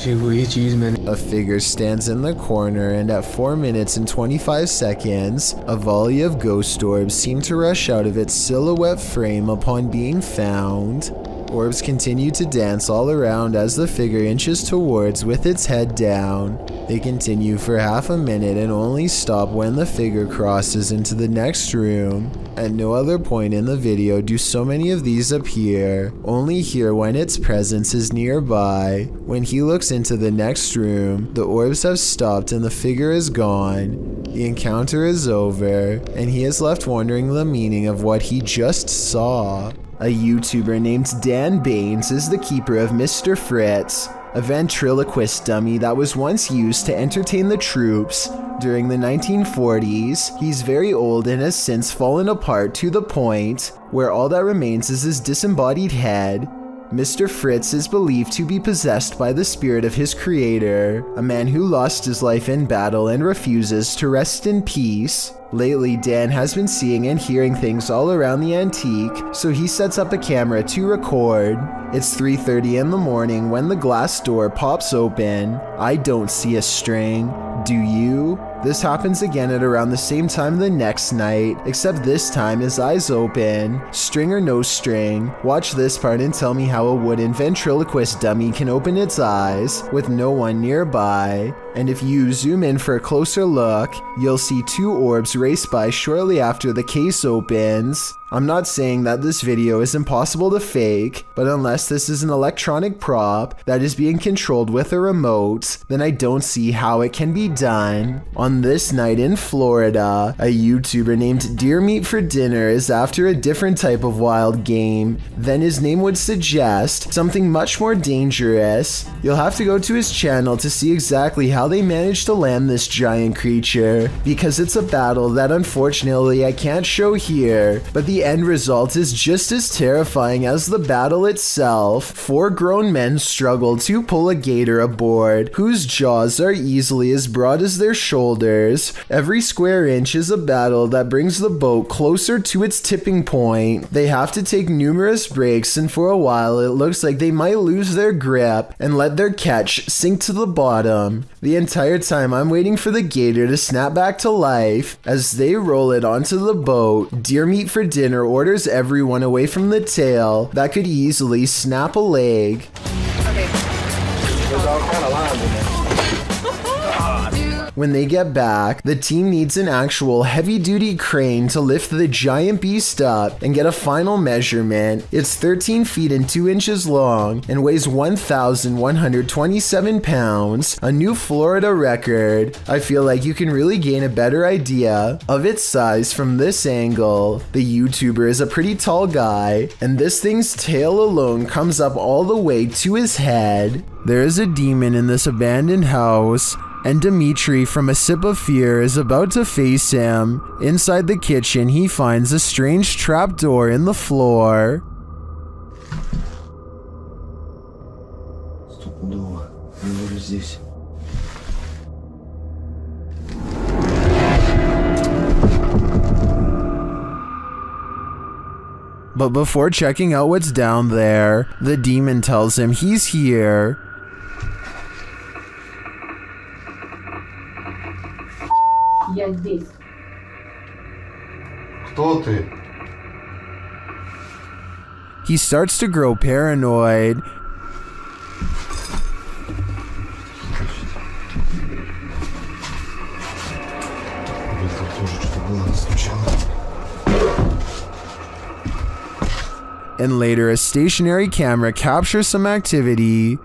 A figure stands in the corner, and at 4 minutes and 25 seconds, a volley of ghost orbs seem to rush out of its silhouette frame upon being found. Orbs continue to dance all around as the figure inches towards with its head down. They continue for half a minute and only stop when the figure crosses into the next room. At no other point in the video do so many of these appear, only here when its presence is nearby. When he looks into the next room, the orbs have stopped and the figure is gone. The encounter is over, and he is left wondering the meaning of what he just saw. A YouTuber named Dan Baines is the keeper of Mr. Fritz, a ventriloquist dummy that was once used to entertain the troops. During the 1940s, he's very old and has since fallen apart to the point where all that remains is his disembodied head. Mr. Fritz is believed to be possessed by the spirit of his creator, a man who lost his life in battle and refuses to rest in peace. Lately, Dan has been seeing and hearing things all around the antique, so he sets up a camera to record. It's 3:30 in the morning when the glass door pops open. I don't see a string. Do you? This happens again at around the same time the next night, except this time his eyes open. String or no string, watch this part and tell me how a wooden ventriloquist dummy can open its eyes with no one nearby. And if you zoom in for a closer look, you'll see two orbs race by shortly after the case opens. I'm not saying that this video is impossible to fake, but unless this is an electronic prop that is being controlled with a remote, then I don't see how it can be done. On this night in Florida, a YouTuber named Deer Meat for Dinner is after a different type of wild game than his name would suggest, something much more dangerous. You'll have to go to his channel to see exactly how they managed to land this giant creature, because it's a battle that unfortunately I can't show here, but the end result is just as terrifying as the battle itself. 4 grown men struggle to pull a gator aboard, whose jaws are easily as broad as their shoulders. Every square inch is a battle that brings the boat closer to its tipping point. They have to take numerous breaks, and for a while it looks like they might lose their grip and let their catch sink to the bottom. The entire time I'm waiting for the gator to snap back to life. As they roll it onto the boat, Deer Meat for Dinner orders everyone away from the tail that could easily snap a leg. There's all kind of lines in there. When they get back, the team needs an actual heavy-duty crane to lift the giant beast up and get a final measurement. It's 13 feet and 2 inches long and weighs 1,127 pounds, a new Florida record. I feel like you can really gain a better idea of its size from this angle. The YouTuber is a pretty tall guy, and this thing's tail alone comes up all the way to his head. There is a demon in this abandoned house, and Dimitri from A Sip of Fear is about to face him. Inside the kitchen, he finds a strange trapdoor in the floor. But before checking out what's down there, the demon tells him he's here. Я здесь. Кто ты? He starts to grow paranoid. And later, a stationary camera captures some activity.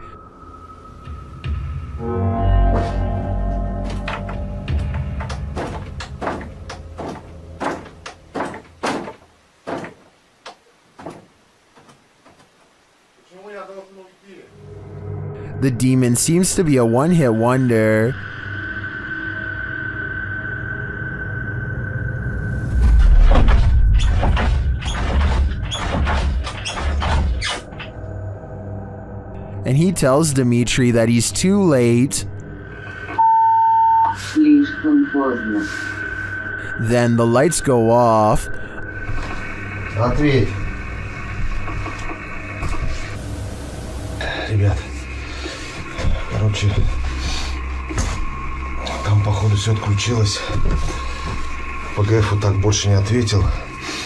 The demon seems to be a one-hit wonder. And he tells Dimitri that he's too late. Then the lights go off. Ответь. Ребят, короче, там походу все отключилось. ПГФ так больше не ответил.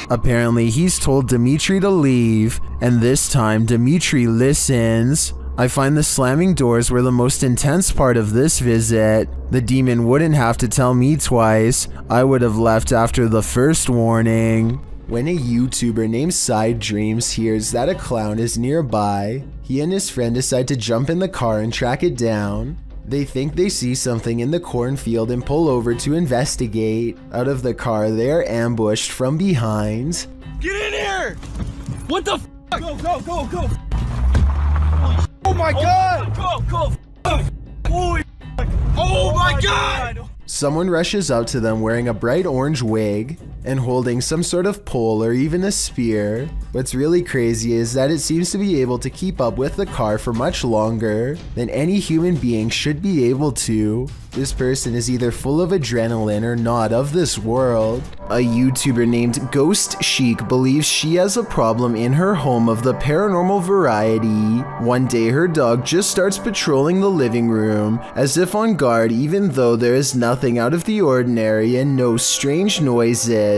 Apparently, he's told Dimitri to leave, and this time Dimitri listens. I find the slamming doors were the most intense part of this visit. The demon wouldn't have to tell me twice. I would have left after the first warning. When a YouTuber named Side Dreams hears that a clown is nearby, he and his friend decide to jump in the car and track it down. They think they see something in the cornfield and pull over to investigate. Out of the car, they are ambushed from behind. Get in here! What the f? Go, go, go, go! Oh my god! Go, go! Oh my god! Someone rushes up to them wearing a bright orange wig and holding some sort of pole or even a spear. What's really crazy is that it seems to be able to keep up with the car for much longer than any human being should be able to. This person is either full of adrenaline or not of this world. A YouTuber named Ghost Chic believes she has a problem in her home of the paranormal variety. One day her dog just starts patrolling the living room as if on guard, even though there is nothing out of the ordinary and no strange noises.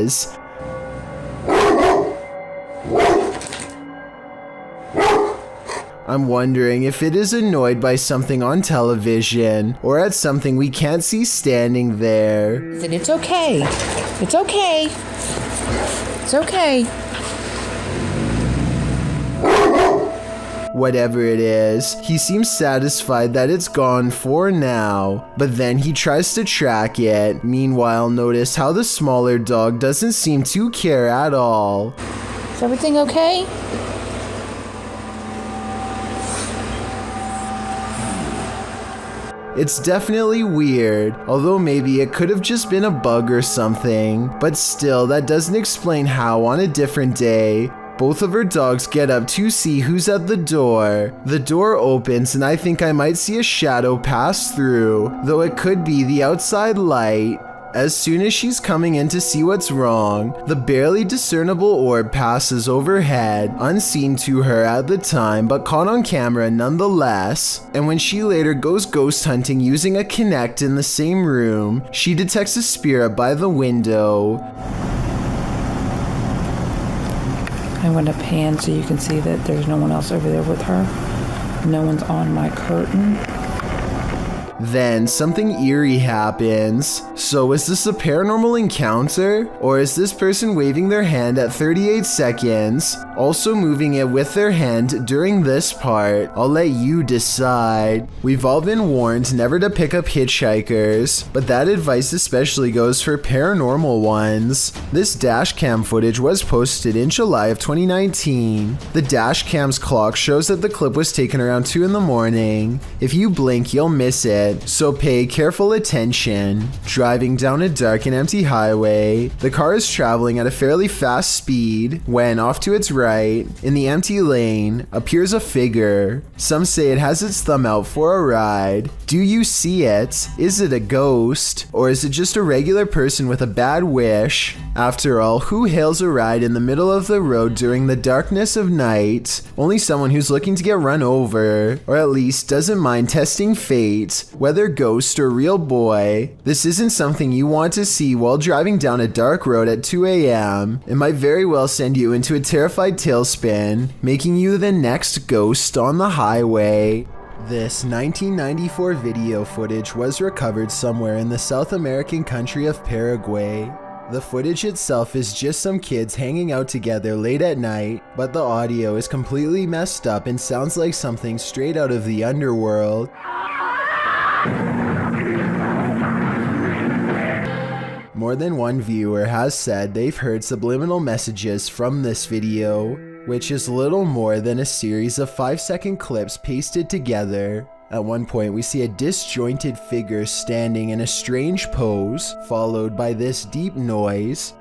I'm wondering if it is annoyed by something on television or at something we can't see standing there. It's okay. It's okay. It's okay. Whatever it is, he seems satisfied that it's gone for now, but then he tries to track it. Meanwhile, notice how the smaller dog doesn't seem to care at all. Is everything okay? It's definitely weird, although maybe it could have just been a bug or something, but still, that doesn't explain how on a different day, both of her dogs get up to see who's at the door. The door opens and I think I might see a shadow pass through, though it could be the outside light. As soon as she's coming in to see what's wrong, the barely discernible orb passes overhead, unseen to her at the time but caught on camera nonetheless. And when she later goes ghost hunting using a Kinect in the same room, she detects a spirit by the window. I'm going to pan so you can see that there's no one else over there with her. No one's on my curtain. Then something eerie happens. So is this a paranormal encounter? Or is this person waving their hand at 38 seconds, also moving it with their hand during this part? I'll let you decide. We've all been warned never to pick up hitchhikers, but that advice especially goes for paranormal ones. This dash cam footage was posted in July of 2019. The dash cam's clock shows that the clip was taken around 2 in the morning. If you blink, you'll miss it. So pay careful attention. Driving down a dark and empty highway, the car is traveling at a fairly fast speed when, off to its right, in the empty lane, appears a figure. Some say it has its thumb out for a ride. Do you see it? Is it a ghost? Or is it just a regular person with a bad wish? After all, who hails a ride in the middle of the road during the darkness of night? Only someone who's looking to get run over, or at least doesn't mind testing fate. Whether ghost or real boy, this isn't something you want to see while driving down a dark road at 2 a.m. It might very well send you into a terrified tailspin, making you the next ghost on the highway. This 1994 video footage was recovered somewhere in the South American country of Paraguay. The footage itself is just some kids hanging out together late at night, but the audio is completely messed up and sounds like something straight out of the underworld. More than one viewer has said they've heard subliminal messages from this video, which is little more than a series of 5-second clips pasted together. At one point, we see a disjointed figure standing in a strange pose, followed by this deep noise.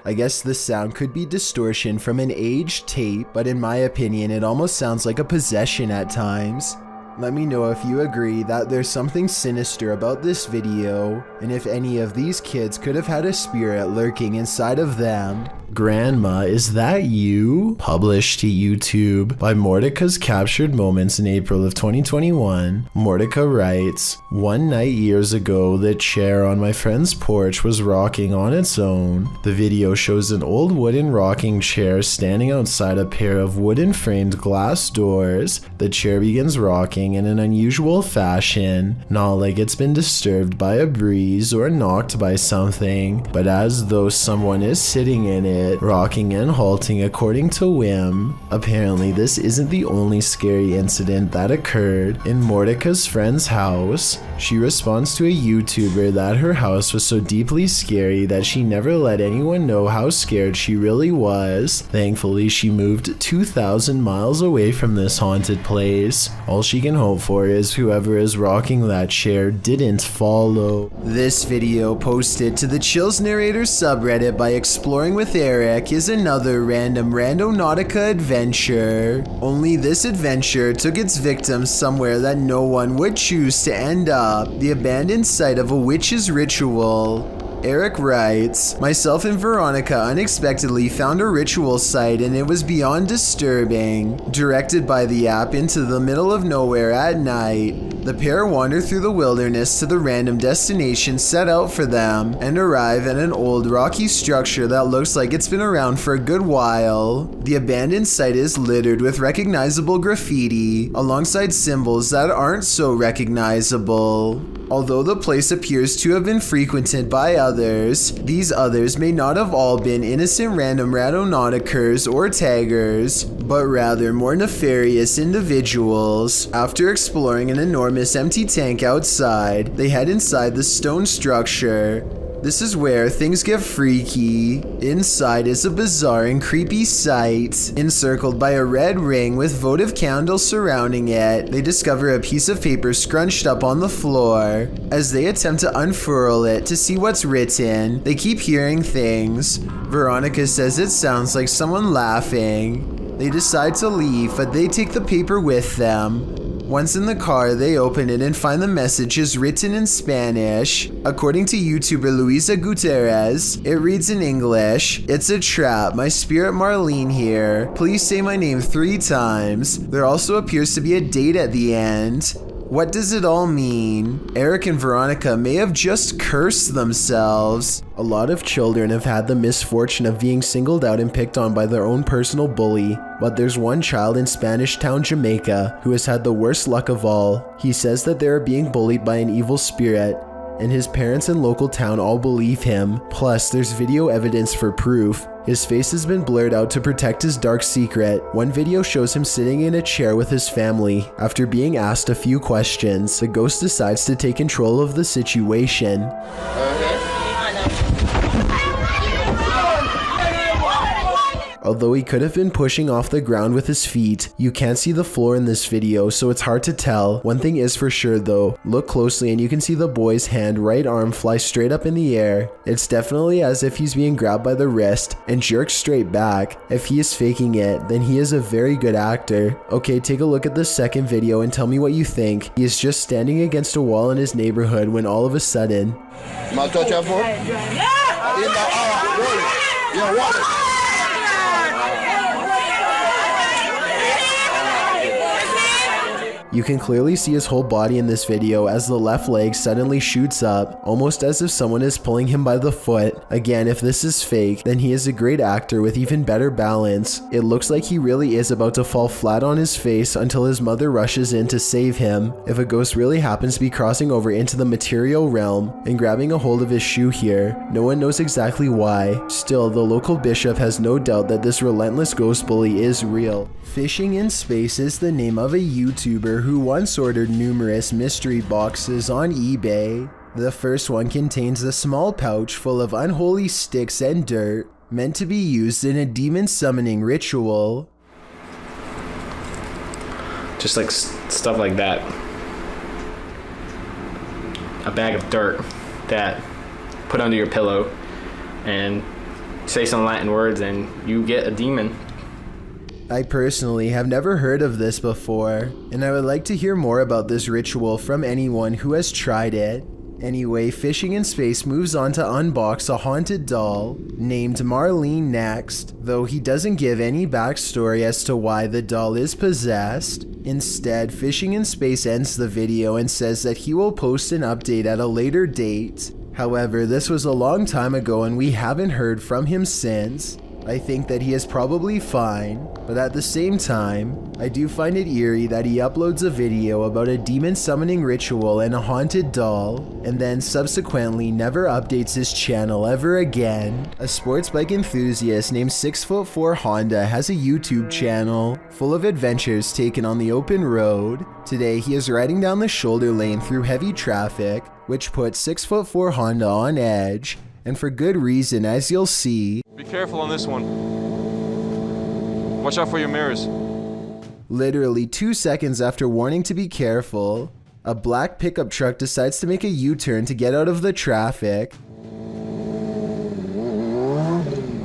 I guess this sound could be distortion from an aged tape, but in my opinion, it almost sounds like a possession at times. Let me know if you agree that there's something sinister about this video, and if any of these kids could have had a spirit lurking inside of them. Grandma, is that you? Published to YouTube by Mordecai's Captured Moments in April of 2021. Mordecai writes, "One night years ago, the chair on my friend's porch was rocking on its own. The video shows an old wooden rocking chair standing outside a pair of wooden framed glass doors. The chair begins rocking in an unusual fashion, not like it's been disturbed by a breeze or knocked by something, but as though someone is sitting in it, rocking and halting according to whim. Apparently, this isn't the only scary incident that occurred in Mordecai's friend's house. She responds to a YouTuber that her house was so deeply scary that she never let anyone know how scared she really was. Thankfully, she moved 2,000 miles away from this haunted place. All she can hope for is whoever is rocking that chair didn't follow." This video, posted to the Chills Narrator subreddit by Exploring with Eric, is another random Randonautica adventure. Only this adventure took its victims somewhere that no one would choose to end up: the abandoned site of a witch's ritual. Eric writes, "Myself and Veronica unexpectedly found a ritual site and it was beyond disturbing. Directed by the app into the middle of nowhere at night, the pair wander through the wilderness to the random destination set out for them and arrive at an old rocky structure that looks like it's been around for a good while. The abandoned site is littered with recognizable graffiti alongside symbols that aren't so recognizable. Although the place appears to have been frequented by others, these others may not have all been innocent random Randonauticers or taggers, but rather more nefarious individuals. After exploring an enormous empty tank outside, they head inside the stone structure. This is where things get freaky. Inside is a bizarre and creepy sight. Encircled by a red ring with votive candles surrounding it, they discover a piece of paper scrunched up on the floor. As they attempt to unfurl it to see what's written, they keep hearing things. Veronica says it sounds like someone laughing. They decide to leave, but they take the paper with them. Once in the car, they open it and find the messages written in Spanish. According to YouTuber Luisa Gutierrez, it reads in English, "It's a trap, my spirit Marlene here. Please say my name 3 times. There also appears to be a date at the end. What does it all mean?" Eric and Veronica may have just cursed themselves. A lot of children have had the misfortune of being singled out and picked on by their own personal bully, but there's one child in Spanish Town, Jamaica, who has had the worst luck of all. He says that they are being bullied by an evil spirit, and his parents and local town all believe him. Plus, there's video evidence for proof. His face has been blurred out to protect his dark secret. One video shows him sitting in a chair with his family. After being asked a few questions, the ghost decides to take control of the situation. Although he could have been pushing off the ground with his feet, you can't see the floor in this video, so it's hard to tell. One thing is for sure though, look closely and you can see the boy's right arm fly straight up in the air. It's definitely as if he's being grabbed by the wrist and jerked straight back. If he is faking it, then he is a very good actor. Okay, take a look at the second video and tell me what you think. He is just standing against a wall in his neighborhood when all of a sudden... You can clearly see his whole body in this video as the left leg suddenly shoots up, almost as if someone is pulling him by the foot. Again, if this is fake, then he is a great actor with even better balance. It looks like he really is about to fall flat on his face until his mother rushes in to save him. If a ghost really happens to be crossing over into the material realm and grabbing a hold of his shoe here, no one knows exactly why. Still, the local bishop has no doubt that this relentless ghost bully is real. Fishing in Space is the name of a YouTuber who once ordered numerous mystery boxes on eBay. The first one contains a small pouch full of unholy sticks and dirt, meant to be used in a demon summoning ritual. Just like stuff like that. A bag of dirt that put under your pillow and say some Latin words and you get a demon. I personally have never heard of this before, and I would like to hear more about this ritual from anyone who has tried it. Anyway, Fishing in Space moves on to unbox a haunted doll named Marlene next, though he doesn't give any backstory as to why the doll is possessed. Instead, Fishing in Space ends the video and says that he will post an update at a later date. However, this was a long time ago and we haven't heard from him since. I think that he is probably fine, but at the same time, I do find it eerie that he uploads a video about a demon summoning ritual and a haunted doll, and then subsequently never updates his channel ever again. A sports bike enthusiast named 6'4" Honda has a YouTube channel full of adventures taken on the open road. Today, he is riding down the shoulder lane through heavy traffic, which puts 6'4" Honda on edge, and for good reason, as you'll see. Be careful on this one. Watch out for your mirrors. Literally 2 seconds after warning to be careful, a black pickup truck decides to make a U-turn to get out of the traffic.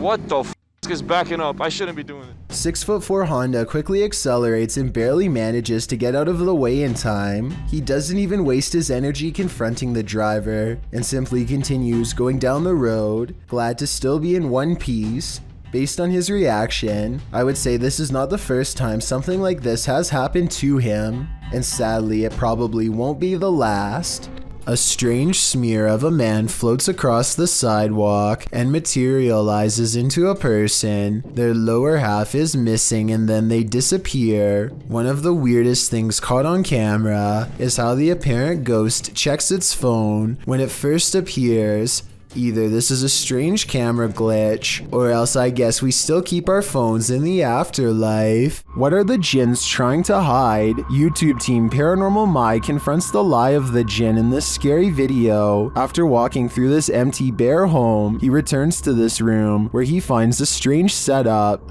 What the f is backing up? I shouldn't be doing it. 6'4" Honda quickly accelerates and barely manages to get out of the way in time. He doesn't even waste his energy confronting the driver and simply continues going down the road, glad to still be in one piece. Based on his reaction, I would say this is not the first time something like this has happened to him, and sadly it probably won't be the last. A strange smear of a man floats across the sidewalk and materializes into a person. Their lower half is missing and then they disappear. One of the weirdest things caught on camera is how the apparent ghost checks its phone when it first appears. Either this is a strange camera glitch, or else I guess we still keep our phones in the afterlife. What are the jinns trying to hide? YouTube team Paranormal Mai confronts the lie of the jinn in this scary video. After walking through this empty bare home, he returns to this room where he finds a strange setup.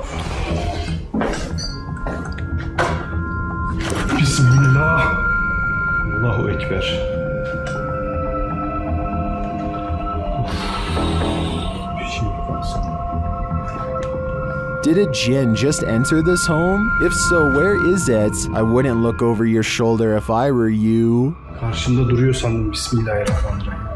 Bismillah. Allahu Ekber. Did a jinn just enter this home? If so, where is it? I wouldn't look over your shoulder if I were you. Karşımda duruyor sandım. Bismillahirrahmanirrahim.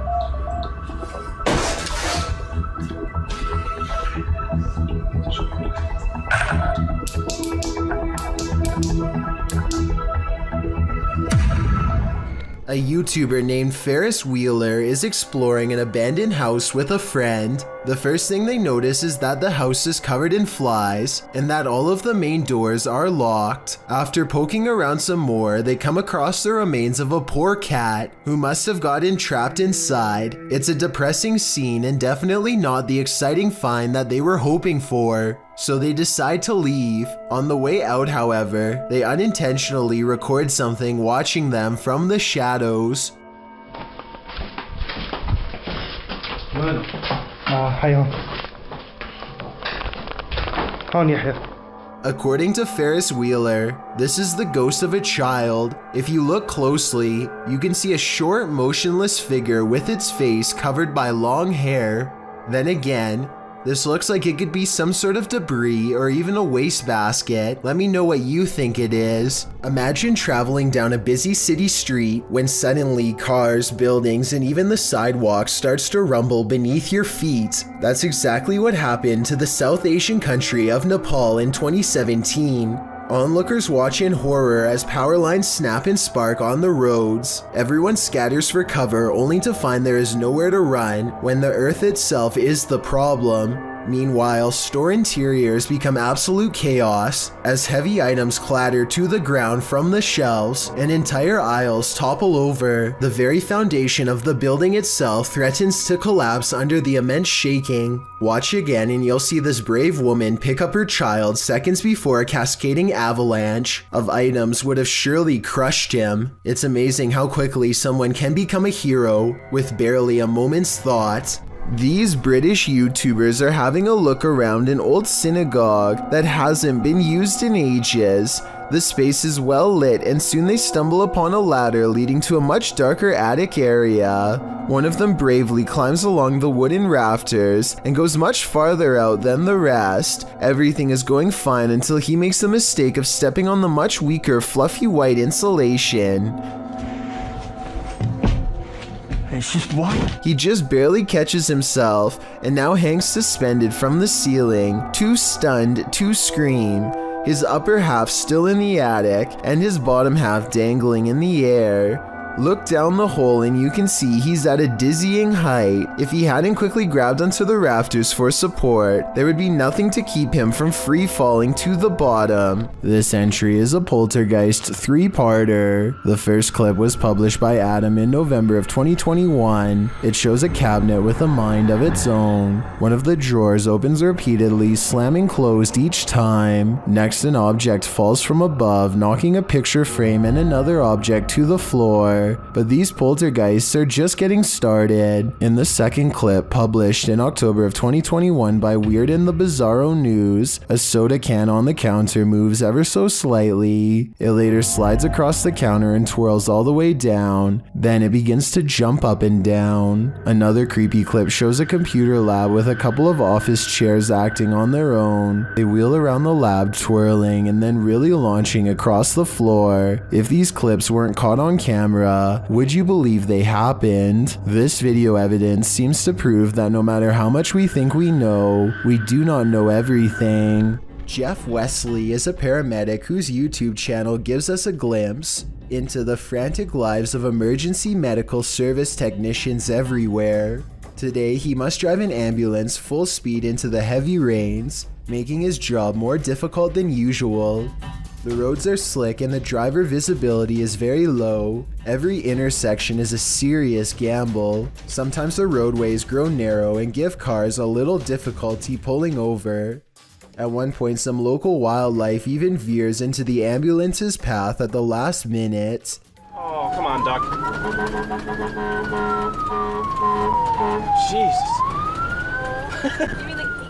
A YouTuber named Ferris Wheeler is exploring an abandoned house with a friend. The first thing they notice is that the house is covered in flies and that all of the main doors are locked. After poking around some more, they come across the remains of a poor cat who must have gotten trapped inside. It's a depressing scene and definitely not the exciting find that they were hoping for. So they decide to leave. On the way out, however, they unintentionally record something watching them from the shadows. According to Ferris Wheeler, this is the ghost of a child. If you look closely, you can see a short, motionless figure with its face covered by long hair. Then again, this looks like it could be some sort of debris or even a wastebasket. Let me know what you think it is. Imagine traveling down a busy city street when suddenly cars, buildings, and even the sidewalk starts to rumble beneath your feet. That's exactly what happened to the South Asian country of Nepal in 2017. Onlookers watch in horror as power lines snap and spark on the roads. Everyone scatters for cover only to find there is nowhere to run when the earth itself is the problem. Meanwhile, store interiors become absolute chaos as heavy items clatter to the ground from the shelves and entire aisles topple over. The very foundation of the building itself threatens to collapse under the immense shaking. Watch again and you'll see this brave woman pick up her child seconds before a cascading avalanche of items would have surely crushed him. It's amazing how quickly someone can become a hero with barely a moment's thought. These British YouTubers are having a look around an old synagogue that hasn't been used in ages. The space is well lit and soon they stumble upon a ladder leading to a much darker attic area. One of them bravely climbs along the wooden rafters and goes much farther out than the rest. Everything is going fine until he makes the mistake of stepping on the much weaker fluffy white insulation. He just barely catches himself and now hangs suspended from the ceiling, too stunned to scream. His upper half still in the attic and his bottom half dangling in the air. Look down the hole and you can see he's at a dizzying height. If he hadn't quickly grabbed onto the rafters for support, there would be nothing to keep him from free falling to the bottom. This entry is a Poltergeist 3-parter. The first clip was published by Adam in November of 2021. It shows a cabinet with a mind of its own. One of the drawers opens repeatedly, slamming closed each time. Next, an object falls from above, knocking a picture frame and another object to the floor. But these poltergeists are just getting started. In the second clip, published in October of 2021 by Weird and the Bizarro News, a soda can on the counter moves ever so slightly. It later slides across the counter and twirls all the way down. Then it begins to jump up and down. Another creepy clip shows a computer lab with a couple of office chairs acting on their own. They wheel around the lab, twirling and then really launching across the floor. If these clips weren't caught on camera, would you believe they happened? This video evidence seems to prove that no matter how much we think we know, we do not know everything. Jeff Wesley is a paramedic whose YouTube channel gives us a glimpse into the frantic lives of emergency medical service technicians everywhere. Today, he must drive an ambulance full speed into the heavy rains, making his job more difficult than usual. The roads are slick and the driver visibility is very low. Every intersection is a serious gamble. Sometimes the roadways grow narrow and give cars a little difficulty pulling over. At one point, some local wildlife even veers into the ambulance's path at the last minute. Oh, come on, Doc. Jesus.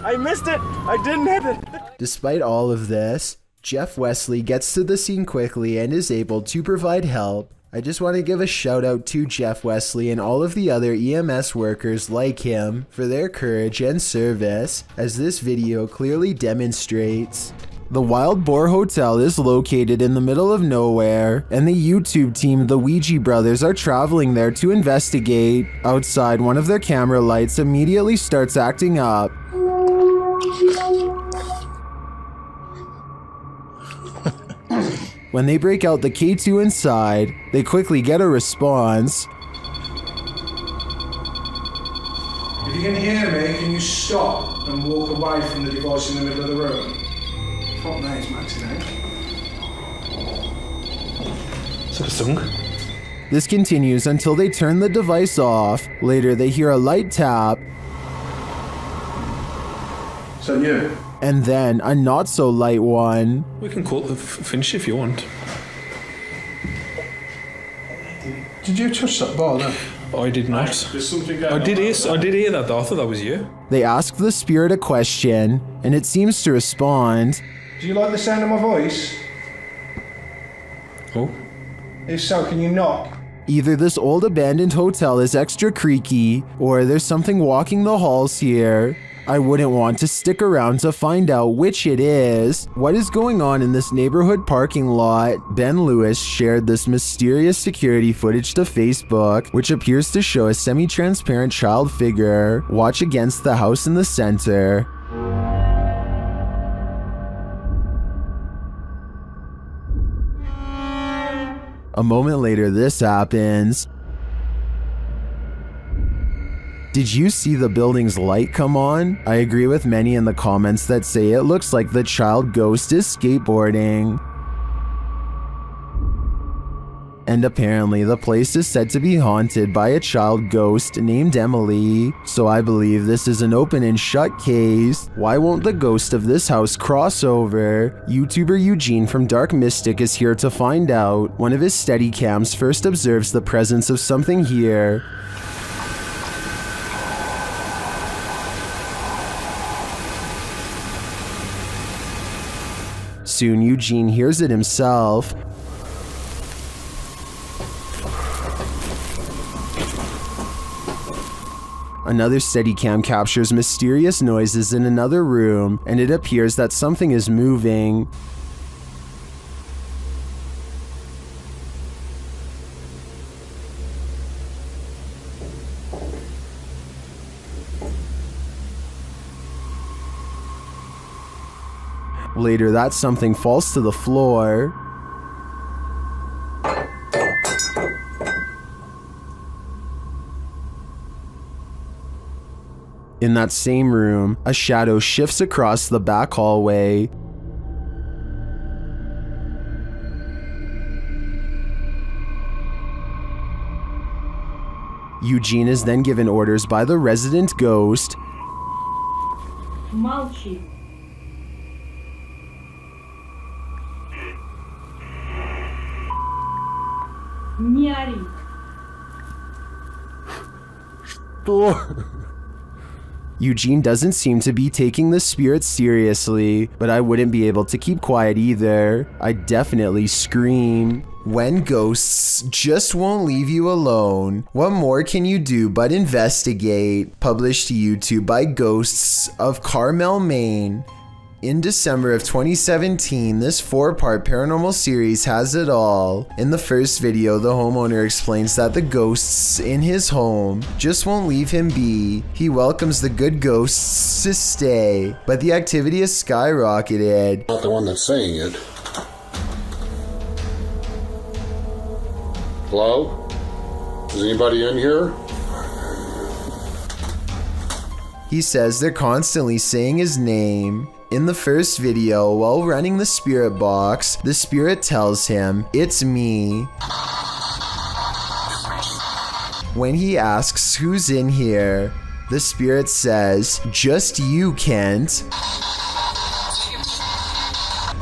I missed it. I didn't hit it. Despite all of this, Jeff Wesley gets to the scene quickly and is able to provide help. I just want to give a shout out to Jeff Wesley and all of the other EMS workers like him for their courage and service, as this video clearly demonstrates. The Wild Boar Hotel is located in the middle of nowhere, and the YouTube team, the Ouija brothers, are traveling there to investigate. Outside, one of their camera lights immediately starts acting up. When they break out the K2 inside, they quickly get a response. If you can hear me, can you stop and walk away from the device in the middle of the room? Fuck me, it's Maxi now. Is that a song? This continues until they turn the device off. Later, they hear a light tap. So you? And then a not so light one. We can finish if you want. Did you touch that bar then? I did not. There's something going on. I did hear that though. I thought that was you. They ask the spirit a question, and it seems to respond. Do you like the sound of my voice? Oh. If so, can you knock? Either this old abandoned hotel is extra creaky, or there's something walking the halls here. I wouldn't want to stick around to find out which it is. What is going on in this neighborhood parking lot? Ben Lewis shared this mysterious security footage to Facebook, which appears to show a semi-transparent child figure watch against the house in the center. A moment later, this happens. Did you see the building's light come on? I agree with many in the comments that say it looks like the child ghost is skateboarding. And apparently the place is said to be haunted by a child ghost named Emily. So I believe this is an open and shut case. Why won't the ghost of this house cross over? YouTuber Eugene from Dark Mystic is here to find out. One of his Steadicams first observes the presence of something here. Soon Eugene hears it himself. Another Steadicam captures mysterious noises in another room, and it appears that something is moving. Later, that something falls to the floor. In that same room, a shadow shifts across the back hallway. Eugene is then given orders by the resident ghost Молчи. Не ори. Eugene doesn't seem to be taking the spirit seriously, but I wouldn't be able to keep quiet either. I'd definitely scream. When ghosts just won't leave you alone, what more can you do but investigate? Published to YouTube by Ghosts of Carmel, Maine. In December of 2017, this 4-part paranormal series has it all. In the first video, the homeowner explains that the ghosts in his home just won't leave him be. He welcomes the good ghosts to stay, but the activity has skyrocketed. Not the one that's saying it. Hello? Is anybody in here? He says they're constantly saying his name. In the first video, while running the spirit box, the spirit tells him, "It's me." When he asks who's in here, the spirit says, "Just you, Kent."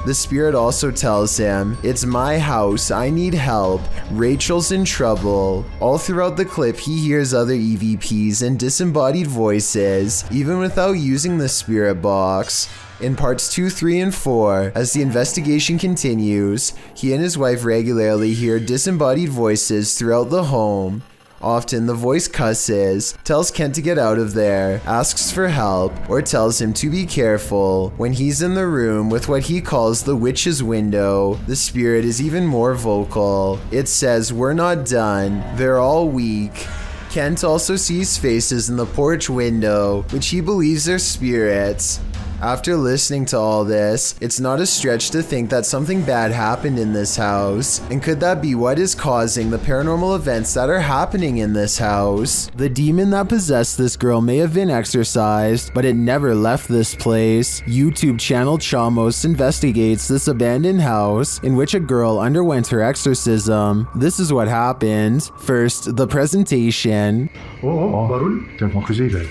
The spirit also tells him, "It's my house, I need help, Rachel's in trouble." All throughout the clip, he hears other EVPs and disembodied voices, even without using the spirit box. In parts 2, 3, and 4, as the investigation continues, he and his wife regularly hear disembodied voices throughout the home. Often the voice cusses, tells Kent to get out of there, asks for help, or tells him to be careful. When he's in the room with what he calls the witch's window, the spirit is even more vocal. It says, "We're not done, they're all weak." Kent also sees faces in the porch window, which he believes are spirits. After listening to all this, it's not a stretch to think that something bad happened in this house. And could that be what is causing the paranormal events that are happening in this house? The demon that possessed this girl may have been exorcised, but it never left this place. YouTube channel Chamos investigates this abandoned house in which a girl underwent her exorcism. This is what happened. First, the presentation. Oh, barulho? Tem alguma coisa aí, velho?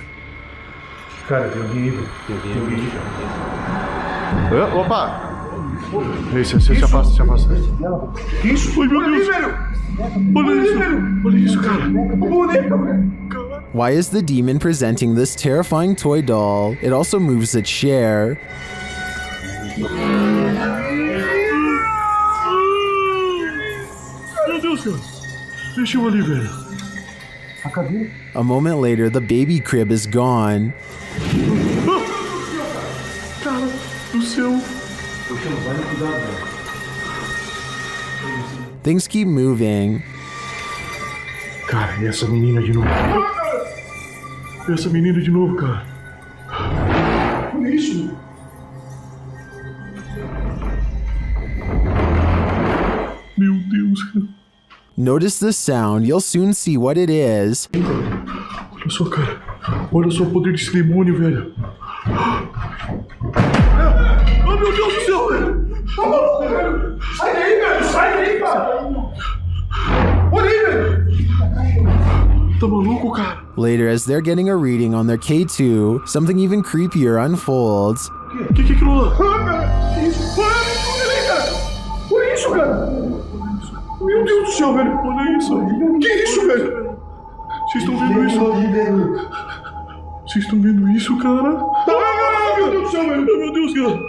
Cara, tem alguém aí, velho. Opa! Ei, se afasta, se afasta. Que isso? Ai, meu Deus! Olha isso, cara! Why is the demon presenting this terrifying toy doll? It also moves a chair. Meu Deus, cara! Deixa eu ali, velho. A moment later, the baby crib is gone. Cara do céu. Things keep moving. Cara, e essa menina de novo? Essa menina de novo, cara. Olha isso. Meu Deus, cara. Notice the sound, you'll soon see what it is. Olha só, cara. Olha só o poder desse demônio, velho. Oh, meu Deus do céu, velho. Tá maluco, velho. Sai daí, velho. Sai daí, cara. Olha aí, velho. Tá maluco, cara. Later, as they're getting a reading on their K2, something even creepier unfolds. Que é aquilo lá? Ah, cara. Que isso? Olha aí, cara. Olha isso, cara. Meu Deus do céu, velho. Olha isso. Que isso, velho? Vocês estão vendo isso? Vocês estão vendo isso, cara? Ah, meu Deus do céu, velho. Meu Deus, cara.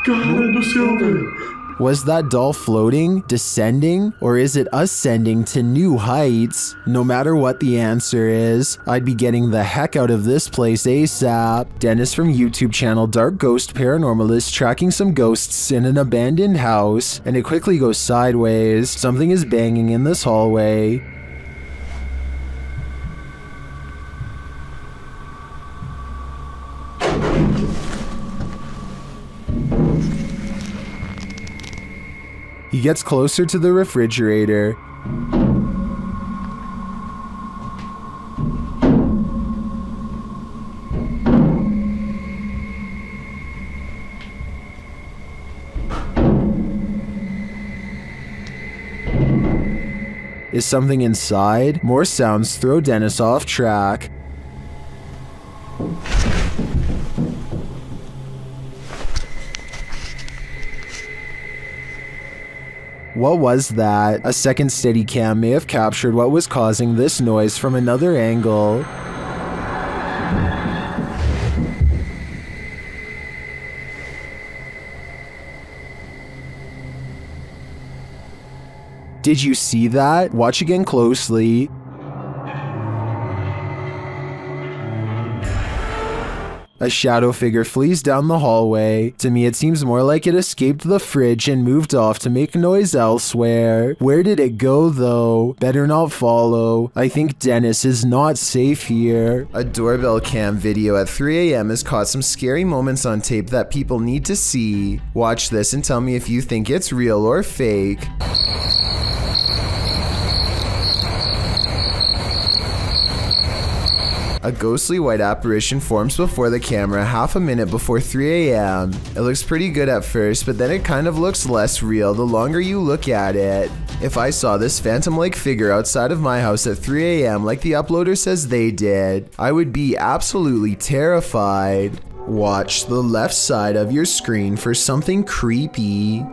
Cara do céu, velho. Was that doll floating, descending, or is it ascending to new heights? No matter what the answer is, I'd be getting the heck out of this place ASAP. Dennis from YouTube channel Dark Ghost Paranormal is tracking some ghosts in an abandoned house, and it quickly goes sideways. Something is banging in this hallway. He gets closer to the refrigerator. Is something inside? More sounds throw Dennis off track. What was that? A second Steadicam may have captured what was causing this noise from another angle. Did you see that? Watch again closely. A shadow figure flees down the hallway. To me, it seems more like it escaped the fridge and moved off to make noise elsewhere. Where did it go, though? Better not follow. I think Dennis is not safe here. A doorbell cam video at 3 a.m. has caught some scary moments on tape that people need to see. Watch this and tell me if you think it's real or fake. A ghostly white apparition forms before the camera half a minute before 3 a.m. It looks pretty good at first, but then it kind of looks less real the longer you look at it. If I saw this phantom-like figure outside of my house at 3 a.m. like the uploader says they did, I would be absolutely terrified. Watch the left side of your screen for something creepy.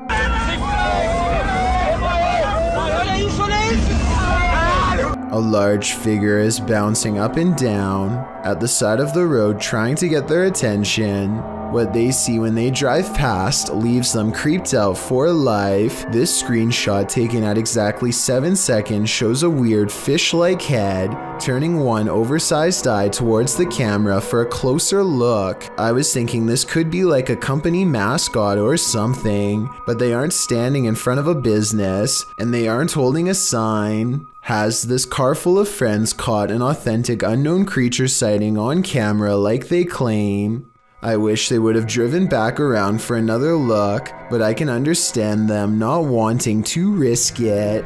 A large figure is bouncing up and down at the side of the road trying to get their attention. What they see when they drive past leaves them creeped out for life. This screenshot taken at exactly 7 seconds shows a weird fish-like head turning one oversized eye towards the camera for a closer look. I was thinking this could be like a company mascot or something, but they aren't standing in front of a business and they aren't holding a sign. Has this car full of friends caught an authentic unknown creature sighting on camera like they claim? I wish they would have driven back around for another look, but I can understand them not wanting to risk it.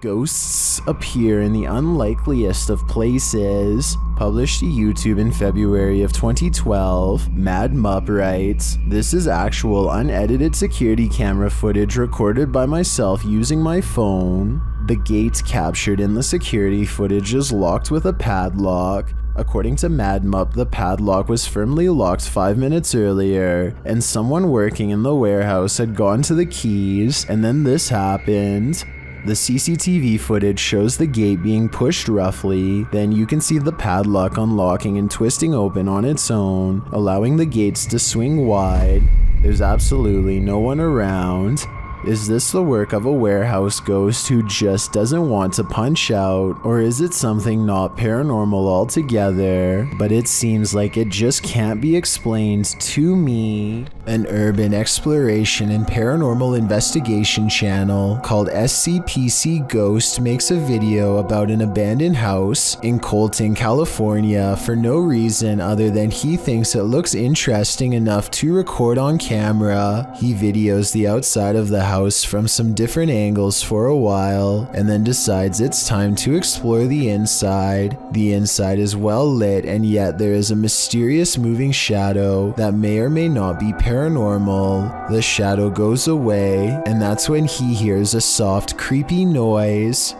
Ghosts appear in the unlikeliest of places. Published to YouTube in February of 2012, Mad Mup writes, "This is actual unedited security camera footage recorded by myself using my phone. The gate captured in the security footage is locked with a padlock. According to Mad Mup, the padlock was firmly locked 5 minutes earlier, and someone working in the warehouse had gone to the keys, and then this happened." The CCTV footage shows the gate being pushed roughly, then you can see the padlock unlocking and twisting open on its own, allowing the gates to swing wide. There's absolutely no one around. Is this the work of a warehouse ghost who just doesn't want to punch out, or is it something not paranormal altogether, but it seems like it just can't be explained to me? An urban exploration and paranormal investigation channel called SCPC Ghost makes a video about an abandoned house in Colton, California for no reason other than he thinks it looks interesting enough to record on camera. He videos the outside of the house from some different angles for a while and then decides it's time to explore the inside. The inside is well lit, and yet there is a mysterious moving shadow that may or may not be paranormal. The shadow goes away, and that's when he hears a soft, creepy noise.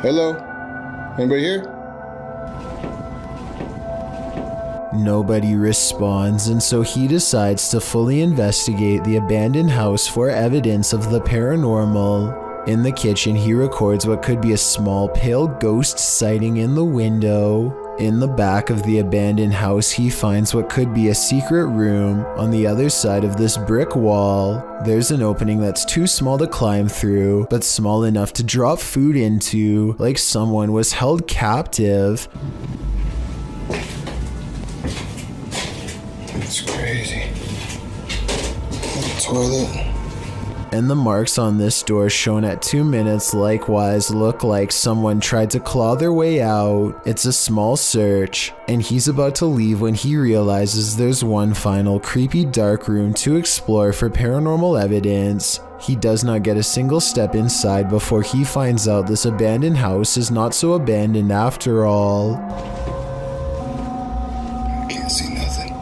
Hello? Anybody here? Nobody responds, and so he decides to fully investigate the abandoned house for evidence of the paranormal. In the kitchen, he records what could be a small pale ghost sighting in the window. In the back of the abandoned house, he finds what could be a secret room on the other side of this brick wall. There's an opening that's too small to climb through, but small enough to drop food into, like someone was held captive. It's crazy. The toilet. And the marks on this door shown at 2 minutes likewise look like someone tried to claw their way out. It's a small search, and he's about to leave when he realizes there's one final creepy dark room to explore for paranormal evidence. He does not get a single step inside before he finds out this abandoned house is not so abandoned after all. Can't see nothing.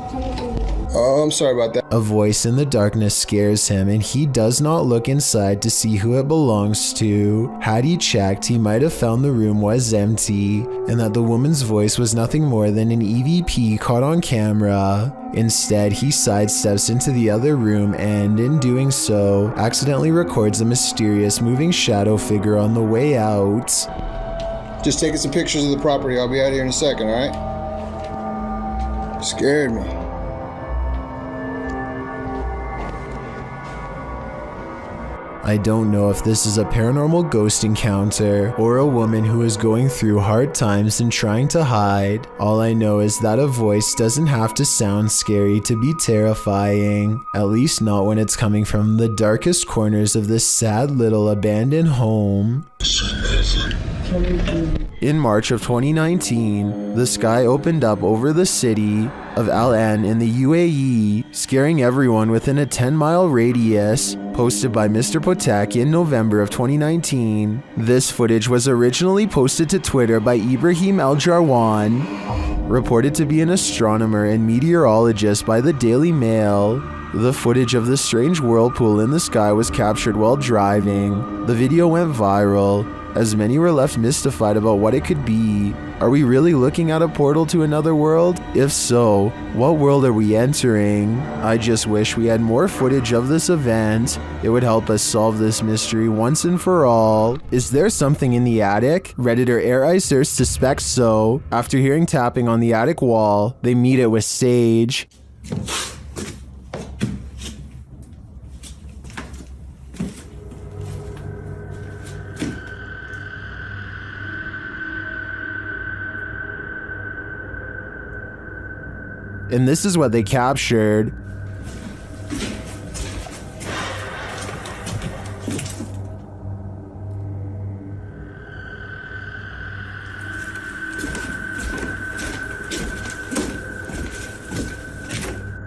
Oh, I'm sorry about that. A voice in the darkness scares him, and he does not look inside to see who it belongs to. Had he checked, he might have found the room was empty, and that the woman's voice was nothing more than an EVP caught on camera. Instead, he sidesteps into the other room and, in doing so, accidentally records a mysterious moving shadow figure on the way out. Just taking some pictures of the property. I'll be out here in a second, alright? Scared me. I don't know if this is a paranormal ghost encounter or a woman who is going through hard times and trying to hide. All I know is that a voice doesn't have to sound scary to be terrifying, at least not when it's coming from the darkest corners of this sad little abandoned home. In March of 2019, the sky opened up over the city of Al Ain in the UAE, scaring everyone within a 10-mile radius. Posted by Mr. Potek in November of 2019. This footage was originally posted to Twitter by Ibrahim Al Jarwan, reported to be an astronomer and meteorologist by the Daily Mail. The footage of the strange whirlpool in the sky was captured while driving. The video went viral, as many were left mystified about what it could be. Are we really looking at a portal to another world? If so, what world are we entering? I just wish we had more footage of this event. It would help us solve this mystery once and for all. Is there something in the attic? Redditor Air Icer suspects so. After hearing tapping on the attic wall, they meet it with Sage. And this is what they captured.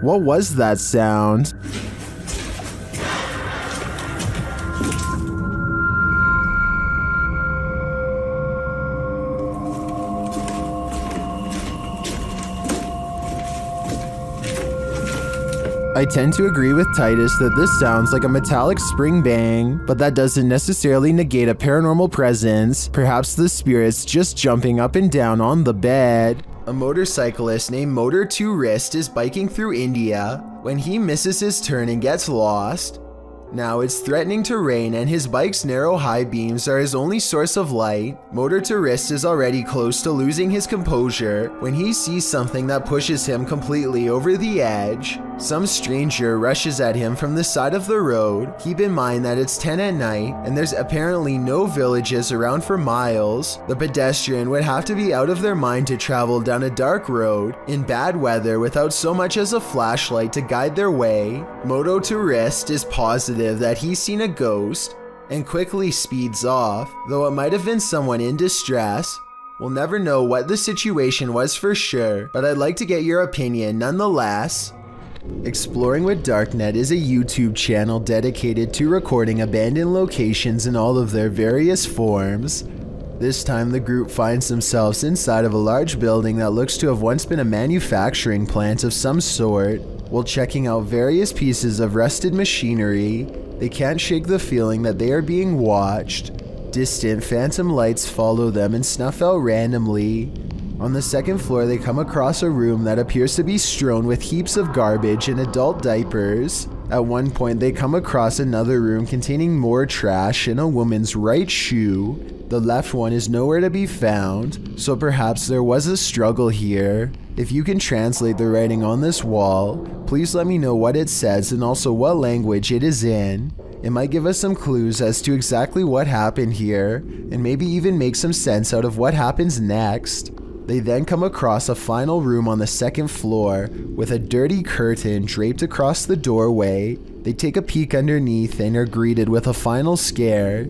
What was that sound? I tend to agree with Titus that this sounds like a metallic spring bang, but that doesn't necessarily negate a paranormal presence. Perhaps the spirit's just jumping up and down on the bed. A motorcyclist named Motor 2 Wrist is biking through India when he misses his turn and gets lost. Now it's threatening to rain and his bike's narrow high beams are his only source of light. Motor to Wrist is already close to losing his composure when he sees something that pushes him completely over the edge. Some stranger rushes at him from the side of the road. Keep in mind that it's 10 at night and there's apparently no villages around for miles. The pedestrian would have to be out of their mind to travel down a dark road in bad weather without so much as a flashlight to guide their way. Moto to Wrist is positive that he's seen a ghost and quickly speeds off, though it might have been someone in distress. We'll never know what the situation was for sure, but I'd like to get your opinion nonetheless. Exploring with Darknet is a YouTube channel dedicated to recording abandoned locations in all of their various forms. This time the group finds themselves inside of a large building that looks to have once been a manufacturing plant of some sort. While checking out various pieces of rusted machinery, they can't shake the feeling that they are being watched. Distant phantom lights follow them and snuff out randomly. On the second floor, they come across a room that appears to be strewn with heaps of garbage and adult diapers. At one point, they come across another room containing more trash and a woman's right shoe. The left one is nowhere to be found, so perhaps there was a struggle here. If you can translate the writing on this wall, please let me know what it says and also what language it is in. It might give us some clues as to exactly what happened here, and maybe even make some sense out of what happens next. They then come across a final room on the second floor with a dirty curtain draped across the doorway. They take a peek underneath and are greeted with a final scare.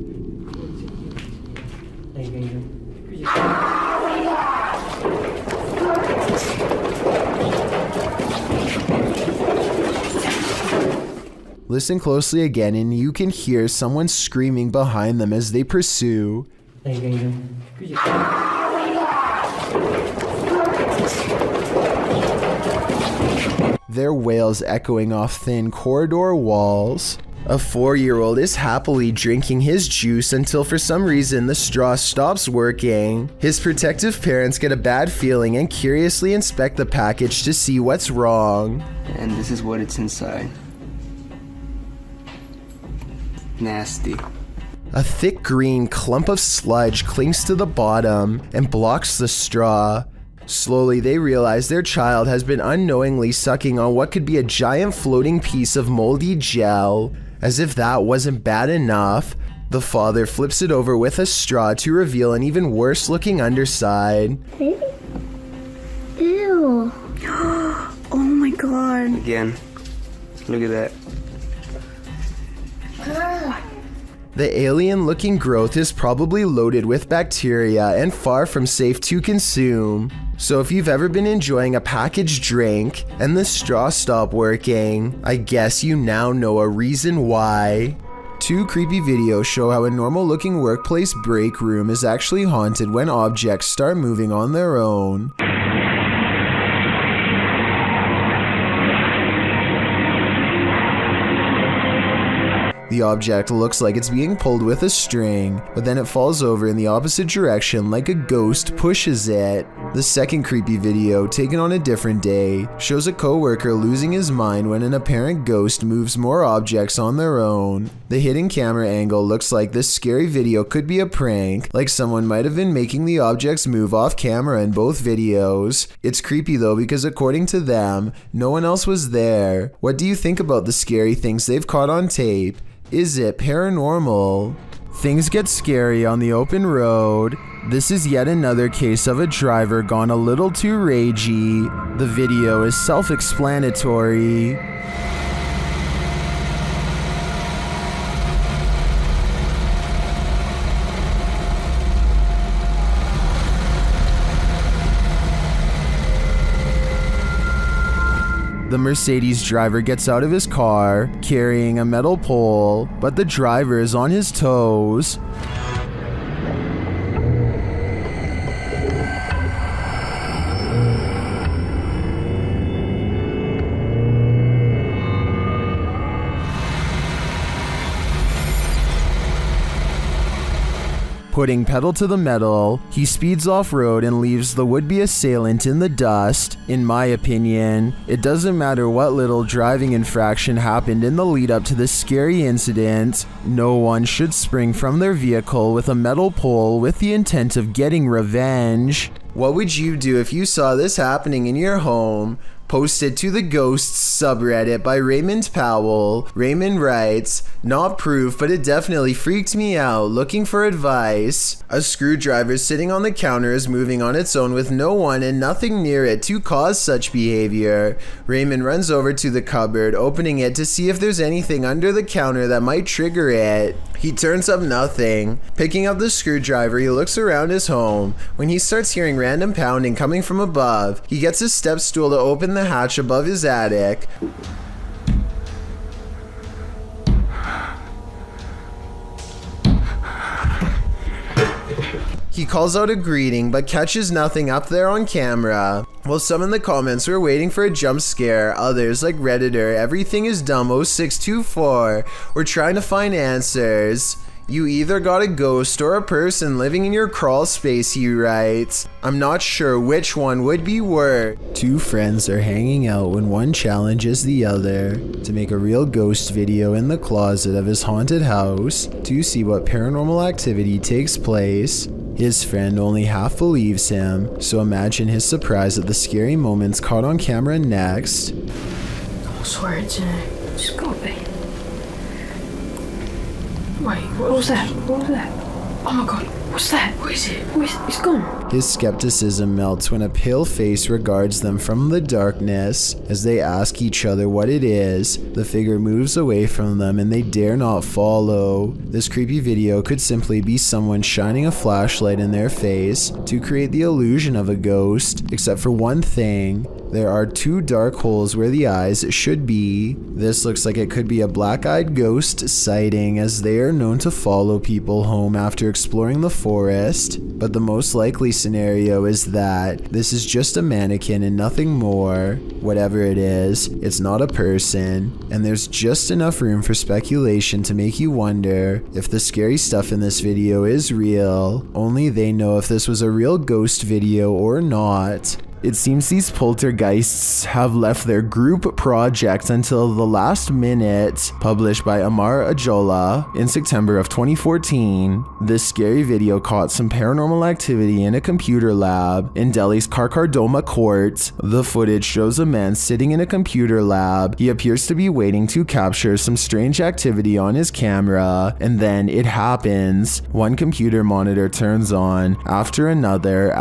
Listen closely again and you can hear someone screaming behind them as they pursue. Their wails echoing off thin corridor walls. A 4-year-old is happily drinking his juice until for some reason the straw stops working. His protective parents get a bad feeling and curiously inspect the package to see what's wrong. And this is what it's inside. Nasty. A thick green clump of sludge clings to the bottom and blocks the straw. Slowly, they realize their child has been unknowingly sucking on what could be a giant floating piece of moldy gel. As if that wasn't bad enough, the father flips it over with a straw to reveal an even worse looking underside. Ew. Oh my god. Again. Look at that. The alien-looking growth is probably loaded with bacteria and far from safe to consume. So if you've ever been enjoying a packaged drink and the straw stopped working, I guess you now know a reason why. 2 creepy videos show how a normal-looking workplace break room is actually haunted when objects start moving on their own. The object looks like it's being pulled with a string, but then it falls over in the opposite direction like a ghost pushes it. The second creepy video, taken on a different day, shows a coworker losing his mind when an apparent ghost moves more objects on their own. The hidden camera angle looks like this scary video could be a prank, like someone might have been making the objects move off camera in both videos. It's creepy though because according to them, no one else was there. What do you think about the scary things they've caught on tape? Is it paranormal? Things get scary on the open road. This is yet another case of a driver gone a little too ragey. The video is self-explanatory. The Mercedes driver gets out of his car, carrying a metal pole, but the driver is on his toes. Putting pedal to the metal, he speeds off-road and leaves the would-be assailant in the dust. In my opinion, it doesn't matter what little driving infraction happened in the lead-up to this scary incident. No one should spring from their vehicle with a metal pole with the intent of getting revenge. What would you do if you saw this happening in your home? Posted to the Ghosts subreddit by Raymond Powell. Raymond writes, "Not proof, but it definitely freaked me out. Looking for advice. A screwdriver sitting on the counter is moving on its own with no one and nothing near it to cause such behavior. Raymond runs over to the cupboard, opening it to see if there's anything under the counter that might trigger it. He turns up nothing. Picking up the screwdriver, he looks around his home. When he starts hearing random pounding coming from above, he gets his step stool to open the hatch above his attic. He calls out a greeting but catches nothing up there on camera. While some in the comments were waiting for a jump scare, others like Redditor Everything is Dumb 0624 were trying to find answers. You either got a ghost or a person living in your crawl space, he writes. I'm not sure which one would be worse. 2 friends are hanging out when one challenges the other to make a real ghost video in the closet of his haunted house to see what paranormal activity takes place. His friend only half believes him, so imagine his surprise at the scary moments caught on camera next. I swear it's in it. Just go away. Wait, what was that? What was that? Oh my god, what's that? What is it? It's gone. His skepticism melts when a pale face regards them from the darkness. As they ask each other what it is, the figure moves away from them and they dare not follow. This creepy video could simply be someone shining a flashlight in their face to create the illusion of a ghost, except for one thing. There are 2 dark holes where the eyes should be. This looks like it could be a black-eyed ghost sighting, as they are known to follow people home after exploring the forest. But the most likely scenario is that this is just a mannequin and nothing more. Whatever it is, it's not a person, and there's just enough room for speculation to make you wonder if the scary stuff in this video is real. Only they know if this was a real ghost video or not. It seems these poltergeists have left their group project until the last minute, published by Amar Ajola in September of 2014. This scary video caught some paranormal activity in a computer lab in Delhi's Karkardoma court. The footage shows a man sitting in a computer lab. He appears to be waiting to capture some strange activity on his camera, and then it happens. One computer monitor turns on, after another,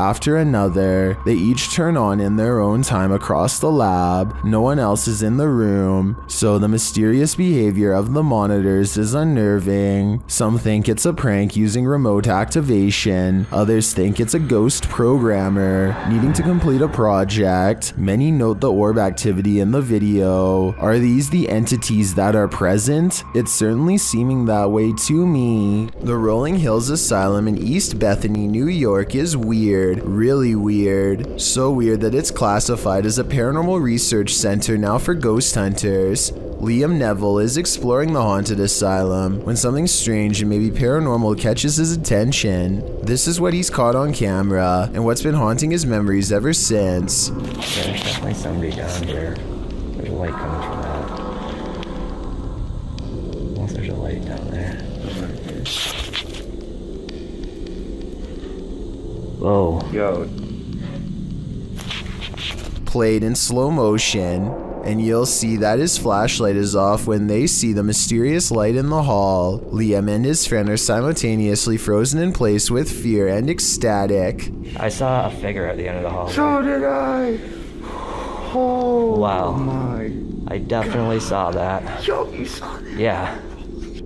they each turn on in their own time across the lab. No one else is in the room, so the mysterious behavior of the monitors is unnerving. Some think it's a prank using remote activation. Others think it's a ghost programmer needing to complete a project. Many note the orb activity in the video. Are these the entities that are present? It's certainly seeming that way to me. The Rolling Hills Asylum in East Bethany, New York is weird, really weird. So weird that it's classified as a paranormal research center now for ghost hunters. Liam Neville is exploring the haunted asylum when something strange and maybe paranormal catches his attention. This is what he's caught on camera and what's been haunting his memories ever since. Yeah, there's definitely somebody down here. There's a light coming from that. Unless there's a light down there. Whoa. Yo. Played in slow motion, and you'll see that his flashlight is off when they see the mysterious light in the hall. Liam and his friend are simultaneously frozen in place with fear and ecstatic. I saw a figure at the end of the hall. So did I. Oh wow. My. I definitely saw that. Yo, you saw that? Yeah.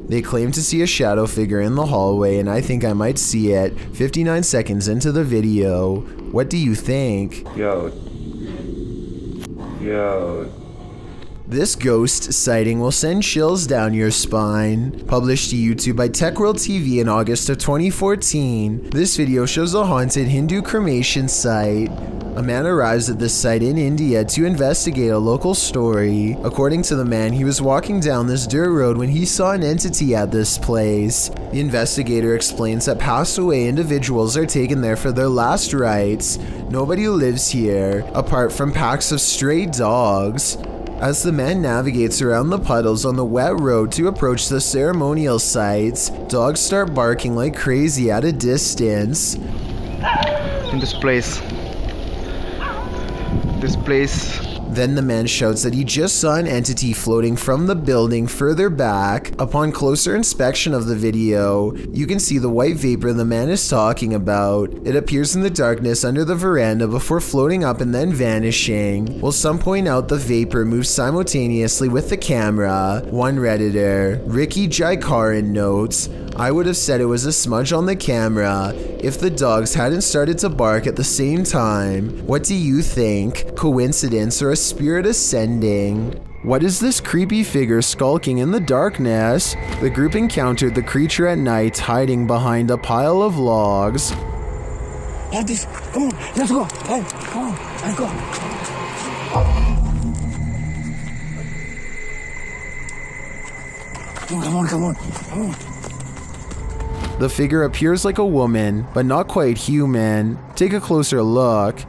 They claim to see a shadow figure in the hallway, and I think I might see it 59 seconds into the video. What do you think? Yo. This ghost sighting will send chills down your spine. Published to YouTube by TechWorld TV in August of 2014, this video shows a haunted Hindu cremation site. A man arrives at this site in India to investigate a local story. According to the man, he was walking down this dirt road when he saw an entity at this place. The investigator explains that passed away individuals are taken there for their last rites. Nobody lives here, apart from packs of stray dogs. As the man navigates around the puddles on the wet road to approach the ceremonial sites, dogs start barking like crazy at a distance. In this place. Then the man shouts that he just saw an entity floating from the building further back. Upon closer inspection of the video, you can see the white vapor the man is talking about. It appears in the darkness under the veranda before floating up and then vanishing. While some point out the vapor moves simultaneously with the camera. One Redditor, Ricky Jaikaran, notes, I would have said it was a smudge on the camera if the dogs hadn't started to bark at the same time. What do you think? Coincidence or a spirit ascending? What is this creepy figure skulking in the darkness? The group encountered the creature at night hiding behind a pile of logs. This, come on, let's go. Hey, come on, let's go. Come on. The figure appears like a woman, but not quite human. Take a closer look.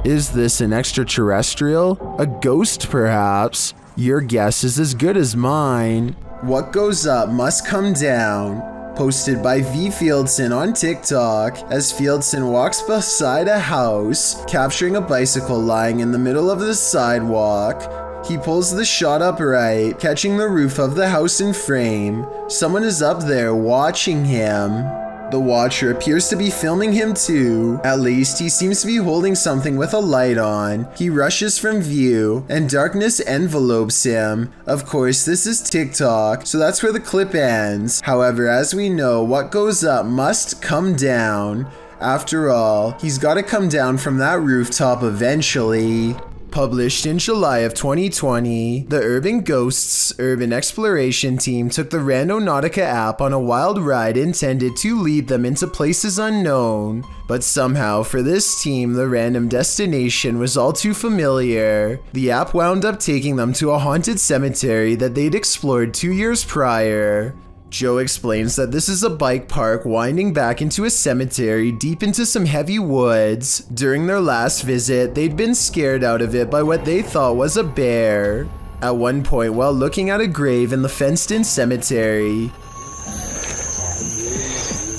Is this an extraterrestrial? A ghost, perhaps? Your guess is as good as mine. What goes up must come down. posted by V. Fieldson on TikTok, as Fieldson walks beside a house, capturing a bicycle lying in the middle of the sidewalk. He pulls the shot upright, catching the roof of the house in frame. Someone is up there watching him. The watcher appears to be filming him too. At least he seems to be holding something with a light on. He rushes from view, and darkness envelopes him. Of course, this is TikTok, so that's where the clip ends. However, as we know, what goes up must come down. After all, he's gotta come down from that rooftop eventually. Published in July of 2020, the Urban Ghosts Urban Exploration team took the Randonautica app on a wild ride intended to lead them into places unknown. But somehow, for this team, the random destination was all too familiar. The app wound up taking them to a haunted cemetery that they'd explored 2 years prior. Joe explains that this is a bike park winding back into a cemetery deep into some heavy woods. During their last visit, they'd been scared out of it by what they thought was a bear. At one point, while looking at a grave in the fenced-in cemetery,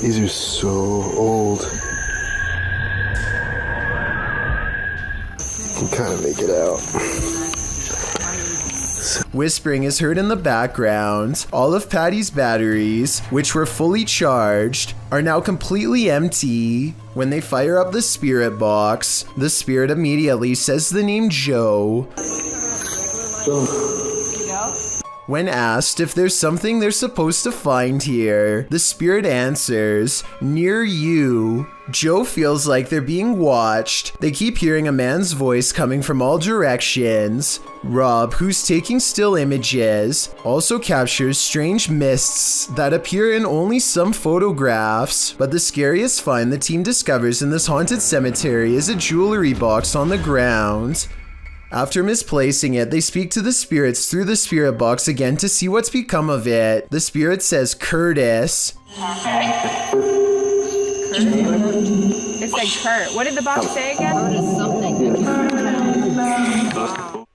these are so old. You can kind of make it out. Whispering is heard in the background. All of Patty's batteries, which were fully charged, are now completely empty. When they fire up the spirit box, the spirit immediately says the name Joe. When asked if there's something they're supposed to find here, the spirit answers, "Near you." Joe feels like they're being watched. They keep hearing a man's voice coming from all directions. Rob, who's taking still images, also captures strange mists that appear in only some photographs. But the scariest find the team discovers in this haunted cemetery is a jewelry box on the ground. After misplacing it, they speak to the spirits through the spirit box again to see what's become of it. The spirit says Curtis. It said Kurt. What did the box say again?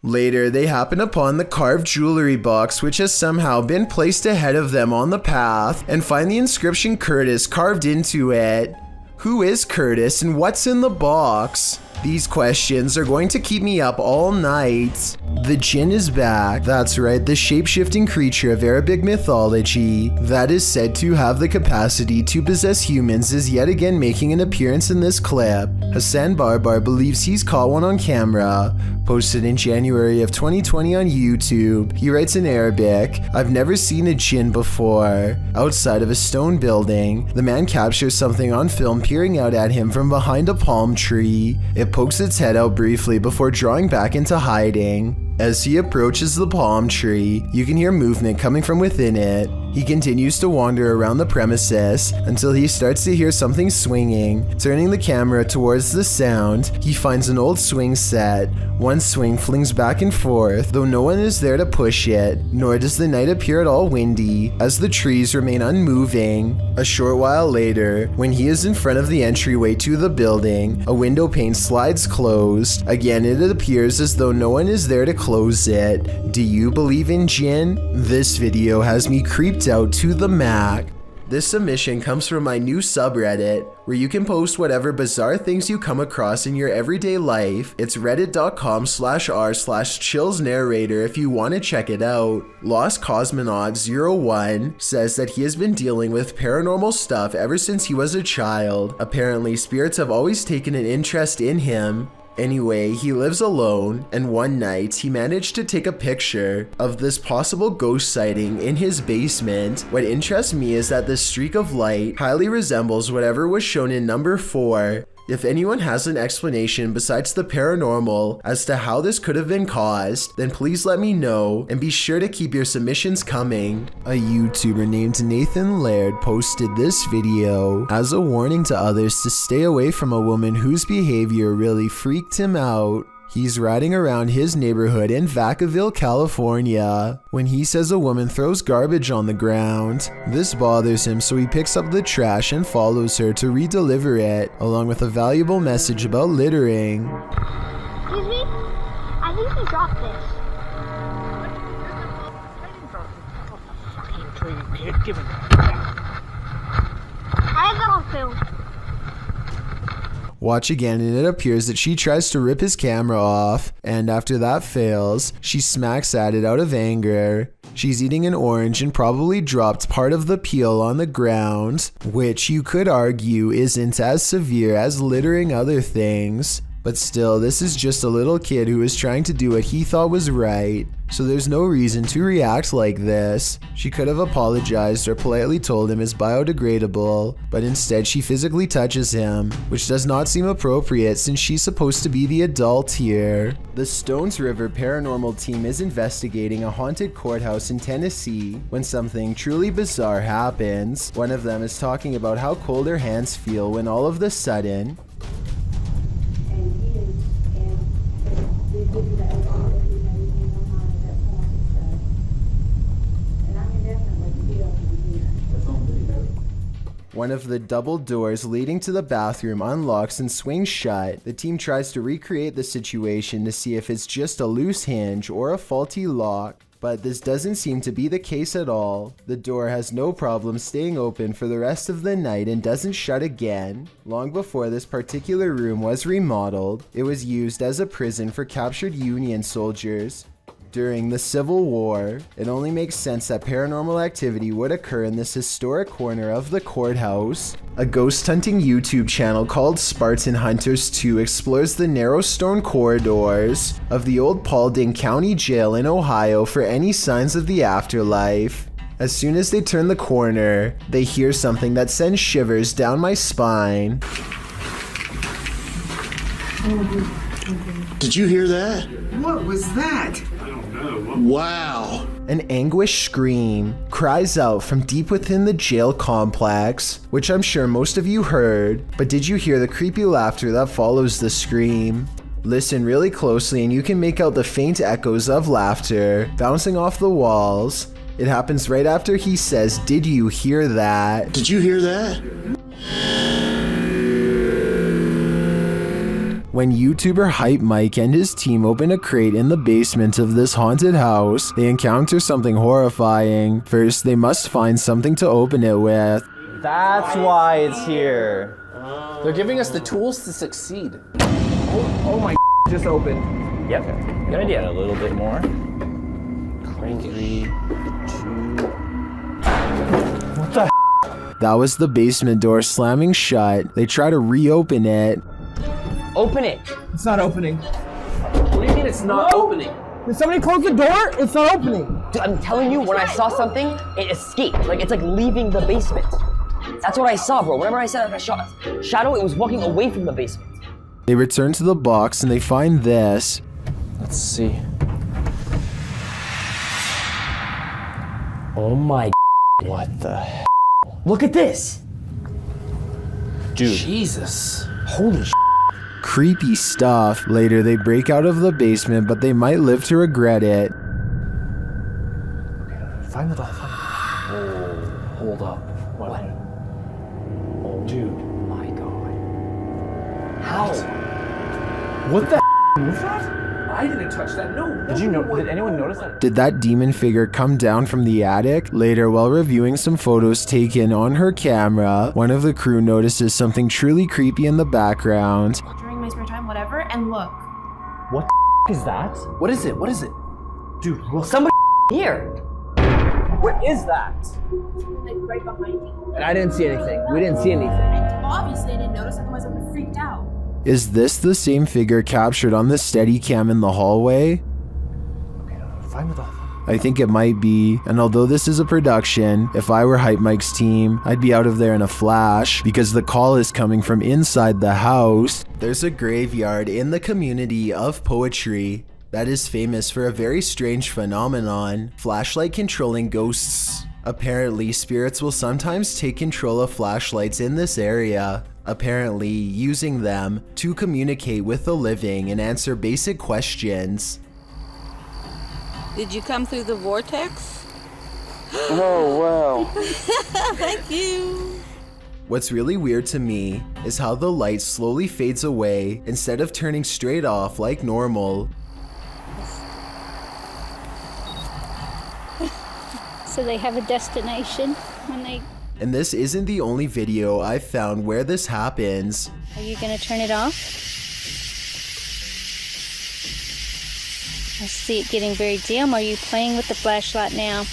Later, they happen upon the carved jewelry box, which has somehow been placed ahead of them on the path, and find the inscription Curtis carved into it. Who is Curtis and what's in the box? These questions are going to keep me up all night. The Jinn is back. That's right, the shape-shifting creature of Arabic mythology that is said to have the capacity to possess humans is yet again making an appearance in this clip. Hassan Barbar believes he's caught one on camera. Posted in January of 2020 on YouTube, he writes in Arabic, "I've never seen a Jinn before." Outside of a stone building, the man captures something on film peering out at him from behind a palm tree. It pokes its head out briefly before drawing back into hiding. As he approaches the palm tree, you can hear movement coming from within it. He continues to wander around the premises until he starts to hear something swinging. Turning the camera towards the sound, he finds an old swing set. One swing flings back and forth, though no one is there to push it, nor does the night appear at all windy, as the trees remain unmoving. A short while later, when he is in front of the entryway to the building, a window pane slides closed. Again, it appears as though no one is there to close it. Do you believe in Jinn? This video has me creeped out to the max. This submission comes from my new subreddit, where you can post whatever bizarre things you come across in your everyday life. It's reddit.com/r/chillsnarrator if you want to check it out. Lost Cosmonaut 01 says that he has been dealing with paranormal stuff ever since he was a child. Apparently, spirits have always taken an interest in him. Anyway, he lives alone, and one night he managed to take a picture of this possible ghost sighting in his basement. What interests me is that this streak of light highly resembles whatever was shown in number 4. If anyone has an explanation besides the paranormal as to how this could have been caused, then please let me know, and be sure to keep your submissions coming. A YouTuber named Nathan Laird posted this video as a warning to others to stay away from a woman whose behavior really freaked him out. He's riding around his neighborhood in Vacaville, California, when he says a woman throws garbage on the ground. This bothers him, so he picks up the trash and follows her to redeliver it, along with a valuable message about littering. Excuse me? I think he dropped this. Give it. failed. Watch again, and it appears that she tries to rip his camera off, and after that fails, she smacks at it out of anger. She's eating an orange and probably dropped part of the peel on the ground, which you could argue isn't as severe as littering other things. But still, this is just a little kid who is trying to do what he thought was right, so there's no reason to react like this. She could have apologized or politely told him it's biodegradable, but instead she physically touches him, which does not seem appropriate since she's supposed to be the adult here. The Stones River Paranormal team is investigating a haunted courthouse in Tennessee when something truly bizarre happens. One of them is talking about how cold her hands feel when all of a sudden, one of the double doors leading to the bathroom unlocks and swings shut. The team tries to recreate the situation to see if it's just a loose hinge or a faulty lock, but this doesn't seem to be the case at all. The door has no problem staying open for the rest of the night and doesn't shut again. Long before this particular room was remodeled, it was used as a prison for captured Union soldiers during the Civil War. It only makes sense that paranormal activity would occur in this historic corner of the courthouse. A ghost hunting YouTube channel called Spartan Hunters 2 explores the narrow stone corridors of the old Paulding County Jail in Ohio for any signs of the afterlife. As soon as they turn the corner, they hear something that sends shivers down my spine. Did you hear that? What was that? Wow. An anguished scream cries out from deep within the jail complex, which I'm sure most of you heard, but did you hear the creepy laughter that follows the scream? Listen really closely and you can make out the faint echoes of laughter bouncing off the walls. It happens right after he says, "Did you hear that?" Did you hear that? When YouTuber Hype Mike and his team open a crate in the basement of this haunted house, they encounter something horrifying. First, they must find something to open it with. That's why it's here. They're giving us the tools to succeed. Oh my just opened. Yep, good idea. A little bit more. Crank 3, 2. What the? That was the basement door slamming shut. They try to reopen it. Open it. It's not opening. What do you mean it's not opening? Did somebody close the door? It's not opening. Dude, I'm telling you, when I saw something, it escaped. Like, it's like leaving the basement. That's what I saw, bro. Whenever I said I saw Shadow, it was walking away from the basement. They return to the box and they find this. Let's see. Oh my. What the hell? Look at this. Dude. Jesus. Holy shit. Creepy stuff. Later, they break out of the basement, but they might live to regret it. Find the doll. Oh, hold up. What? Oh, dude. My God. How? What the was that? I didn't touch that. No. Did anyone notice that? Did that demon figure come down from the attic? Later, while reviewing some photos taken on her camera, one of the crew notices something truly creepy in the background. During my spare time, whatever, and look. What the is that? What is it? What is it? Dude, look. Somebody here. What is that? Like right behind you. And I didn't see anything. We didn't see anything. Obviously, I didn't notice, otherwise I would have freaked out. Is this the same figure captured on the Steadicam in the hallway? Find the doll. I think it might be, and although this is a production, if I were Hype Mike's team, I'd be out of there in a flash, because the call is coming from inside the house. There's a graveyard in the community of poetry that is famous for a very strange phenomenon, flashlight controlling ghosts. Apparently, spirits will sometimes take control of flashlights in this area, apparently using them to communicate with the living and answer basic questions. Did you come through the vortex? Oh, wow. Thank you. What's really weird to me is how the light slowly fades away instead of turning straight off like normal. So they have a destination when they And this isn't the only video I've found where this happens. Are you gonna turn it off? I see it getting very dim. Are you playing with the flashlight now?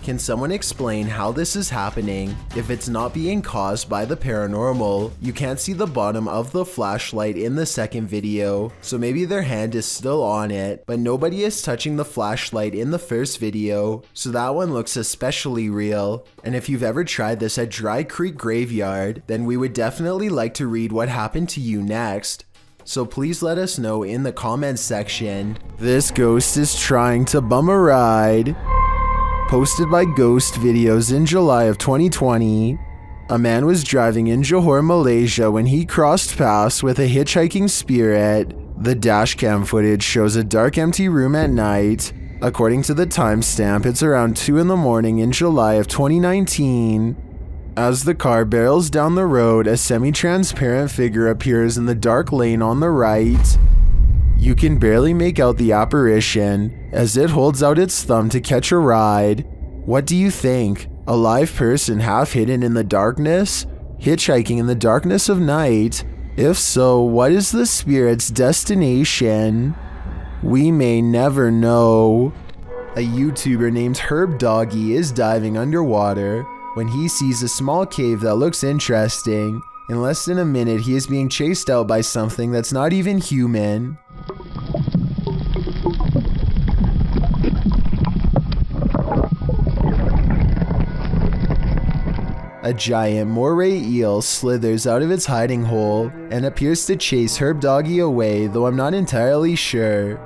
Can someone explain how this is happening? If it's not being caused by the paranormal, you can't see the bottom of the flashlight in the second video, so maybe their hand is still on it, but nobody is touching the flashlight in the first video, so that one looks especially real. And if you've ever tried this at Dry Creek Graveyard, then we would definitely like to read what happened to you next. So please let us know in the comments section. This ghost is trying to bum a ride. Posted by Ghost Videos in July of 2020. A man was driving in Johor, Malaysia when he crossed paths with a hitchhiking spirit. The dashcam footage shows a dark, empty room at night. According to the timestamp, it's around 2 in the morning in July of 2019. As the car barrels down the road, a semi-transparent figure appears in the dark lane on the right. You can barely make out the apparition as it holds out its thumb to catch a ride. What do you think? A live person half hidden in the darkness? Hitchhiking in the darkness of night? If so, what is the spirit's destination? We may never know. A YouTuber named Herb Doggy is diving underwater when he sees a small cave that looks interesting. In less than a minute, he is being chased out by something that's not even human. A giant moray eel slithers out of its hiding hole and appears to chase Herb Doggy away, though I'm not entirely sure.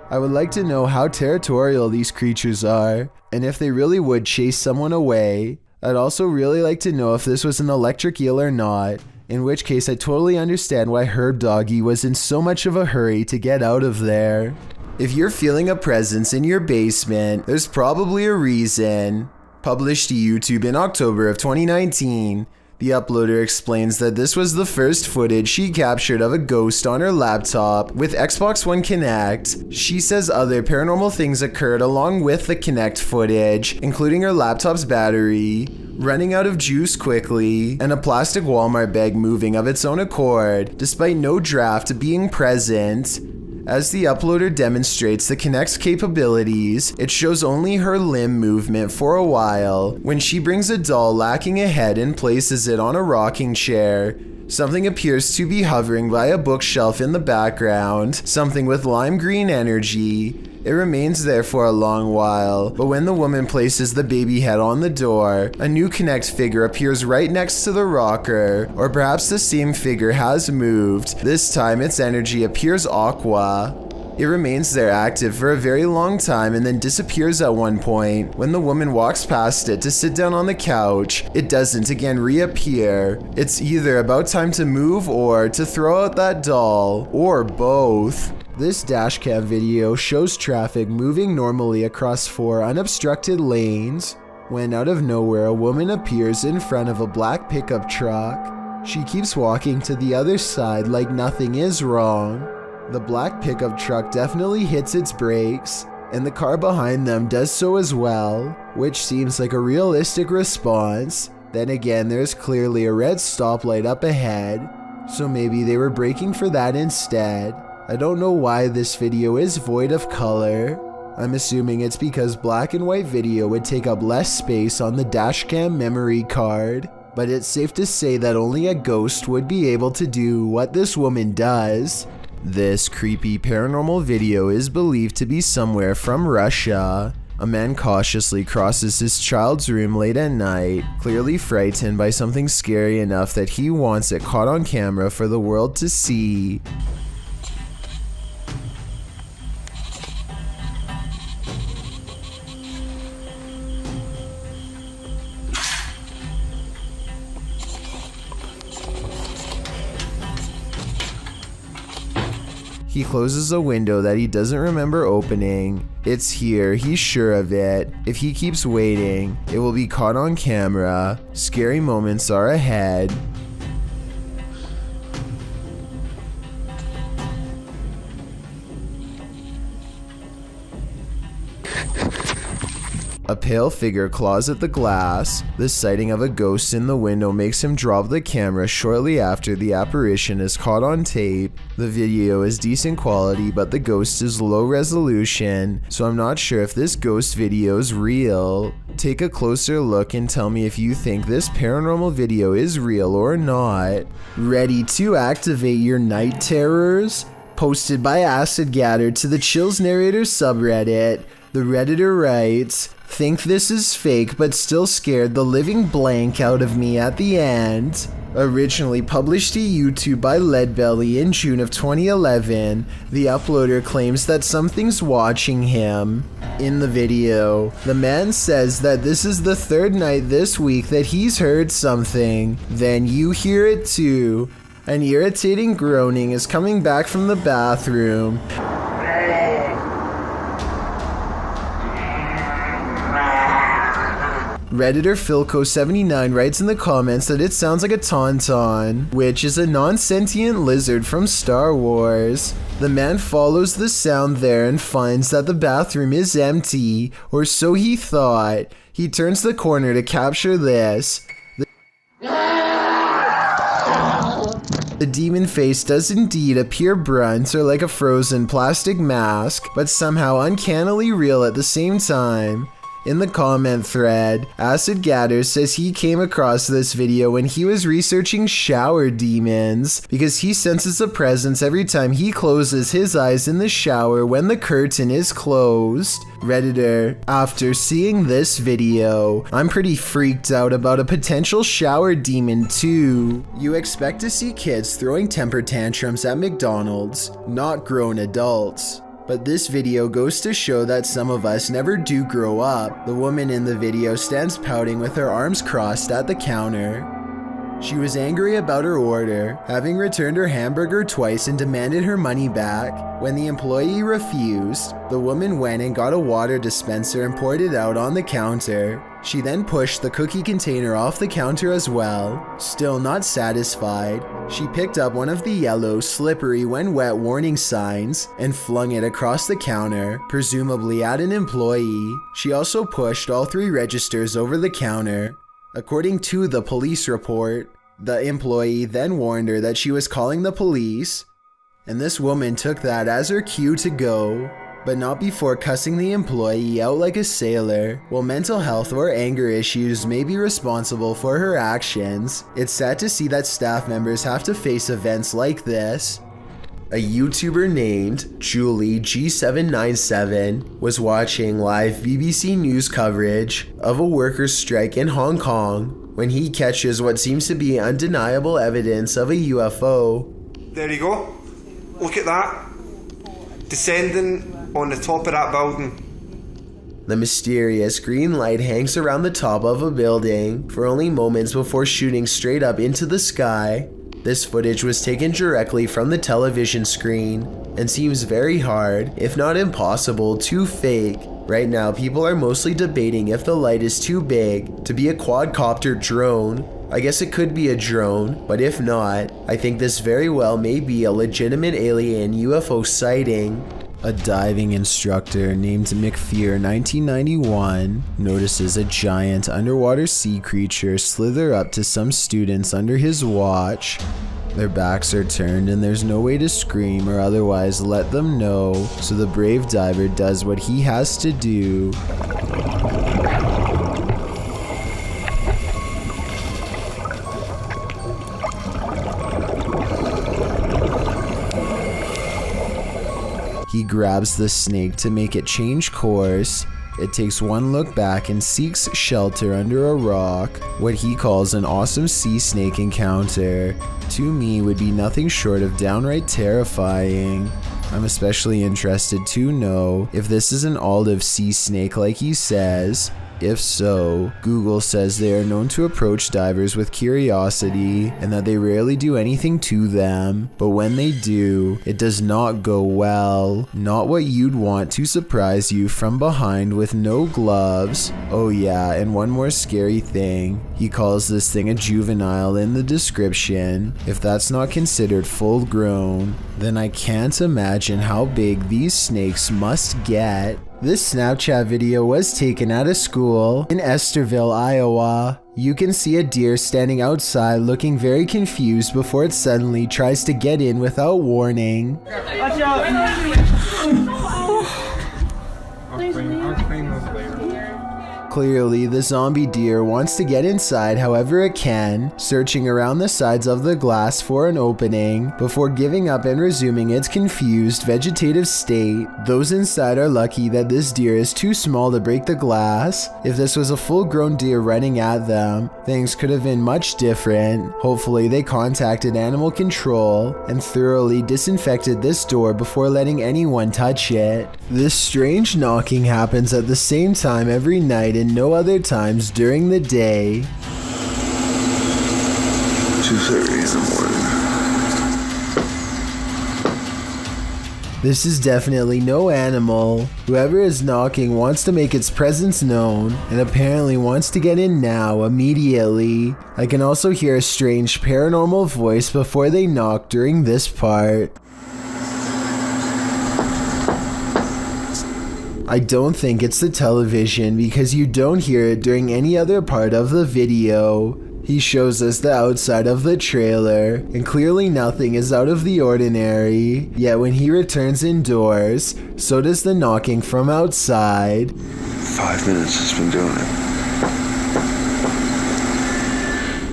I would like to know how territorial these creatures are, and if they really would chase someone away. I'd also really like to know if this was an electric eel or not, in which case I totally understand why Herb Doggy was in so much of a hurry to get out of there. If you're feeling a presence in your basement, there's probably a reason. Published to YouTube in October of 2019, the uploader explains that this was the first footage she captured of a ghost on her laptop with Xbox One Kinect. She says other paranormal things occurred along with the Kinect footage, including her laptop's battery running out of juice quickly, and a plastic Walmart bag moving of its own accord, despite no draft being present. As the uploader demonstrates the Kinect's capabilities, it shows only her limb movement for a while. When she brings a doll lacking a head and places it on a rocking chair, something appears to be hovering by a bookshelf in the background, something with lime green energy. It remains there for a long while, but when the woman places the baby head on the door, a new Kinect figure appears right next to the rocker, or perhaps the same figure has moved. This time its energy appears aqua. It remains there active for a very long time and then disappears at one point. When the woman walks past it to sit down on the couch, it doesn't again reappear. It's either about time to move or to throw out that doll, or both. This dashcam video shows traffic moving normally across 4 unobstructed lanes, when out of nowhere a woman appears in front of a black pickup truck. She keeps walking to the other side like nothing is wrong. The black pickup truck definitely hits its brakes, and the car behind them does so as well, which seems like a realistic response. Then again, there's clearly a red stoplight up ahead, so maybe they were braking for that instead. I don't know why this video is void of color. I'm assuming it's because black and white video would take up less space on the dashcam memory card, but it's safe to say that only a ghost would be able to do what this woman does. This creepy paranormal video is believed to be somewhere from Russia. A man cautiously crosses his child's room late at night, clearly frightened by something scary enough that he wants it caught on camera for the world to see. He closes a window that he doesn't remember opening. It's here, he's sure of it. If he keeps waiting, it will be caught on camera. Scary moments are ahead. A pale figure claws at the glass. The sighting of a ghost in the window makes him drop the camera shortly after the apparition is caught on tape. The video is decent quality, but the ghost is low resolution, so I'm not sure if this ghost video is real. Take a closer look and tell me if you think this paranormal video is real or not. Ready to activate your night terrors? Posted by Acid Gather to the Chills Narrator subreddit. The Redditor writes, "Think this is fake but still scared the living blank out of me at the end." Originally published to YouTube by Leadbelly in June of 2011, the uploader claims that something's watching him. In the video, the man says that this is the third night this week that he's heard something. Then you hear it too. An irritating groaning is coming back from the bathroom. Redditor Philco79 writes in the comments that it sounds like a tauntaun, which is a non-sentient lizard from Star Wars. The man follows the sound there and finds that the bathroom is empty, or so he thought. He turns the corner to capture this. The demon face does indeed appear brunt or like a frozen plastic mask, but somehow uncannily real at the same time. In the comment thread, Acid Gather says he came across this video when he was researching shower demons because he senses a presence every time he closes his eyes in the shower when the curtain is closed. Redditor, after seeing this video, I'm pretty freaked out about a potential shower demon too. You expect to see kids throwing temper tantrums at McDonald's, not grown adults. But this video goes to show that some of us never do grow up. The woman in the video stands pouting with her arms crossed at the counter. She was angry about her order, having returned her hamburger twice and demanded her money back. When the employee refused, the woman went and got a water dispenser and poured it out on the counter. She then pushed the cookie container off the counter as well. Still not satisfied, she picked up one of the yellow, slippery when wet warning signs and flung it across the counter, presumably at an employee. She also pushed all 3 registers over the counter. According to the police report, the employee then warned her that she was calling the police, and this woman took that as her cue to go, but not before cussing the employee out like a sailor. While mental health or anger issues may be responsible for her actions, it's sad to see that staff members have to face events like this. A YouTuber named Julie G797 was watching live BBC News coverage of a workers' strike in Hong Kong when he catches what seems to be undeniable evidence of a UFO. There you go. Look at that. Descending on the top of that building. The mysterious green light hangs around the top of a building for only moments before shooting straight up into the sky. This footage was taken directly from the television screen and seems very hard, if not impossible, to fake. Right now, people are mostly debating if the light is too big to be a quadcopter drone. I guess it could be a drone, but if not, I think this very well may be a legitimate alien UFO sighting. A diving instructor named McFear 1991 notices a giant underwater sea creature slither up to some students under his watch. Their backs are turned and there's no way to scream or otherwise let them know, so the brave diver does what he has to do. He grabs the snake to make it change course. It takes one look back and seeks shelter under a rock. What he calls an awesome sea snake encounter, to me would be nothing short of downright terrifying. I'm especially interested to know if this is an olive sea snake like he says. If so, Google says they are known to approach divers with curiosity and that they rarely do anything to them, but when they do, it does not go well. Not what you'd want to surprise you from behind with no gloves. Oh yeah, and one more scary thing. He calls this thing a juvenile in the description. If that's not considered full grown, then I can't imagine how big these snakes must get. This Snapchat video was taken at a school in Estherville, Iowa. You can see a deer standing outside looking very confused before it suddenly tries to get in without warning. Watch out! Clearly, the zombie deer wants to get inside however it can, searching around the sides of the glass for an opening before giving up and resuming its confused vegetative state. Those inside are lucky that this deer is too small to break the glass. If this was a full-grown deer running at them, things could have been much different. Hopefully, they contacted animal control and thoroughly disinfected this door before letting anyone touch it. This strange knocking happens at the same time every night and no other times during the day. 2:30 in the morning. This is definitely no animal. Whoever is knocking wants to make its presence known and apparently wants to get in now immediately. I can also hear a strange paranormal voice before they knock during this part. I don't think it's the television because you don't hear it during any other part of the video. He shows us the outside of the trailer, and clearly nothing is out of the ordinary. Yet when he returns indoors, so does the knocking from outside. 5 minutes it's been doing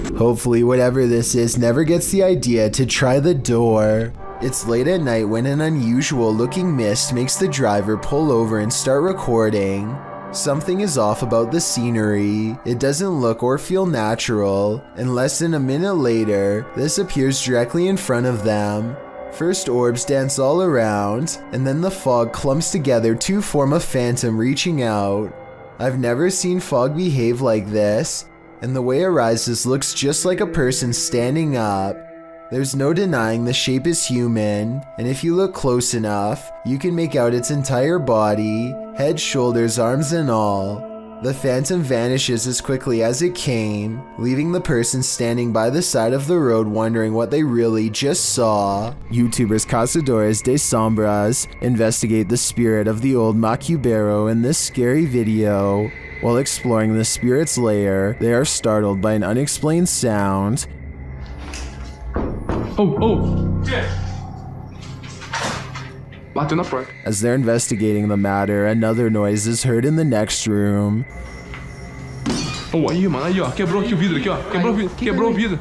it. Hopefully whatever this is never gets the idea to try the door. It's late at night when an unusual looking mist makes the driver pull over and start recording. Something is off about the scenery. It doesn't look or feel natural, and less than a minute later, this appears directly in front of them. First orbs dance all around, and then the fog clumps together to form a phantom reaching out. I've never seen fog behave like this, and the way it rises looks just like a person standing up. There's no denying the shape is human, and if you look close enough, you can make out its entire body, head, shoulders, arms, and all. The phantom vanishes as quickly as it came, leaving the person standing by the side of the road wondering what they really just saw. YouTubers Cazadores de Sombras investigate the spirit of the old Macubero in this scary video. While exploring the spirit's lair, they are startled by an unexplained sound. Bateu na porta. As they're investigating the matter, another noise is heard in the next room. Aí, mano, aí, ó. Quebrou aqui o vidro, aqui, ó. Quebrou o vidro.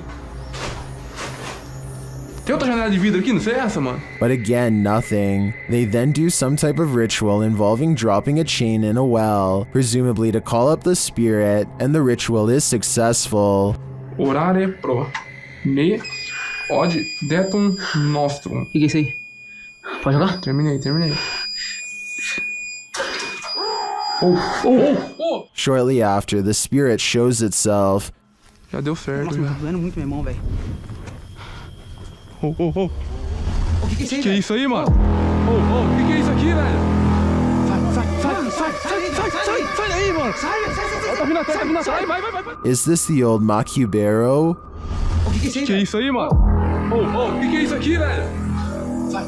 Tem outra janela de vidro aqui, não sei essa, mano. But again, nothing. They then do some type of ritual involving dropping a chain in a well, presumably to call up the spirit, and the ritual is successful. Orare pro me od detum nostrum. O que é isso aí? Pode jogar? Terminei. Shortly after, the spirit shows itself. Já deu certo. Nossa, tá doendo muito, meu irmão, velho. O que é isso aí, que é isso aí, mano? O que é isso aqui, velho? Sai daí, mano. Sai. Tá vindo atrás. Vai. Is this the old Macubero? O que é Que é isso aí, mano? O que é isso aqui, velho? Sai.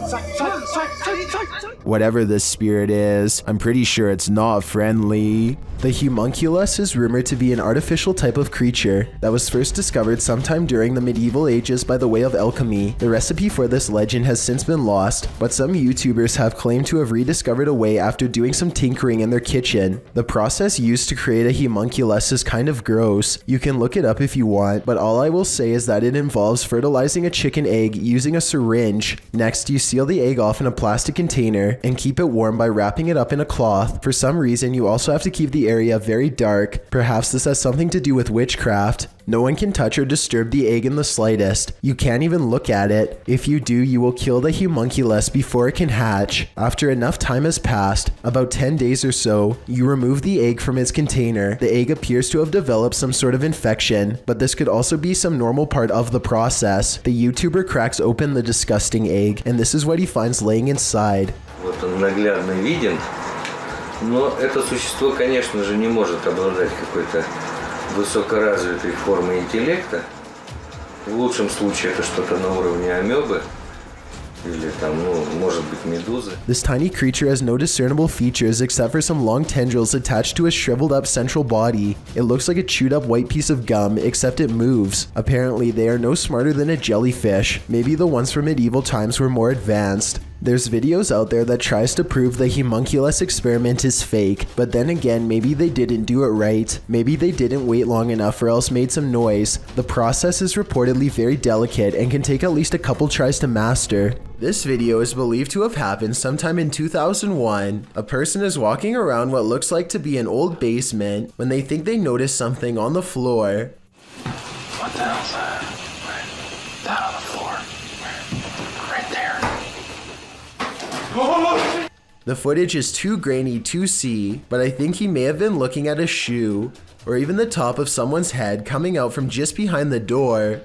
Whatever this spirit is, I'm pretty sure it's not friendly. The homunculus is rumored to be an artificial type of creature that was first discovered sometime during the medieval ages by the way of alchemy. The recipe for this legend has since been lost, but some YouTubers have claimed to have rediscovered a way after doing some tinkering in their kitchen. The process used to create a homunculus is kind of gross. You can look it up if you want, but all I will say is that it involves fertilizing a chicken egg using a syringe. Next, you seal the egg off in a plastic container and keep it warm by wrapping it up in a cloth. For some reason, you also have to keep the area very dark. Perhaps this has something to do with witchcraft. No one can touch or disturb the egg in the slightest. You can't even look at it. If you do, you will kill the homunculus before it can hatch. After enough time has passed, about 10 days or so, you remove the egg from its container. The egg appears to have developed some sort of infection, but this could also be some normal part of the process. The YouTuber cracks open the disgusting egg, and this is what he finds laying inside. Вот он наглядно виден, но это существо, конечно же, не может обладать какой-то высокоразвитой формой интеллекта. В лучшем случае это что-то на уровне амебы. Или там, ну, может быть, медузы. This tiny creature has no discernible features except for some long tendrils attached to a shriveled up central body. It looks like a chewed up white piece of gum, except it moves. Apparently, they are no smarter than a jellyfish. Maybe the ones from medieval times were more advanced. There's videos out there that tries to prove the homunculus experiment is fake, but then again, maybe they didn't do it right. Maybe they didn't wait long enough or else made some noise. The process is reportedly very delicate and can take at least a couple tries to master. This video is believed to have happened sometime in 2001. A person is walking around what looks like to be an old basement when they think they notice something on the floor. What the hell's that? Where? That on the floor. Where? Right there. The footage is too grainy to see, but I think he may have been looking at a shoe, or even the top of someone's head coming out from just behind the door.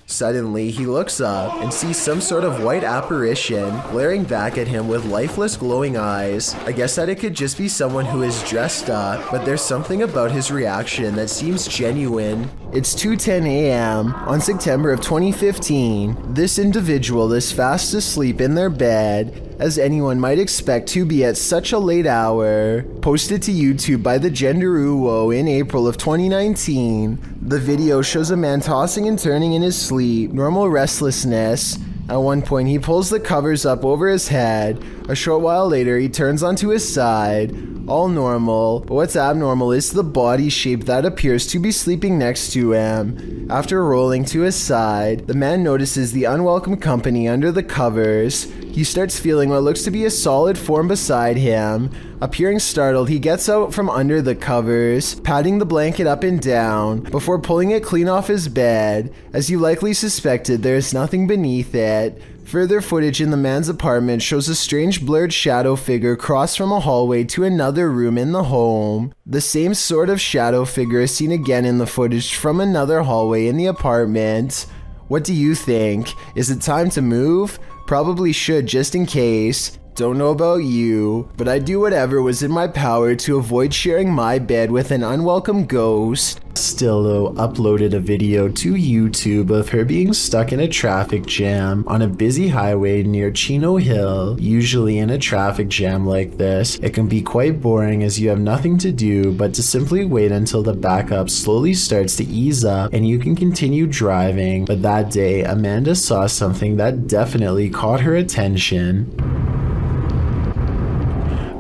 Suddenly, he looks up and sees some sort of white apparition glaring back at him with lifeless glowing eyes. I guess that it could just be someone who is dressed up, but there's something about his reaction that seems genuine. It's 2:10 a.m. on September of 2015. This individual is fast asleep in their bed, as anyone might expect to be at such a late hour. Posted to YouTube by the Gender Uwo in April of 2019. The video shows a man tossing and turning in his sleep, normal restlessness. At one point, he pulls the covers up over his head. A short while later, he turns onto his side. All normal, but what's abnormal is the body shape that appears to be sleeping next to him. After rolling to his side, the man notices the unwelcome company under the covers. He starts feeling what looks to be a solid form beside him. Appearing startled, he gets out from under the covers, patting the blanket up and down, before pulling it clean off his bed. As you likely suspected, there is nothing beneath it. Further footage in the man's apartment shows a strange blurred shadow figure cross from a hallway to another room in the home. The same sort of shadow figure is seen again in the footage from another hallway in the apartment. What do you think? Is it time to move? Probably should, just in case. Don't know about you, but I'd do whatever was in my power to avoid sharing my bed with an unwelcome ghost. Stillo uploaded a video to YouTube of her being stuck in a traffic jam on a busy highway near Chino Hill. Usually in a traffic jam like this, it can be quite boring as you have nothing to do but to simply wait until the backup slowly starts to ease up and you can continue driving. But that day, Amanda saw something that definitely caught her attention.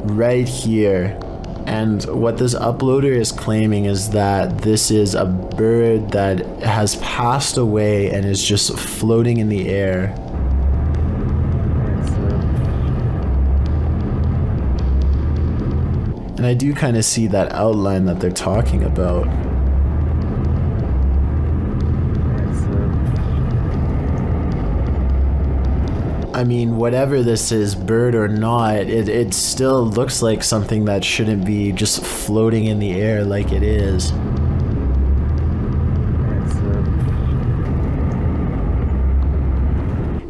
Right here. And what this uploader is claiming is that this is a bird that has passed away and is just floating in the air. And I do kind of see that outline that they're talking about. I mean, whatever this is, bird or not, it still looks like something that shouldn't be just floating in the air like it is.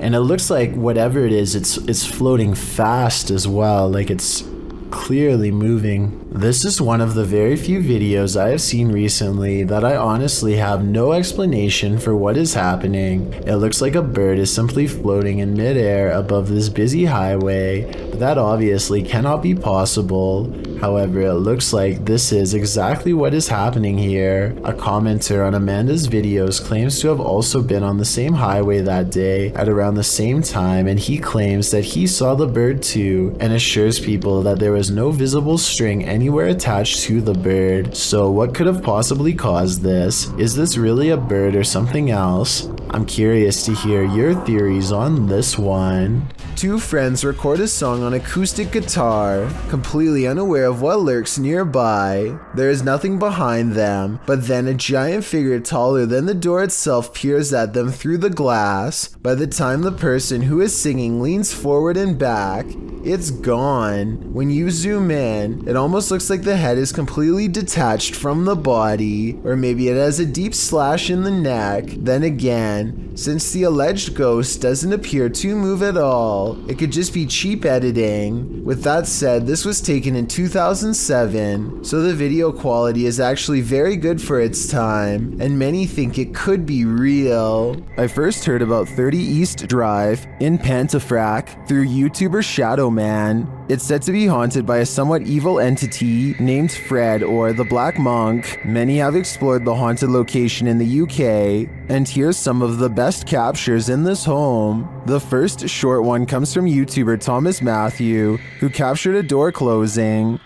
And it looks like whatever it is, it's floating fast as well, like it's clearly moving. This is one of the very few videos I have seen recently that I honestly have no explanation for what is happening. It looks like a bird is simply floating in midair above this busy highway, but that obviously cannot be possible. However, it looks like this is exactly what is happening here. A commenter on Amanda's videos claims to have also been on the same highway that day at around the same time, and he claims that he saw the bird too and assures people that there was no visible string anywhere attached to the bird. So what could have possibly caused this? Is this really a bird or something else? I'm curious to hear your theories on this one. Two friends record a song on acoustic guitar, completely unaware of what lurks nearby. There is nothing behind them, but then a giant figure taller than the door itself peers at them through the glass. By the time the person who is singing leans forward and back, it's gone. When you zoom in, it almost looks like the head is completely detached from the body, or maybe it has a deep slash in the neck. Then again, since the alleged ghost doesn't appear to move at all, all. It could just be cheap editing. With that said, this was taken in 2007, so the video quality is actually very good for its time, and many think it could be real. I first heard about 30 East Drive in Pontefract through YouTuber Shadow Man. It's said to be haunted by a somewhat evil entity named Fred or the Black Monk. Many have explored the haunted location in the UK, and here's some of the best captures in this home. The first short one comes from YouTuber Thomas Matthew, who captured a door closing.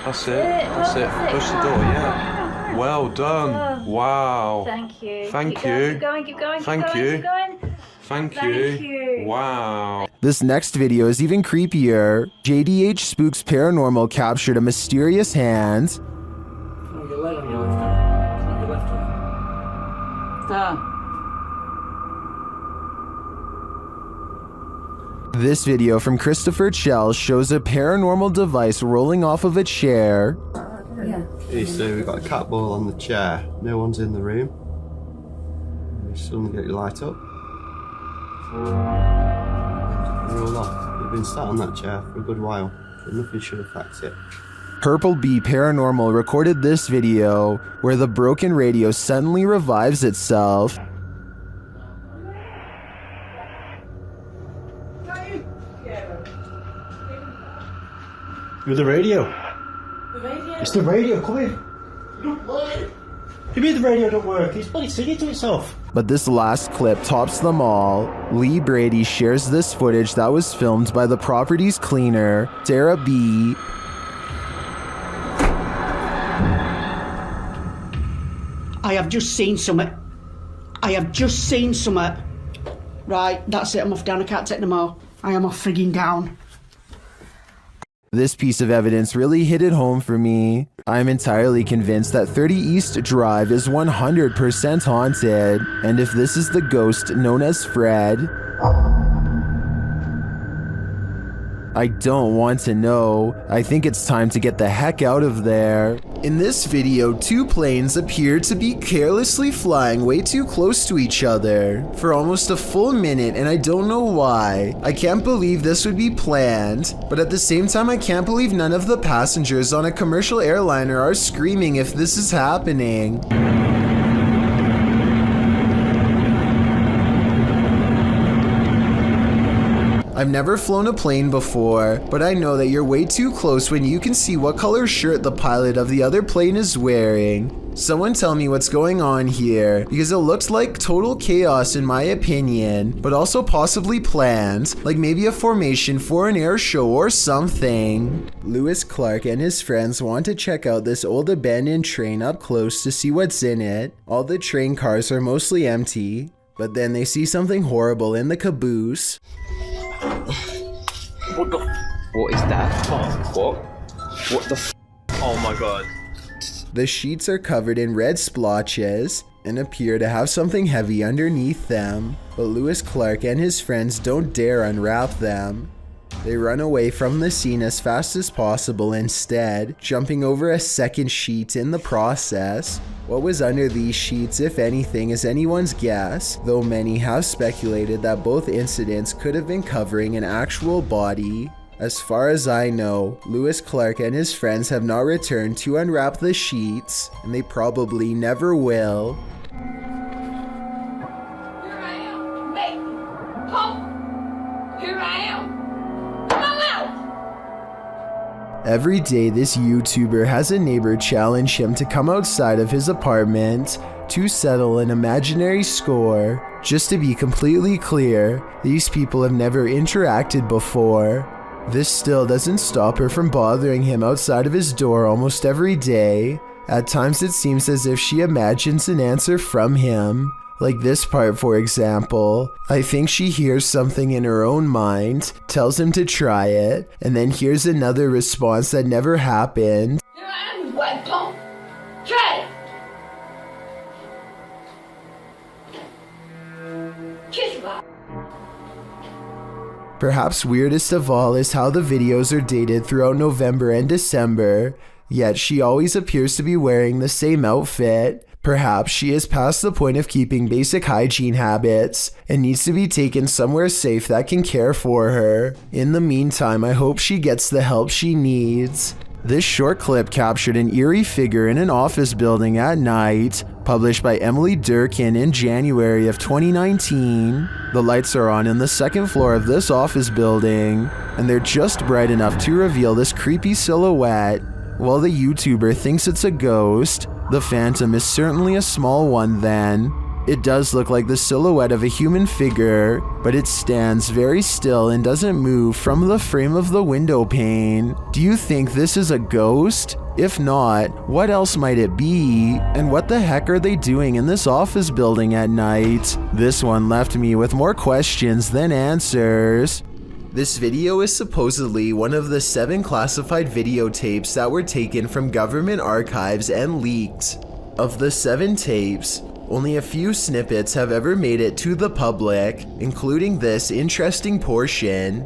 That's it. Push the door, yeah. Well done. Wow. Thank you. Thank Keep you. going, keep going, keep Thank going, you. keep going. Thank Thank you. you. Wow. This next video is even creepier. JDH Spooks Paranormal captured a mysterious hand. On your left, on your left hand. On your left hand. This video from Christopher Chell shows a paranormal device rolling off of a chair. Hey, so we've got a cat ball on the chair. No one's in the room. You suddenly get your light up. Roll off. You've been sat on that chair for a good while, but nothing should affect it. Purple Bee Paranormal recorded this video where the broken radio suddenly revives itself. You're the radio. It's the radio, come in. You mean the radio don't work? It's bloody singing to itself. But this last clip tops them all. Lee Brady shares this footage that was filmed by the property's cleaner, Sarah B. I have just seen something. Right, that's it. I'm off down. I can't take no more. I am off frigging down. This piece of evidence really hit it home for me. I'm entirely convinced that 30 East Drive is 100% haunted, and if this is the ghost known as Fred, I don't want to know. I think it's time to get the heck out of there. In this video, two planes appear to be carelessly flying way too close to each other for almost a full minute, and I don't know why. I can't believe this would be planned, but at the same time I can't believe none of the passengers on a commercial airliner are screaming if this is happening. I've never flown a plane before, but I know that you're way too close when you can see what color shirt the pilot of the other plane is wearing. Someone tell me what's going on here, because it looks like total chaos in my opinion, but also possibly planned, like maybe a formation for an air show or something. Lewis Clark and his friends want to check out this old abandoned train up close to see what's in it. All the train cars are mostly empty, but then they see something horrible in the caboose. What is that? What? What the Oh my god. The sheets are covered in red splotches and appear to have something heavy underneath them, but Lewis Clark and his friends don't dare unwrap them. They run away from the scene as fast as possible instead, jumping over a second sheet in the process. What was under these sheets, if anything, is anyone's guess, though many have speculated that both incidents could have been covering an actual body. As far as I know, Lewis Clark and his friends have not returned to unwrap the sheets, and they probably never will. Every day, this YouTuber has a neighbor challenge him to come outside of his apartment to settle an imaginary score. Just to be completely clear, these people have never interacted before. This still doesn't stop her from bothering him outside of his door almost every day. At times it seems as if she imagines an answer from him. Like this part, for example. I think she hears something in her own mind, tells him to try it, and then hears another response that never happened. Perhaps weirdest of all is how the videos are dated throughout November and December, yet she always appears to be wearing the same outfit. Perhaps she is past the point of keeping basic hygiene habits and needs to be taken somewhere safe that can care for her. In the meantime, I hope she gets the help she needs. This short clip captured an eerie figure in an office building at night, published by Emily Durkin in January of 2019. The lights are on in the second floor of this office building, and they're just bright enough to reveal this creepy silhouette. While the YouTuber thinks it's a ghost, the phantom is certainly a small one then. It does look like the silhouette of a human figure, but it stands very still and doesn't move from the frame of the window pane. Do you think this is a ghost? If not, what else might it be? And what the heck are they doing in this office building at night? This one left me with more questions than answers. This video is supposedly one of the 7 classified videotapes that were taken from government archives and leaked. Of the 7 tapes, only a few snippets have ever made it to the public, including this interesting portion.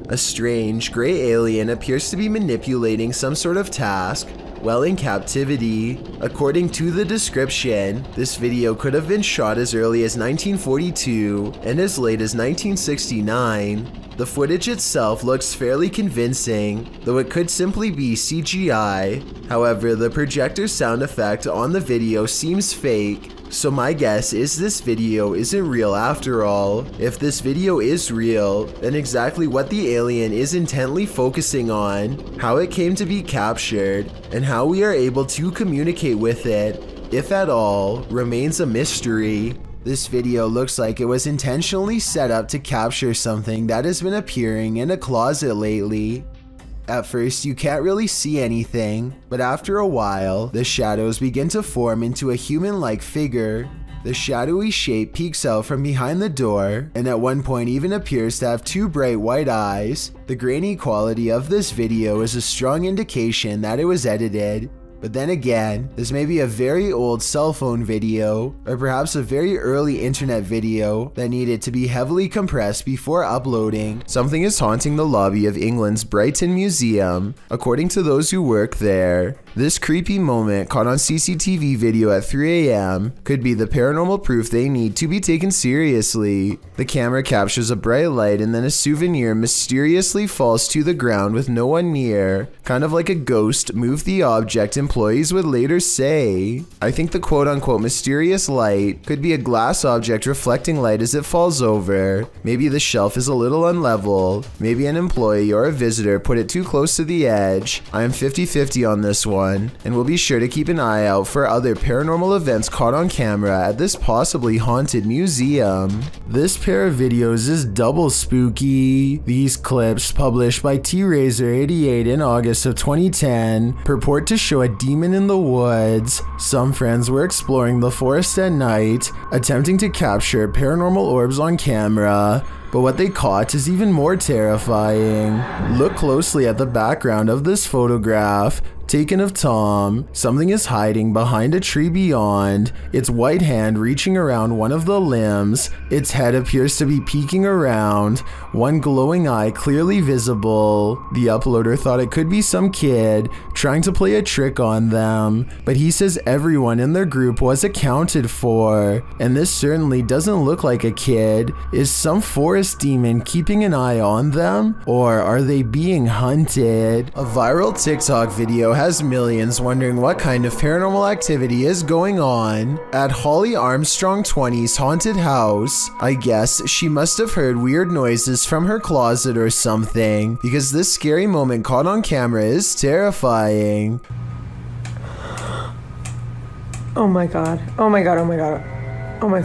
A strange, gray alien appears to be manipulating some sort of task while in captivity. According to the description, this video could have been shot as early as 1942 and as late as 1969. The footage itself looks fairly convincing, though it could simply be CGI. However, the projector sound effect on the video seems fake, so my guess is this video isn't real after all. If this video is real, then exactly what the alien is intently focusing on, how it came to be captured, and how we are able to communicate with it, if at all, remains a mystery. This video looks like it was intentionally set up to capture something that has been appearing in a closet lately. At first, you can't really see anything, but after a while, the shadows begin to form into a human-like figure. The shadowy shape peeks out from behind the door, and at one point even appears to have 2 bright white eyes. The grainy quality of this video is a strong indication that it was edited. But then again, this may be a very old cell phone video, or perhaps a very early internet video that needed to be heavily compressed before uploading. Something is haunting the lobby of England's Brighton Museum. According to those who work there, this creepy moment caught on CCTV video at 3 AM could be the paranormal proof they need to be taken seriously. The camera captures a bright light and then a souvenir mysteriously falls to the ground with no one near. Kind of like a ghost moved the object, employees would later say. I think the quote-unquote mysterious light could be a glass object reflecting light as it falls over. Maybe the shelf is a little unlevel. Maybe an employee or a visitor put it too close to the edge. I am 50-50 on this one, and we'll be sure to keep an eye out for other paranormal events caught on camera at this possibly haunted museum. This pair of videos is double spooky. These clips, published by T-Razor88 in August of 2010, purport to show a demon in the woods. Some friends were exploring the forest at night, attempting to capture paranormal orbs on camera. But what they caught is even more terrifying. Look closely at the background of this photograph. Taken of Tom, something is hiding behind a tree beyond, its white hand reaching around one of the limbs, its head appears to be peeking around, one glowing eye clearly visible. The uploader thought it could be some kid trying to play a trick on them, but he says everyone in their group was accounted for, and this certainly doesn't look like a kid. Is some forest demon keeping an eye on them, or are they being hunted? A viral TikTok video has millions wondering what kind of paranormal activity is going on at Holly Armstrong 20's haunted house. I guess she must have heard weird noises from her closet or something, because this scary moment caught on camera is terrifying. Oh my god. Oh my god. Oh my god. Oh my...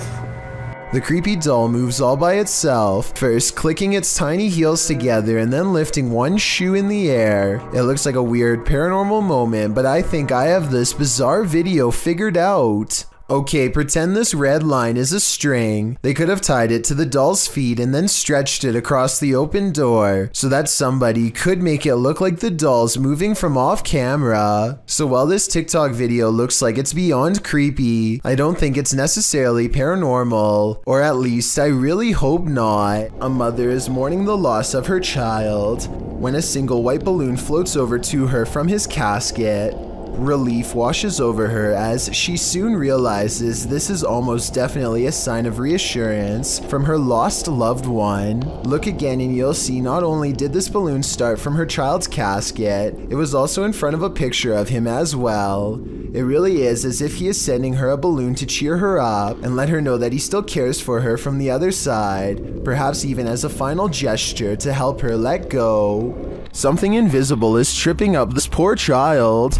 The creepy doll moves all by itself, first clicking its tiny heels together and then lifting one shoe in the air. It looks like a weird paranormal moment, but I think I have this bizarre video figured out. Okay, pretend this red line is a string. They could have tied it to the doll's feet and then stretched it across the open door so that somebody could make it look like the doll's moving from off camera. So while this TikTok video looks like it's beyond creepy, I don't think it's necessarily paranormal, or at least I really hope not. A mother is mourning the loss of her child when a single white balloon floats over to her from his casket. Relief washes over her as she soon realizes this is almost definitely a sign of reassurance from her lost loved one. Look again and you'll see not only did this balloon start from her child's casket, it was also in front of a picture of him as well. It really is as if he is sending her a balloon to cheer her up and let her know that he still cares for her from the other side, perhaps even as a final gesture to help her let go. Something invisible is tripping up this poor child.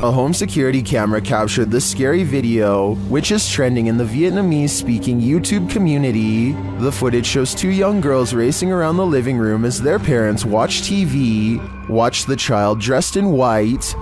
A home security camera captured this scary video, which is trending in the Vietnamese-speaking YouTube community. The footage shows two young girls racing around the living room as their parents watch TV. Watch the child dressed in white.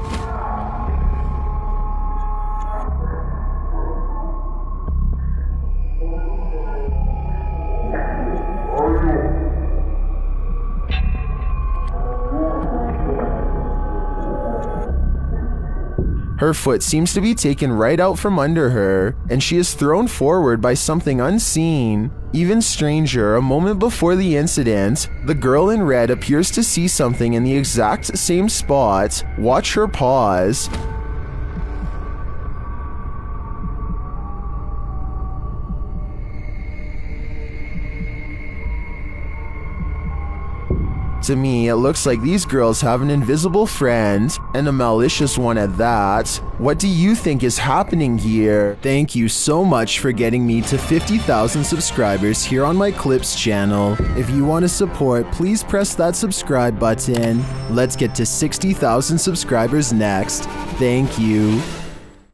Her foot seems to be taken right out from under her, and she is thrown forward by something unseen. Even stranger, a moment before the incident, the girl in red appears to see something in the exact same spot. Watch her pause. To me, it looks like these girls have an invisible friend, and a malicious one at that. What do you think is happening here? Thank you so much for getting me to 50,000 subscribers here on my Clips channel. If you want to support, please press that subscribe button. Let's get to 60,000 subscribers next. Thank you.